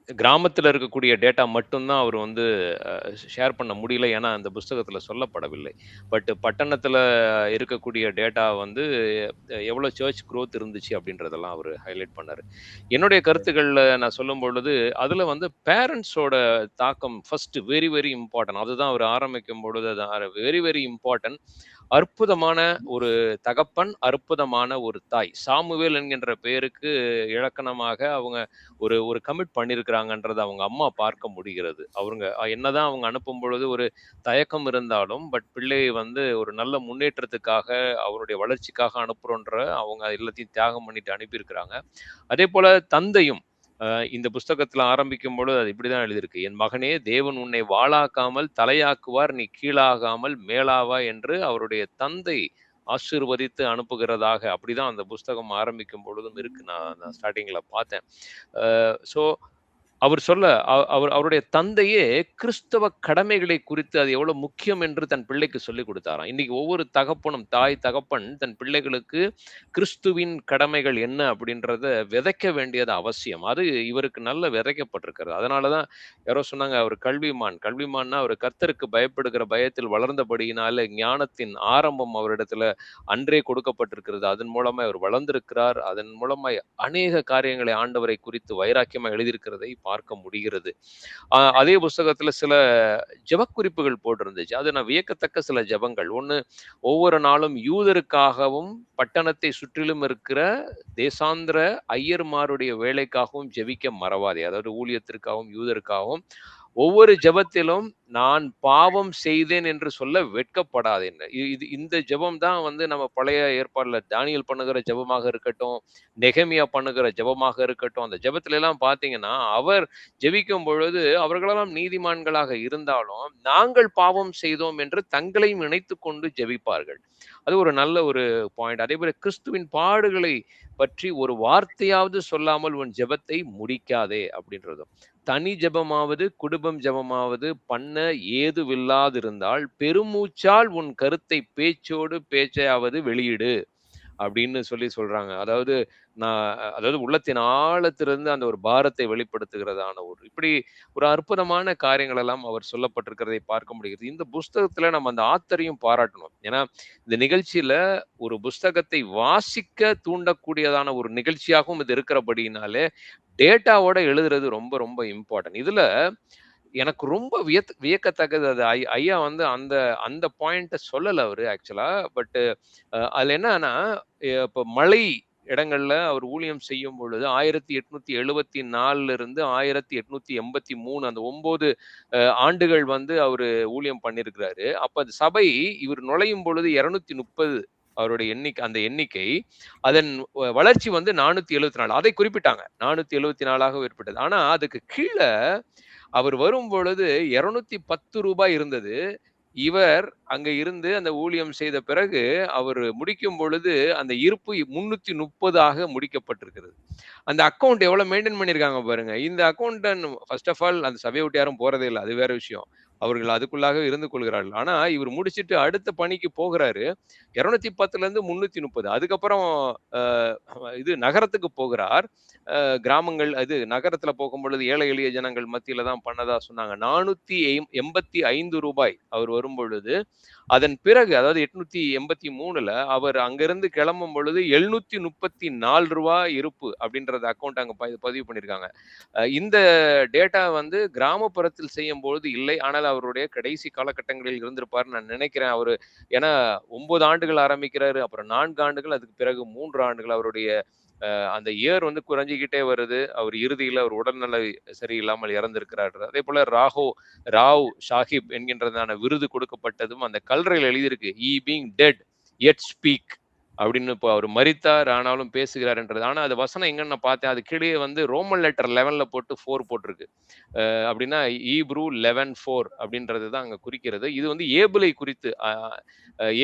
கிராமத்தில் இருக்கக்கூடிய டேட்டா மட்டும்தான் அவர் வந்து ஷேர் பண்ண முடியல, ஏன்னா அந்த புஸ்தகத்தில் சொல்லப்படவில்லை. பட் பட்டணத்தில் இருக்கக்கூடிய டேட்டா வந்து எவ்வளோ சர்ச் க்ரோத் இருந்துச்சு அப்படின்றதெல்லாம் அவர் ஹைலைட் பண்ணார். என்னுடைய கருத்துக்களில் நான் சொல்லும் பொழுது அதில் வந்து பேரண்ட்ஸோட தாக்கம் ஃபர்ஸ்ட் வெரி வெரி இம்பார்ட்டன்ட். அதுதான் அவர் ஆரம்பிக்கும் பொழுது வெரி வெரி இம்பார்ட்டன்ட். அற்புதமான ஒரு தகப்பன், அற்புதமான ஒரு தாய். சாமுவேல் என்கின்ற பெயருக்கு இலக்கணமாக அவங்க ஒரு ஒரு கமிட் பண்ணியிருக்கிறாங்கன்றத அவங்க அம்மா பார்க்க முடிகிறது. அவங்க என்னதான் அவங்க அனுப்பும் பொழுது ஒரு தயக்கம் இருந்தாலும், பட் பிள்ளையை வந்து ஒரு நல்ல முன்னேற்றத்துக்காக, அவருடைய வளர்ச்சிக்காக அனுப்புறோன்ற அவங்க எல்லாத்தையும் தியாகம் பண்ணிட்டு அனுப்பியிருக்கிறாங்க. அதேபோல தந்தையும் இந்த புஸ்தகத்துல ஆரம்பிக்கும் பொழுது அது இப்படிதான் எழுதியிருக்கு. என் மகனே, தேவன் உன்னை வாளாக்காமல் தலையாக்குவார், நீ கீழாகாமல் மேலாவாய் என்று அவருடைய தந்தை ஆசீர்வதித்து அனுப்புகிறதாக அப்படிதான் அந்த புஸ்தகம் ஆரம்பிக்கும் பொழுதும் இருக்கு. நான் ஸ்டார்டிங்ல பார்த்தேன். ஸோ அவர் சொல்ல அவருடைய தந்தையே கிறிஸ்தவ கடமைகளை குறித்து அது எவ்வளவு முக்கியம் என்று தன் பிள்ளைக்கு சொல்லிக் கொடுத்தாராம். இன்னைக்கு ஒவ்வொரு தகப்பனும், தாய் தகப்பன் தன் பிள்ளைகளுக்கு கிறிஸ்துவின் கடமைகள் என்ன அப்படின்றத விதைக்க வேண்டியது அவசியம். அது இவருக்கு நல்ல விதைக்கப்பட்டிருக்கிறது. அதனாலதான் யாரோ சொன்னாங்க, அவர் கல்விமான்னா அவர் கர்த்தருக்கு பயப்படுகிற பயத்தில் வளர்ந்தபடியினால ஞானத்தின் ஆரம்பம் அவரிடத்துல அன்றே கொடுக்கப்பட்டிருக்கிறது. அதன் மூலமா அவர் வளர்ந்திருக்கிறார். அதன் மூலமா அநேக காரியங்களை ஆண்டவரை குறித்து வைராக்கியமா எழுதியிருக்கிறதை பார்க்க முடிகிறது. அதே புஸ்தகத்துல சில ஜெபக்குறிப்புகள் போட்டிருந்துச்சு. அது நான் வியக்கத்தக்க சில ஜெபங்கள். ஒண்ணு, ஒவ்வொரு நாளும் யூதருக்காகவும் பட்டணத்தை சுற்றிலும் இருக்கிற தேசாந்திர ஐயர்மாருடைய வேலைக்காகவும் ஜெபிக்க மறவாதே. அதாவது ஊழியத்திற்காகவும் யூதருக்காகவும் ஒவ்வொரு ஜெபத்திலும் நான் பாவம் செய்தேன் என்று சொல்ல வெட்கப்படாதேன். இது இந்த ஜெபம் தான் வந்து நம்ம பழைய ஏற்பாடுல தானியேல் பண்ணுகிற ஜெபமாக இருக்கட்டும், நெகமியா பண்ணுகிற ஜெபமாக இருக்கட்டும், அந்த ஜெபத்துல எல்லாம் பாத்தீங்கன்னா அவர் ஜெபிக்கும் பொழுது அவர்களெல்லாம் நீதிமான்களாக இருந்தாலும் நாங்கள் பாவம் செய்தோம் என்று தங்களையும் இணைத்துக் கொண்டு ஜெபிப்பார்கள். அது ஒரு நல்ல ஒரு பாயிண்ட். அதே போல கிறிஸ்துவின் பாடுகளை பற்றி ஒரு வார்த்தையாவது சொல்லாமல் உன் ஜெபத்தை முடிக்காதே அப்படின்றதும். தனி ஜெபமாவது குடும்பம் ஜெபமாவது பண்ண ஏதுவில்லாதிருந்தால் பெருமூச்சால் உன் கருத்தை பேச்சோடு பேச்சையாவது வெளியிடு அப்படின்னு சொல்றாங்க. அதாவது உள்ளத்தின் ஆழத்திலிருந்து அந்த ஒரு பாரத்தை வெளிப்படுத்துகிறதான இப்படி ஒரு அற்புதமான காரியங்கள் எல்லாம் அவர் சொல்லப்பட்டிருக்கிறதை பார்க்க முடிகிறது. இந்த புஸ்தகத்துல நம்ம அந்த ஆத்தரையும் பாராட்டணும். ஏன்னா இந்த நிகழ்ச்சியில ஒரு புஸ்தகத்தை வாசிக்க தூண்டக்கூடியதான ஒரு நிகழ்ச்சியாகவும் இது இருக்கிறபடினாலே டேட்டாவோட எழுதுறது ரொம்ப ரொம்ப இம்பார்ட்டன்ட். இதுல எனக்கு ரொம்ப வியக்கத்தக்கது அது ஐயா வந்து அந்த அந்த பாயிண்ட சொல்லல அவரு ஆக்சுவலா. பட் அதுல என்னன்னா, இப்ப மழை இடங்கள்ல அவர் ஊழியம் செய்யும் பொழுது 1874 இருந்து 1883 அந்த 9 ஆண்டுகள் வந்து அவரு ஊழியம் பண்ணியிருக்கிறாரு. அப்ப அந்த சபை இவர் நுழையும் பொழுது 230 அவருடைய அந்த எண்ணிக்கை. அதன் வளர்ச்சி வந்து 474 அதை குறிப்பிட்டாங்க. 474 ஏற்பட்டது. ஆனா அதுக்கு கீழ அவர் வரும் பொழுது 210 ரூபாய் இருந்தது. இவர் அங்க இருந்து அந்த ஊழியம் செய்த பிறகு அவர் முடிக்கும் பொழுது அந்த இருப்பு 330 முடிக்கப்பட்டிருக்கிறது. அந்த அக்கவுண்ட் எவ்வளவு மெயின்டைன் பண்ணிருக்காங்க பாருங்க. இந்த அக்கௌண்ட் ஃபர்ஸ்ட் ஆஃப் ஆல் அந்த சபையை விட்டு யாரும் போறதே இல்லை. அது வேற விஷயம். அவர்கள் அதுக்குள்ளாக இருந்து கொள்கிறார்கள். ஆனா இவர் முடிச்சிட்டு அடுத்த பணிக்கு போகிறாரு. 210ல இருந்து 330. அதுக்கப்புறம் இது நகரத்துக்கு போகிறார். கிராமங்கள் நகரத்துல போகும் பொழுது ஏழை எளிய ஜனங்கள் மத்தியில தான் பண்ணதா சொன்னாங்க. 485 ரூபாய் அவர் வரும் பொழுது, அதன் பிறகு அதாவது 883ல அவர் அங்கிருந்து கிளம்பும் பொழுது 734 ரூபாய் இருப்பு அப்படின்றது அக்கௌண்ட் அங்க பதிவு பண்ணியிருக்காங்க. இந்த டேட்டா வந்து கிராமப்புறத்தில் செய்யும் பொழுது இல்லை. ஆனால் அவருடைய கடைசி காலகட்டங்களில் இருந்திருப்பாருன்னு நான் நினைக்கிறேன். அவரு ஏன்னா 9 ஆண்டுகள் ஆரம்பிக்கிறாரு, அப்புறம் 4 ஆண்டுகள், அதுக்கு பிறகு 3 ஆண்டுகள். அவருடைய அந்த இயர் வந்து குறைஞ்சிக்கிட்டே வருது. அவர் இறுதியில் அவர் உடல்நல சரியில்லாமல் இறந்திருக்கிறார். அதே போல ராவ் சாஹிப் என்கின்றதான விருது கொடுக்கப்பட்டதும் அந்த கல்லறையில் எழுதியிருக்கு, "He being dead yet speak" அப்படின்னு. இப்போ அவர் மரித்தார் ஆனாலும் பேசுகிறார் என்றது. ஆனா அது வசனம் எங்கன்னு நான் பார்த்தேன். அது கீழே வந்து ரோமன் லெட்டர் 11ல போட்டு 4 போட்டிருக்கு. அப்படின்னா ஈப்ரூ 11:4 அப்படின்றது தான் அங்க குறிக்கிறது. இது வந்து ஏபிளை குறித்து.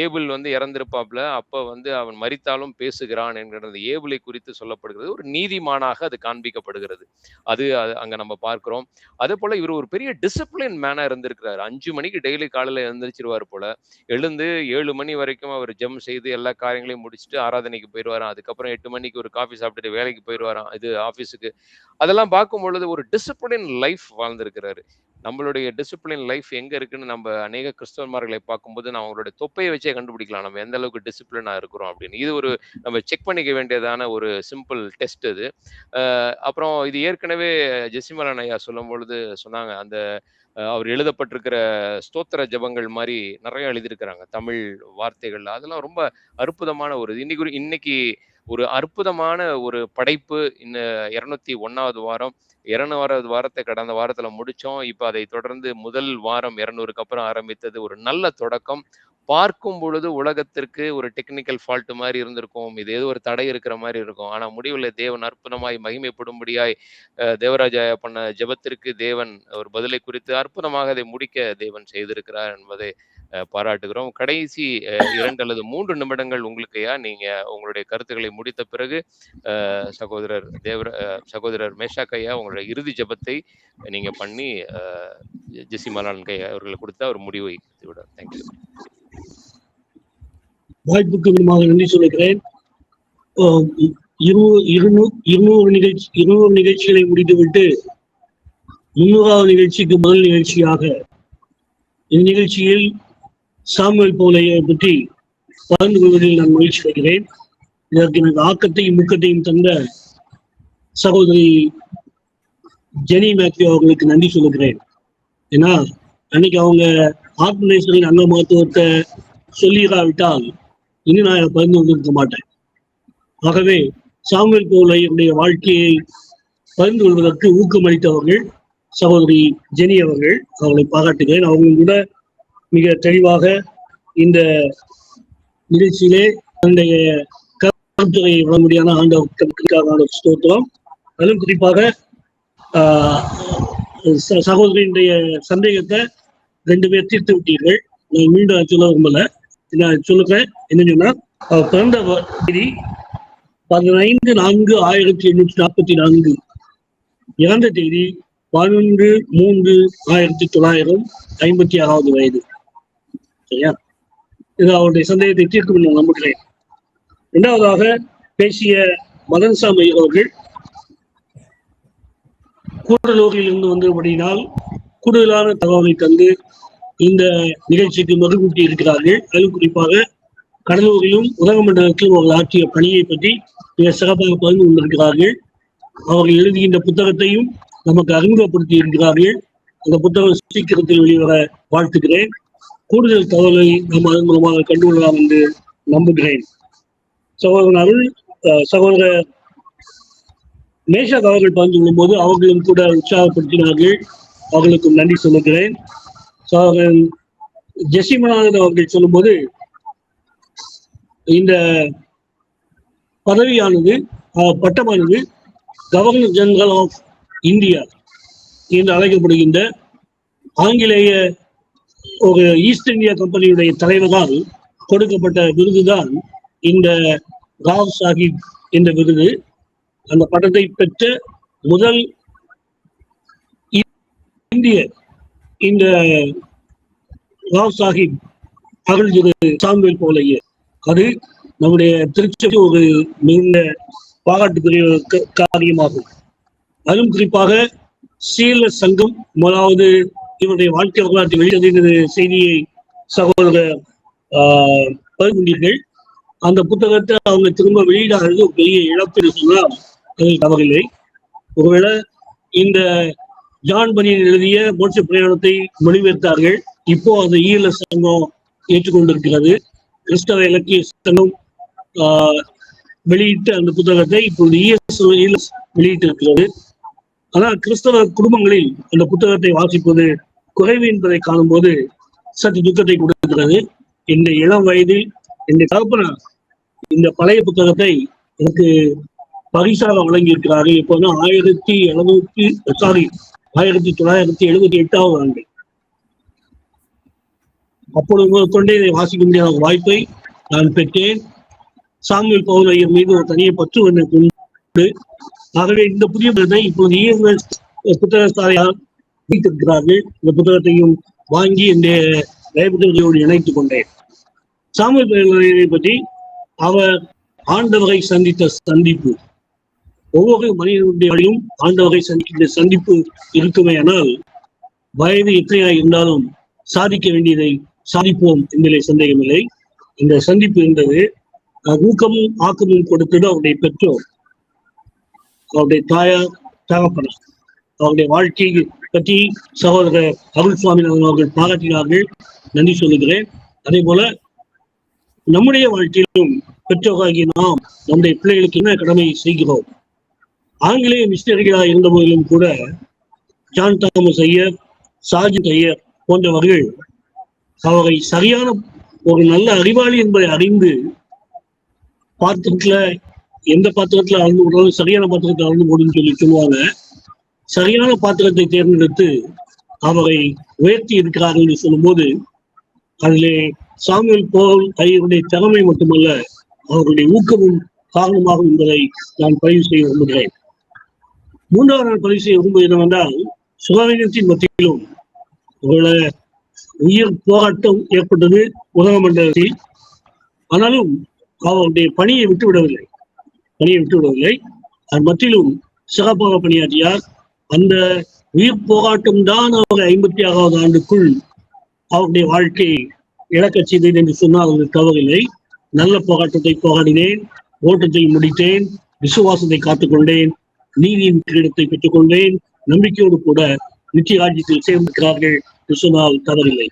ஏபிள் வந்து இறந்திருப்பாப்ல, அப்ப வந்து அவன் மரித்தாலும் பேசுகிறான் என்கிறது ஏபிளை குறித்து சொல்லப்படுகிறது. ஒரு நீதிமானாக அது காண்பிக்கப்படுகிறது. அது அங்க நம்ம பார்க்கிறோம். அதே போல இவர் ஒரு பெரிய டிசிப்ளின் மேனா இருந்திருக்கிறார். 5 மணிக்கு டெய்லி காலையில எழுந்திரிச்சிருவார் போல. எழுந்து 7 மணி வரைக்கும் அவர் ஜெபம் செய்து எல்லா காரியங்களையும் முடிச்சுட்டு ஆராதனைக்கு போயிடுவாராம். அதுக்கப்புறம் 8 மணிக்கு ஒரு காஃபி சாப்பிட்டுட்டு வேலைக்கு போயிடுவாராம், ஆபீஸுக்கு. அதெல்லாம் பார்க்கும் பொழுது ஒரு டிசிப்ளின் லைஃப் வாழ்ந்திருக்கிறாரு. நம்மளுடைய டிசிப்ளின் லைஃப் எங்க இருக்குன்னு நம்ம அநேக கிறிஸ்தவர்மார்களை பார்க்கும்போது நான் அவங்களுடைய தொப்பையை வச்சே கண்டுபிடிக்கலாம் நம்ம எந்த அளவுக்கு டிசிப்ளினா இருக்கிறோம் அப்படின்னு. இது ஒரு நம்ம செக் பண்ணிக்க வேண்டியதான ஒரு சிம்பிள் டெஸ்ட் இது. அப்புறம் இது ஏற்கனவே ஜெசிமலன் ஐயா சொல்லும் பொழுது சொன்னாங்க, அந்த அவர் எழுதப்பட்டிருக்கிற ஸ்தோத்திர ஜபங்கள் மாதிரி நிறைய எழுதியிருக்கிறாங்க தமிழ் வார்த்தைகள். அதெல்லாம் ரொம்ப அற்புதமான ஒரு இன்னைக்கு ஒரு அற்புதமான ஒரு படைப்பு. இன்னும் 201வது வாரம், 200வது வாரத்தை கடந்த வாரத்துல முடிச்சோம். இப்ப அதை தொடர்ந்து முதல் வாரம் 200க்கு அப்புறம் ஆரம்பித்தது ஒரு நல்ல தொடக்கம். பார்க்கும் பொழுது உலகத்திற்கு ஒரு டெக்னிக்கல் ஃபால்ட் மாதிரி இருந்திருக்கும், இது ஏதோ ஒரு தடை இருக்கிற மாதிரி இருக்கும். ஆனா முடிவில் தேவன் அற்புதமாய் மகிமைப்படும்படியாய் தேவராஜா பண்ண ஜெபத்திற்கு தேவன் ஒரு பதிலை குறித்து அற்புதமாக அதை முடிக்க தேவன் செய்திருக்கிறார் என்பதை பாராட்டுகிறோம். கடைசி 2 அல்லது 3 நிமிடங்கள் உங்களுக்கையா, நீங்க உங்களுடைய கருத்துக்களை முடித்த பிறகு சகோதரர் மேஷாக் ஐயா உங்களுடைய இறுதி ஜெபத்தை நீங்க பண்ணி ஜெசி மலான் கையா அவர்களுக்கு கொடுத்த ஒரு முடிவை விட. தேங்க்யூ. வாய்ப்புக்கு நன்றி சொல்லுகிறேன். 200 நிகழ்ச்சிகளை முடித்துவிட்டு 300வது நிகழ்ச்சிக்கு முதல் நிகழ்ச்சியாக இந்த நிகழ்ச்சியில் சாமுவேல் பவுலையை பற்றி பகிர்ந்து கொள்வதில் நான் மகிழ்ச்சி அடைகிறேன். இதற்கு எனக்கு ஆக்கத்தையும் முக்கத்தையும் தந்த சகோதரி ஜெனி மேத்யூ அவர்களுக்கு நன்றி சொல்லுகிறேன். ஏன்னா அன்னைக்கு அவங்க ஆத்மநேசரின் அங்க மருத்துவத்தை சொல்லிடாவிட்டால் இன்னும் நான் பகிர்ந்து கொண்டிருக்க மாட்டேன். ஆகவே சாமுவேல் பவுலையுடைய வாழ்க்கையை பகிர்ந்து கொள்வதற்கு ஊக்கமளித்தவர்கள் சகோதரி ஜெனி அவர்கள், அவர்களை பாராட்டுகிறேன். அவங்களும் கூட மிக தெளிவாக இந்த நிகழ்ச்சியிலே தன்னுடைய கருத்துரையை வழங்க முடியாத ஆண்டவர் ஸ்தோத்திரம். அதிலும் குறிப்பாக சகோதரியினுடைய சந்தேகத்தை 2 பேர் தீர்த்து விட்டீர்கள். நான் மீண்டும் சொல்ல விரும்பல. நான் சொல்லுறேன் என்ன சொன்னா, பிறந்த தேதி 15/4/1844, இறந்த தேதி 11/3/1956 வயது. சரியா? இது அவருடைய சந்தேகத்தை தீர்க்கும் என்று நம்புகிறேன். 2வதாக பேசிய மதன்சாமி அவர்கள் கூடலூரில் இருந்து வந்தபடியினால் கூடுதலான தகவலை தந்து இந்த நிகழ்ச்சிக்கு மறுகூட்டி இருக்கிறார்கள். அதில் குறிப்பாக கடலூரிலும் உதகமண்டலத்திலும் அவர்கள் ஆற்றிய பணியை பற்றி மிக சிறப்பாக பகிர்ந்து கொண்டிருக்கிறார்கள். அவர்கள் எழுதுகின்ற புத்தகத்தையும் நமக்கு அறிமுகப்படுத்தி இருக்கிறார்கள். அந்த புத்தகம் சீக்கிரத்தில் வெளிவர வாழ்த்துகிறேன். கூடுதல் தகவலை நாம் அதன் மூலமாக கண்டுகொள்ளலாம் என்று நம்புகிறேன். சகோதரன் அருள், சகோதரர் மேஷாக் அவர்கள் பகிர்ந்து கொள்ளும் போது அவர்களும் கூட உற்சாகப்படுத்தினார்கள். அவர்களுக்கும் நன்றி சொல்லுகிறேன். சகோதரன் ஜெசிமநாதன் அவர்கள் சொல்லும்போது இந்த பதவியானது பட்டமானது கவர்னர் ஜெனரல் ஆஃப் இந்தியா என்று அழைக்கப்படுகின்ற ஆங்கிலேய ஒரு ஈஸ்ட் இந்தியா கம்பெனியுடைய தலைவரால் கொடுக்கப்பட்ட விருதுதான் இந்த ராவ் சாஹிப் என்ற விருது. அந்த பட்டத்தை பெற்ற முதல் இந்திய இந்த ராவ் சாஹிப் அருள் திரு சாமுவேல் பவுலையே. அது நம்முடைய திருச்சி ஒரு மிகுந்த பாராட்டுக்குரிய காரியமாகும். அதுவும் குறிப்பாக சீல சங்கம் முதலாவது இவருடைய வாழ்க்கை வரலாற்றை வெளியிட்ட செய்தியை சகோதரர் பகிர்ந்தீர்கள். அந்த புத்தகத்தை அவங்க திரும்ப வெளியிடாதது ஒரு பெரிய இழப்பு சொன்னால் அதில் தவறில்லை. ஒருவேளை இந்த ஜான் பனியன் எழுதிய மோட்ச பிரயாணத்தை மொழிபெயர்த்தார்கள். இப்போ அந்த ஈழ சங்கம் ஏற்றுக்கொண்டிருக்கிறது. கிறிஸ்தவ இலக்கிய சங்கம் வெளியிட்ட அந்த புத்தகத்தை இப்பொழுது வெளியிட்டிருக்கிறது. ஆனால் கிறிஸ்தவ குடும்பங்களில் அந்த புத்தகத்தை வாசிப்பது குறைவு என்பதை காணும்போது சற்று துக்கத்தை கொடுக்கிறது. இந்த இளம் வயதில் இந்த தகப்பனார் இந்த பழைய புத்தகத்தை எனக்கு பரிசாக வழங்கி இருக்கிறார்கள். இப்போது 1978 ஆண்டு. அப்பொழுது கொண்டே இதை வாசிக்க முடியாத ஒரு வாய்ப்பை நான் பெற்றேன். சாமுவேல் பவுலையர் மீது ஒரு தனிய பற்று எனக்கு உண்டு. ஆகவே இந்த புதிய புத்தகத்தை இப்போது புத்தகத்தாரையால் வைத்திருக்கிறார்கள். இந்த புத்தகத்தையும் வாங்கி இந்த லைப்ரரியோடு இணைத்துக் கொண்டேன். சாமுவேல் பவுலையரை பற்றி அவர் ஆண்டவரை சந்தித்த சந்திப்பு, ஒவ்வொரு மனிதனுடையும் ஆண்டவரை சந்திக்கின்ற சந்திப்பு இருக்குமே. ஆனால் வயது எத்தனையாக இருந்தாலும் சாதிக்க வேண்டியதை சாதிப்போம் என்பதிலே சந்தேகமில்லை. இந்த சந்திப்பு என்பது ஊக்கமும் ஆக்கமும் கொடுத்தது அவருடைய பெற்றோர், அவருடைய தாயார், தகப்பனார். அவருடைய வாழ்க்கைக்கு பற்றி சகோதரர் அருள் சுவாமிநாதன் அவர்கள் பாராட்டினார்கள், நன்றி சொல்லுகிறேன். அதே போல நம்முடைய வாழ்க்கையிலும் பெற்றோராகிய நாம் நம்முடைய பிள்ளைகளுக்கு என்ன கடமை செய்கிறோம்? ஆங்கிலேய மிஷனரிகளாக இருந்த போதிலும் கூட John Thomas Iyer, sergeant Iyer போன்றவர்கள் அவரை சரியான ஒரு நல்ல அறிவாளி என்பதை அறிந்து பாத்திரத்துல எந்த பாத்திரத்துல அளந்து போடுறது சரியான பாத்திரத்தை அளந்து போடுன்னு சொல்லுவாங்க. சரியான பாத்திரத்தை தேர்ந்தெடுத்து அவரை உயர்த்தி இருக்கிறார்கள் என்று சொல்லும் போது அதிலே சாமுவேல் பவுல் ஐயருடைய திறமை மட்டுமல்ல, அவருடைய ஊக்கமும் காரணமாகும் என்பதை நான் பதிவு செய்ய விரும்புகிறேன். மூன்றாவது நான் பதிவு செய்ய விரும்புவது என்னவென்றால், சுகாதாரத்தின் மத்தியிலும் ஒரு உயிர் போராட்டம் ஏற்பட்டது உதகமண்டலத்தில். ஆனாலும் அவருடைய பணியை விட்டுவிடவில்லை. அது மத்தியிலும் சிறப்பாக பணியாற்றியார். அந்த உயிர் போராட்டம் தான் அவர் 56வது ஆண்டுக்குள் அவருடைய வாழ்க்கையை இழக்கச் செய்தது என்று சொன்னால் அது தவறில்லை. நல்ல போராட்டத்தை போராடினேன், ஓட்டத்தை முடித்தேன், விசுவாசத்தை காத்துக்கொண்டேன், நீதியின் கிரீடத்தை பெற்றுக்கொண்டேன், நம்பிக்கையோடு கூட நித்திய ராஜ்யத்தில் சேர்ந்திருக்கிறார்கள் என்று சொன்னால் தவறில்லை.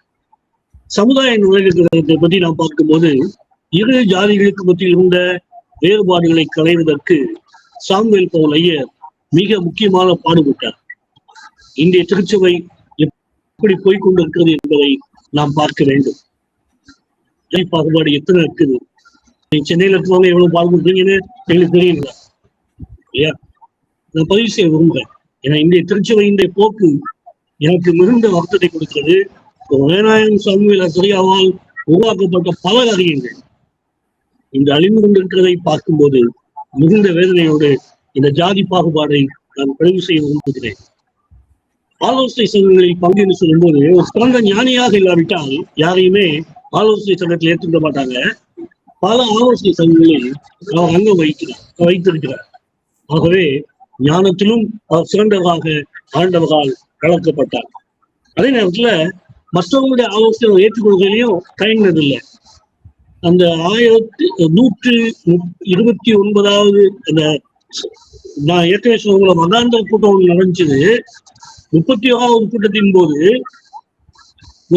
சமுதாய நுழைவுகளை பற்றி நாம் பார்க்கும்போது இரு ஜாதிகளுக்கு மத்தியில் இருந்த வேறுபாடுகளை களைவதற்கு சாமுவேல் பவுல் ஐயர் மிக முக்கியமான பாடுபட்டார். இந்திய திருச்சபை எப்படி போய்கொண்டிருக்கிறது என்பதை நாம் பார்க்க வேண்டும். பாகுபாடு எத்தனை இருக்குது? சென்னையில இருக்கிறவங்க எவ்வளவு பாடுபடுறீங்கன்னு எங்களுக்கு தெரியல இல்லையா? நான் பதிவு செய்ய விரும்புகிறேன். ஏன்னா இந்திய திருச்சபையினுடைய போக்கு எனக்கு மிகுந்த வருத்தத்தை கொடுக்கிறது. வேநாயகன் சாமுவேல் அசரியாவால் உருவாக்கப்பட்ட பல காரியங்கள் இந்த அழிந்து கொண்டிருக்கிறதை பார்க்கும்போது மிகுந்த வேதனையோடு இந்த ஜாதி பாகுபாடை நான் பதிவு செய்ய விரும்புகிறேன். ஆலோசனை சங்கங்களில் பங்கு என்று சொல்லும்போது ஒரு சிறந்த ஞானியாக இல்லாவிட்டால் யாரையுமே ஆலோசனை சங்கத்தில் ஏற்றுக்க மாட்டாங்க. பல ஆலோசனை சங்கங்களில் அவர் அங்கம் வைத்திருக்கிறார். ஆகவே ஞானத்திலும் அவர் சிறந்தவராக ஆண்டவரால் வளர்க்கப்பட்டார். அதே நேரத்துல மற்றவங்களுடைய ஆலோசனை ஏற்றுக்கொள்கையிலையும் தயங்கினதில்லை. அந்த 1129வது அந்த நான் ஏற்கனவே சொல்ல மதாந்தர கூட்டம் நடந்துச்சு. 31வது கூட்டத்தின் போது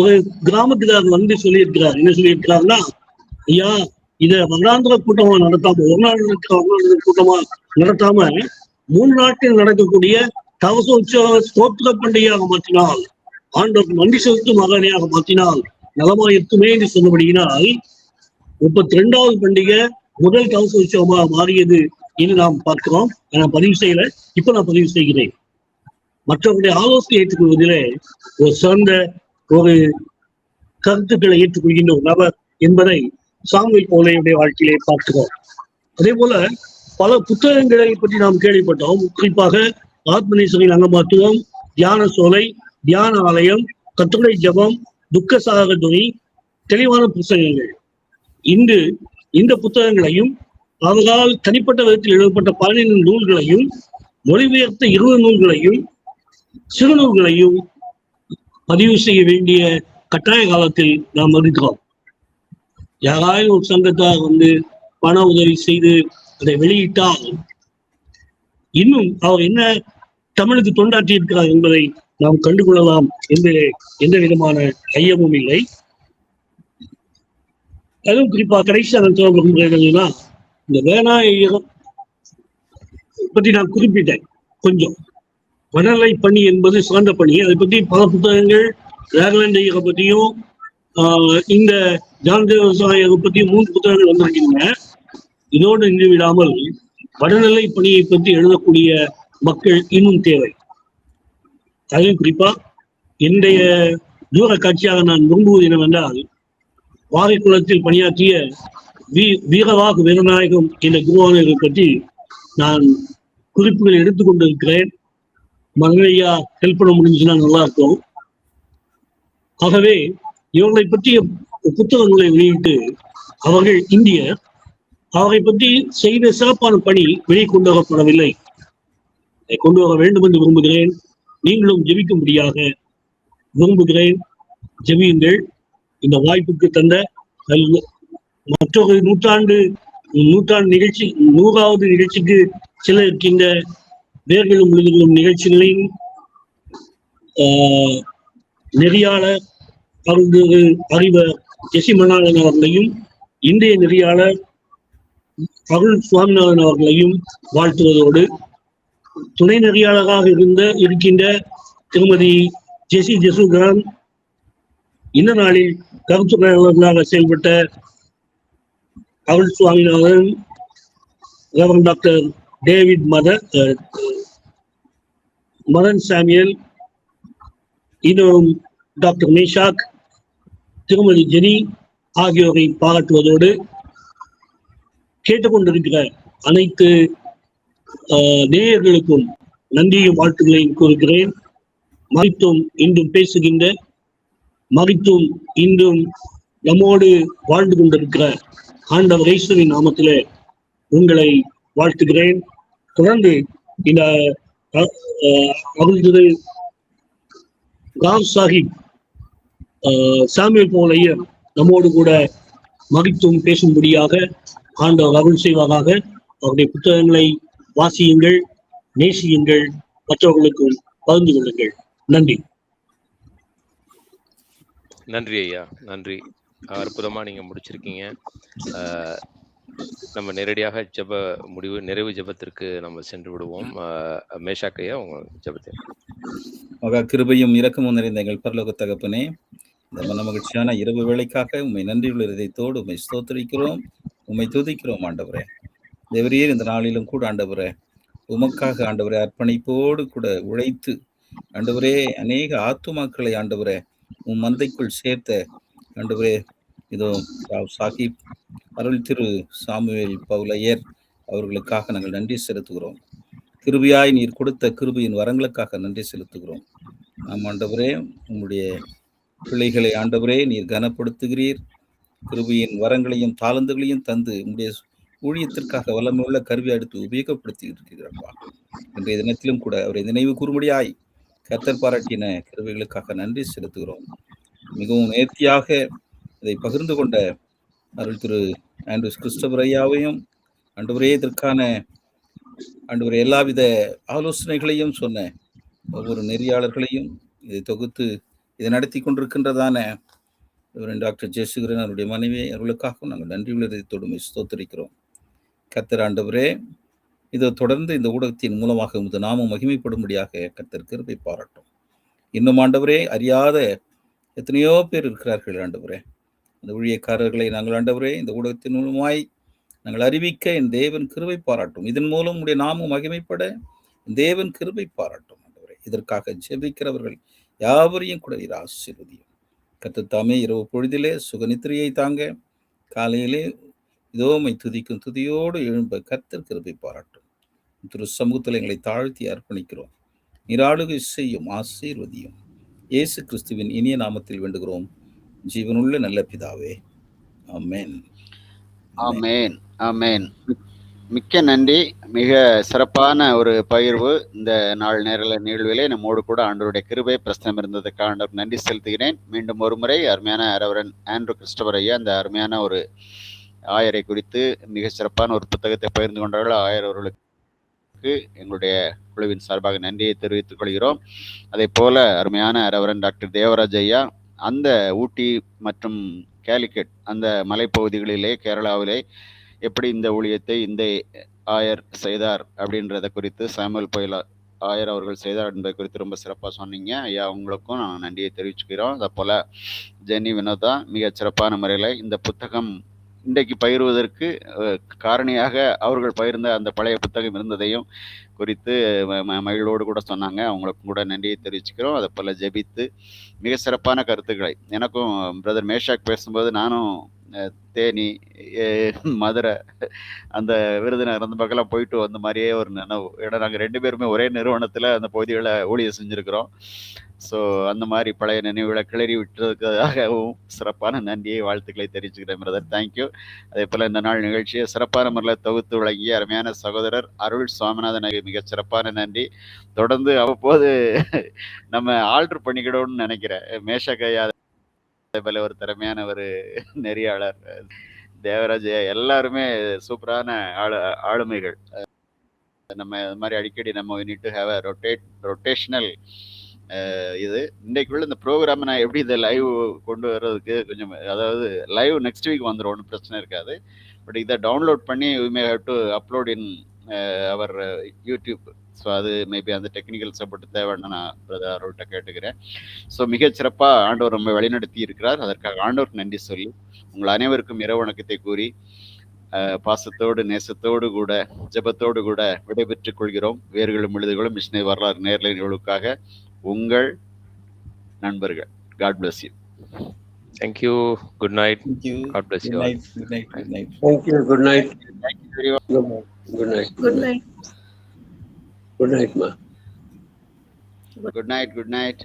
ஒரு கிராமத்துக்காரர் வந்து சொல்லியிருக்கிறார். என்ன சொல்லியிருக்கிறாருன்னா, ஐயா இத மதாந்தர கூட்டமா நடத்தாம ஒரு நாள் கூட்டமா நடத்தாம 3 நாட்கள் நடக்கக்கூடிய தவச உற்சவ ஸ்தோத்திர பண்டிகையாக மாற்றினால், ஆண்டவருக்கு நன்றி செலுத்தும் மகனையாக மாற்றினால் நலமாயிருக்குமே என்று சொன்னபடியினால் 32வது பண்டிகை முதல் தவச உற்சவமாக மாறியது என்று நாம் பார்க்கிறோம். நான் பதிவு செய்யல, இப்ப நான் பதிவு செய்கிறேன். மற்றவருடைய ஆலோசனை ஏற்றுக்கொள்வதிலே ஒரு சிறந்த ஒரு கருத்துக்களை ஏற்றுக்கொள்கின்ற ஒரு நபர் என்பதை சாமுவேல் பவுலுடைய வாழ்க்கையிலே பார்க்கிறோம். அதே போல பல புத்தகங்களை பற்றி நாம் கேள்விப்பட்டோம். குறிப்பாக ஆத்மநேசரின் அங்கமாத்துவம், தியான சோலை, தியான ஆலயம், கட்டுரை ஜபம், துக்க சாகர துணி, தெளிவான புத்தகங்கள். இன்று இந்த புத்தகங்களையும் அவர்களால் தனிப்பட்ட விதத்தில் எழுதப்பட்ட 15 நூல்களையும் மொழிபெயர்த்த 20 நூல்களையும் சிறு நூல்களையும் பதிவு செய்ய வேண்டிய கட்டாய காலத்தில் நாம் இருக்கிறோம். யாராயும் ஒரு சங்கத்தார் வந்து பண உதவி செய்து அதை வெளியிட்டால் இன்னும் அவர் என்ன தமிழுக்கு தொண்டாற்றி இருக்கிறார் என்பதை நாம் கண்டுகொள்ளலாம் என்பதிலே எந்த விதமான ஐயமும் இல்லை. அதுவும் குறிப்பாக கடைசியாக நான் சொல்ல விரும்புகிறேன்னா, இந்த வேநாயகம் பற்றி நான் குறிப்பிட்டேன் கொஞ்சம். வடலை பணி என்பது சிறந்த பணி. அதை பற்றி பல புத்தகங்கள், வேகலண்ட் ஐயரை பற்றியும் இந்த ஜான்தேவ விவசாயியை பற்றியும் 3 புத்தகங்கள் வந்திருக்கின்றன. இதோடு நின்று விடாமல் வடநிலை பணியை பற்றி எழுதக்கூடிய மக்கள் இன்னும் தேவை. அதிலும் குறிப்பா என்னுடைய தூர காட்சியாக நான் விரும்புவது என்னவென்றால், வாகைக்குளத்தில் பணியாற்றிய வீரவாக வீரநாயகம் என்ற குருவானவர்களை பற்றி நான் குறிப்புகளை எடுத்துக்கொண்டிருக்கிறேன். மகனையா ஹெல்ப் பண்ண முடிஞ்சுன்னா நல்லா இருக்கும். ஆகவே இவர்களை பற்றிய புத்தகங்களை வெளியிட்டு அவர்கள் இந்தியர், அவரை பற்றி செய்த சிறப்பான பணி வெளியே கொண்டு வரப்படவில்லை. கொண்டு வர வேண்டும் என்று விரும்புகிறேன். நீங்களும் ஜெபிக்கும்படியாக விரும்புகிறேன். ஜெபியுங்கள். இந்த வாய்ப்புக்கு தந்த மற்றொரு நூற்றாண்டு நிகழ்ச்சி 100வது நிகழ்ச்சிக்கு செல்ல இருக்கின்ற வேர்களும் விழுதுகளும் நிகழ்ச்சிகளையும் நெறியாளர் அருள்திரு அறிவர் ஜெசி மணாளன் அவர்களையும், இந்திய நெறியாளர் அருள் சுவாமிநாதன் அவர்களையும் வாழ்த்துவதோடு, துணை நெறியாளராக இருக்கின்ற திருமதி ஜெசி ஜெசுகான், இந்த நாளில் கருத்துரையாளர்களாக செயல்பட்ட Arul Swaminathan, reverend doctor David Madan Samuel, இன்னும் டாக்டர் மேஷாக், திருமதி ஜெனி ஆகியோரை பாராட்டுவதோடு, கேட்டுக்கொண்டிருக்கிற அனைத்து நேயர்களுக்கும் நன்றியும் வாழ்த்துக்களையும் கூறுகிறேன். மறித்தும் இன்றும் பேசுகின்ற, மறித்தும் இன்றும் நம்மோடு வாழ்ந்து கொண்டிருக்கிற ஆண்டவர் இயேசுவின் நாமத்திலே உங்களை வாழ்த்துகிறேன். தொடர்ந்து இந்த அருள்திரு ராவ் சாஹிப் சாமுவேல் போல் ஐயர் நம்மோடு கூட மறித்தும் பேசும்படியாக ஆண்டவர் அருள் செய்வதாக. அவருடைய புத்தகங்களை வாசியுங்கள், நேசியுங்கள், மற்றவர்களுக்கும் பகிர்ந்து கொள்ளுங்கள். நன்றி. நன்றி ஐயா, நன்றி. அற்புதமா நீங்க முடிச்சிருக்கீங்க. நம்ம நேரடியாக நிறைவு ஜெபத்திற்கு நம்ம சென்று விடுவோம். மேஷாக் ஐயா, உங்க ஜெபத்தை. மகா கிருபையும் இரக்கமும் நிறைந்த எங்கள் பரலோக தகப்பனே, இந்த மன மகிழ்ச்சியான இரவு வேளைக்காக உண்மை நன்றியுள்ள இதயத்தோடு உண்மை ஸ்தோத்திரிக்கிறோம், உண்மை துதிக்கிறோம் ஆண்டவரே. தேவரே, இந்த நாளிலும் கூட ஆண்டவரே, உமக்காக ஆண்டவரே அர்ப்பணிப்போடு கூட உழைத்து ஆண்டவரே அநேக ஆத்துமாக்களை ஆண்டவரே உம் மந்தைக்குள் சேர்த்த ஆண்டவரே இதோ சாஹிப் அருள் திரு சாமுவேல் பவுலையர் அவர்களுக்காக நாங்கள் நன்றி செலுத்துகிறோம். கிருபையாய் நீர் கொடுத்த கிருபையின் வரங்களுக்காக நன்றி செலுத்துகிறோம். நாம் ஆண்டவரே உங்களுடைய பிள்ளைகளை ஆண்டவரே நீர் கனப்படுத்துகிறீர். கிருபையின் வரங்களையும் தாளந்துகளையும் தந்து உங்களுடைய ஊழியத்திற்காக வல்லமையுள்ள கருவி எடுத்து உபயோகப்படுத்தி இருக்கிறார்களா. இன்றைய தினத்திலும் கூட அவரை நினைவு கூறும்படியாய் கர்த்தர் பாராட்டின கிருபைகளுக்காக நன்றி செலுத்துகிறோம். மிகவும் நேர்த்தியாக இதை பகிர்ந்து கொண்ட அருள் திரு ஆண்ட்ரூஸ் கிறிஸ்டோபர் ஐயாவையும் ஆண்டவரே இதற்கான ஆண்டவரே எல்லாவித ஆலோசனைகளையும் சொன்ன ஒவ்வொரு நெறியாளர்களையும் இதை தொகுத்து இதை நடத்தி கொண்டிருக்கின்றதான டாக்டர் ஜெயசுகரன் அவருடைய மனைவி அவர்களுக்காகவும் நாங்கள் நன்றியுள்ள இதயத்தோடு ஸ்தோத்திரிக்கிறோம். கர்த்தர் ஆண்டவரே, இதை தொடர்ந்து இந்த ஊடகத்தின் மூலமாக உமது நாமம் மகிமைப்படும்படியாக கர்த்தர் கிருபை பாராட்டும். இன்னும் ஆண்டவரே அறியாத எத்தனையோ பேர் இருக்கிறார்கள் ஆண்டவரே. அந்த ஊழியக்காரர்களை நாங்கள் ஆண்டவரே இந்த ஊடகத்தின் மூலமாய் நாங்கள் அறிவிக்க என் தேவன் கிருபை பாராட்டும். இதன் மூலம் உடைய நாமம் மகிமைப்பட தேவன் கிருபை பாராட்டும் ஆண்டவரே. இதற்காக ஜெபிக்கிறவர்கள் யாவரையும் கூட நீர் ஆசீர்வதியும். கர்த்தர் தாமே இரவு பொழுதிலே சுகநித்திரையை தாங்க, காலையிலே இதோமை துதிக்கும் துதியோடு எழும்ப கர்த்தர் கிருபை பாராட்டும். திரு சமூகத்தில் எங்களை தாழ்த்தி அர்ப்பணிக்கிறோம். நீராளுகை செய்யும் ஆசீர்வதியும். இயேசு கிறிஸ்துவின் இனிய நாமத்தில் வேண்டுகிறோம் ஜீவனுள்ள நல்ல பிதாவே, ஆமென். ஆமென், ஆமென். மிக்க நன்றி. மிக சிறப்பான ஒரு பகிர்வு. இந்த நாள் நேரல நிகழ்விலே நம்மோடு கூட ஆண்டவருடைய கிருபை பிரஸ்தம் இருந்ததுக்கு ஆண்டவர் நன்றி செலுத்துகிறேன். மீண்டும் ஒரு முறை அருமையான ரெவரண்ட் ஆண்ட்ரூ கிறிஸ்டோபர் ஐயா அந்த அருமையான ஒரு ஆயரை குறித்து மிக சிறப்பான ஒரு புத்தகத்தை பகிர்ந்து கொண்டார்கள். ஆயர் அவர்களுக்கு எங்களுடைய குழுவின் சார்பாக நன்றியை தெரிவித்துக் கொள்கிறோம். அதே போல அருமையான ரெவரண்ட் டாக்டர் தேவராஜ் ஐயா அந்த ஊட்டி மற்றும் கேலிக்கட் அந்த மலைப்பகுதிகளிலே கேரளாவிலே எப்படி இந்த ஊழியத்தை இந்த ஆயர் செய்தார் அப்படின்றத குறித்து சாமுவேல் பவுல் ஆயர் அவர்கள் செய்தார் என்பதை குறித்து ரொம்ப சிறப்பாக சொன்னீங்க ஐயா. உங்களுக்கும் நான் நன்றியை தெரிவிச்சுக்கிறோம். அதே போல் ஜெனி வினோதா மிக சிறப்பான முறையில் இந்த புத்தகம் இன்றைக்கு பகிர்வதற்கு காரணியாக அவர்கள் பகிர்ந்த அந்த பழைய புத்தகம் இருந்ததையும் குறித்து மகிழ்வோடு கூட சொன்னாங்க. அவங்களுக்கும் கூட நன்றியை தெரிவிச்சுக்கிறோம். அதை போல் ஜெபித்து மிக சிறப்பான கருத்துக்களை எனக்கும் பிரதர் மேஷாக் பேசும்போது நானும் தேனி மதுரை அந்த விருதுநகர் அந்த பக்கம்லாம் போயிட்டு வந்த மாதிரியே ஒரு நினைவு. ஏன்னா நாங்கள் 2 பேருமே ஒரே நிறுவனத்தில் அந்த பகுதிகளை ஊழியம் செஞ்சுருக்கிறோம். ஸோ அந்த மாதிரி பழைய நினைவுகளை கிளறி விட்டுறதுக்காகவும் சிறப்பான நன்றியை வாழ்த்துக்களை தெரிவிச்சுக்கிறேன் பிரதர். தேங்க்யூ. அதே போல் இந்த நாள் நிகழ்ச்சியை சிறப்பான முறையில் தொகுத்து வழங்கிய அருமையான சகோதரர் அருள் சுவாமிநாதன் மிக சிறப்பான நன்றி. தொடர்ந்து அவ்வப்போது நம்ம ஆல்டர் பண்ணிக்கிடணும்னு நினைக்கிறேன். மேஷகையா அதே போல ஒரு திறமையான ஒரு நெறியாளர் தேவராஜ் எல்லாருமே சூப்பரான ஆளுமைகள். நம்ம இது மாதிரி அடிக்கடி நம்ம need to have a rotational இது இன்றைக்குள்ள இந்த ப்ரோக்ராம் நான் எப்படி இதை லைவ் கொண்டு வர்றதுக்கு கொஞ்சம், அதாவது லைவ் நெக்ஸ்ட் வீக் வந்துடும், ஒன்றும் பிரச்சனை இருக்காது. பட் இதை டவுன்லோட் பண்ணி we may have to upload in our YouTube. So அது மேபி அந்த டெக்னிக்கல் சப்போர்ட் தேவைன்னு நான் அவர்கிட்ட கேட்டுக்கிறேன். ஸோ மிகச்சிறப்பாக ஆண்டவர் நம்ம வழிநடத்தி இருக்கிறார். அதற்காக ஆண்டவருக்கு நன்றி சொல்லி உங்கள் அனைவருக்கும் இரவு வணக்கத்தை கூறி பாசத்தோடு நேசத்தோடு கூட ஜெபத்தோடு கூட விடைபெற்றுக் கொள்கிறோம். வேர்களும் எழுதுகளும் மிஷினை வரலாறு நேர்லை நிகழ்வுக்காக உங்கள் நண்பர்கள். God bless you. Thank you. Good night. Thank you. God bless you Good all. night. Good night. Good night. Thank you. Good night. Thank you very much. Good night. Good night. Good night, ma. Good night. Good night.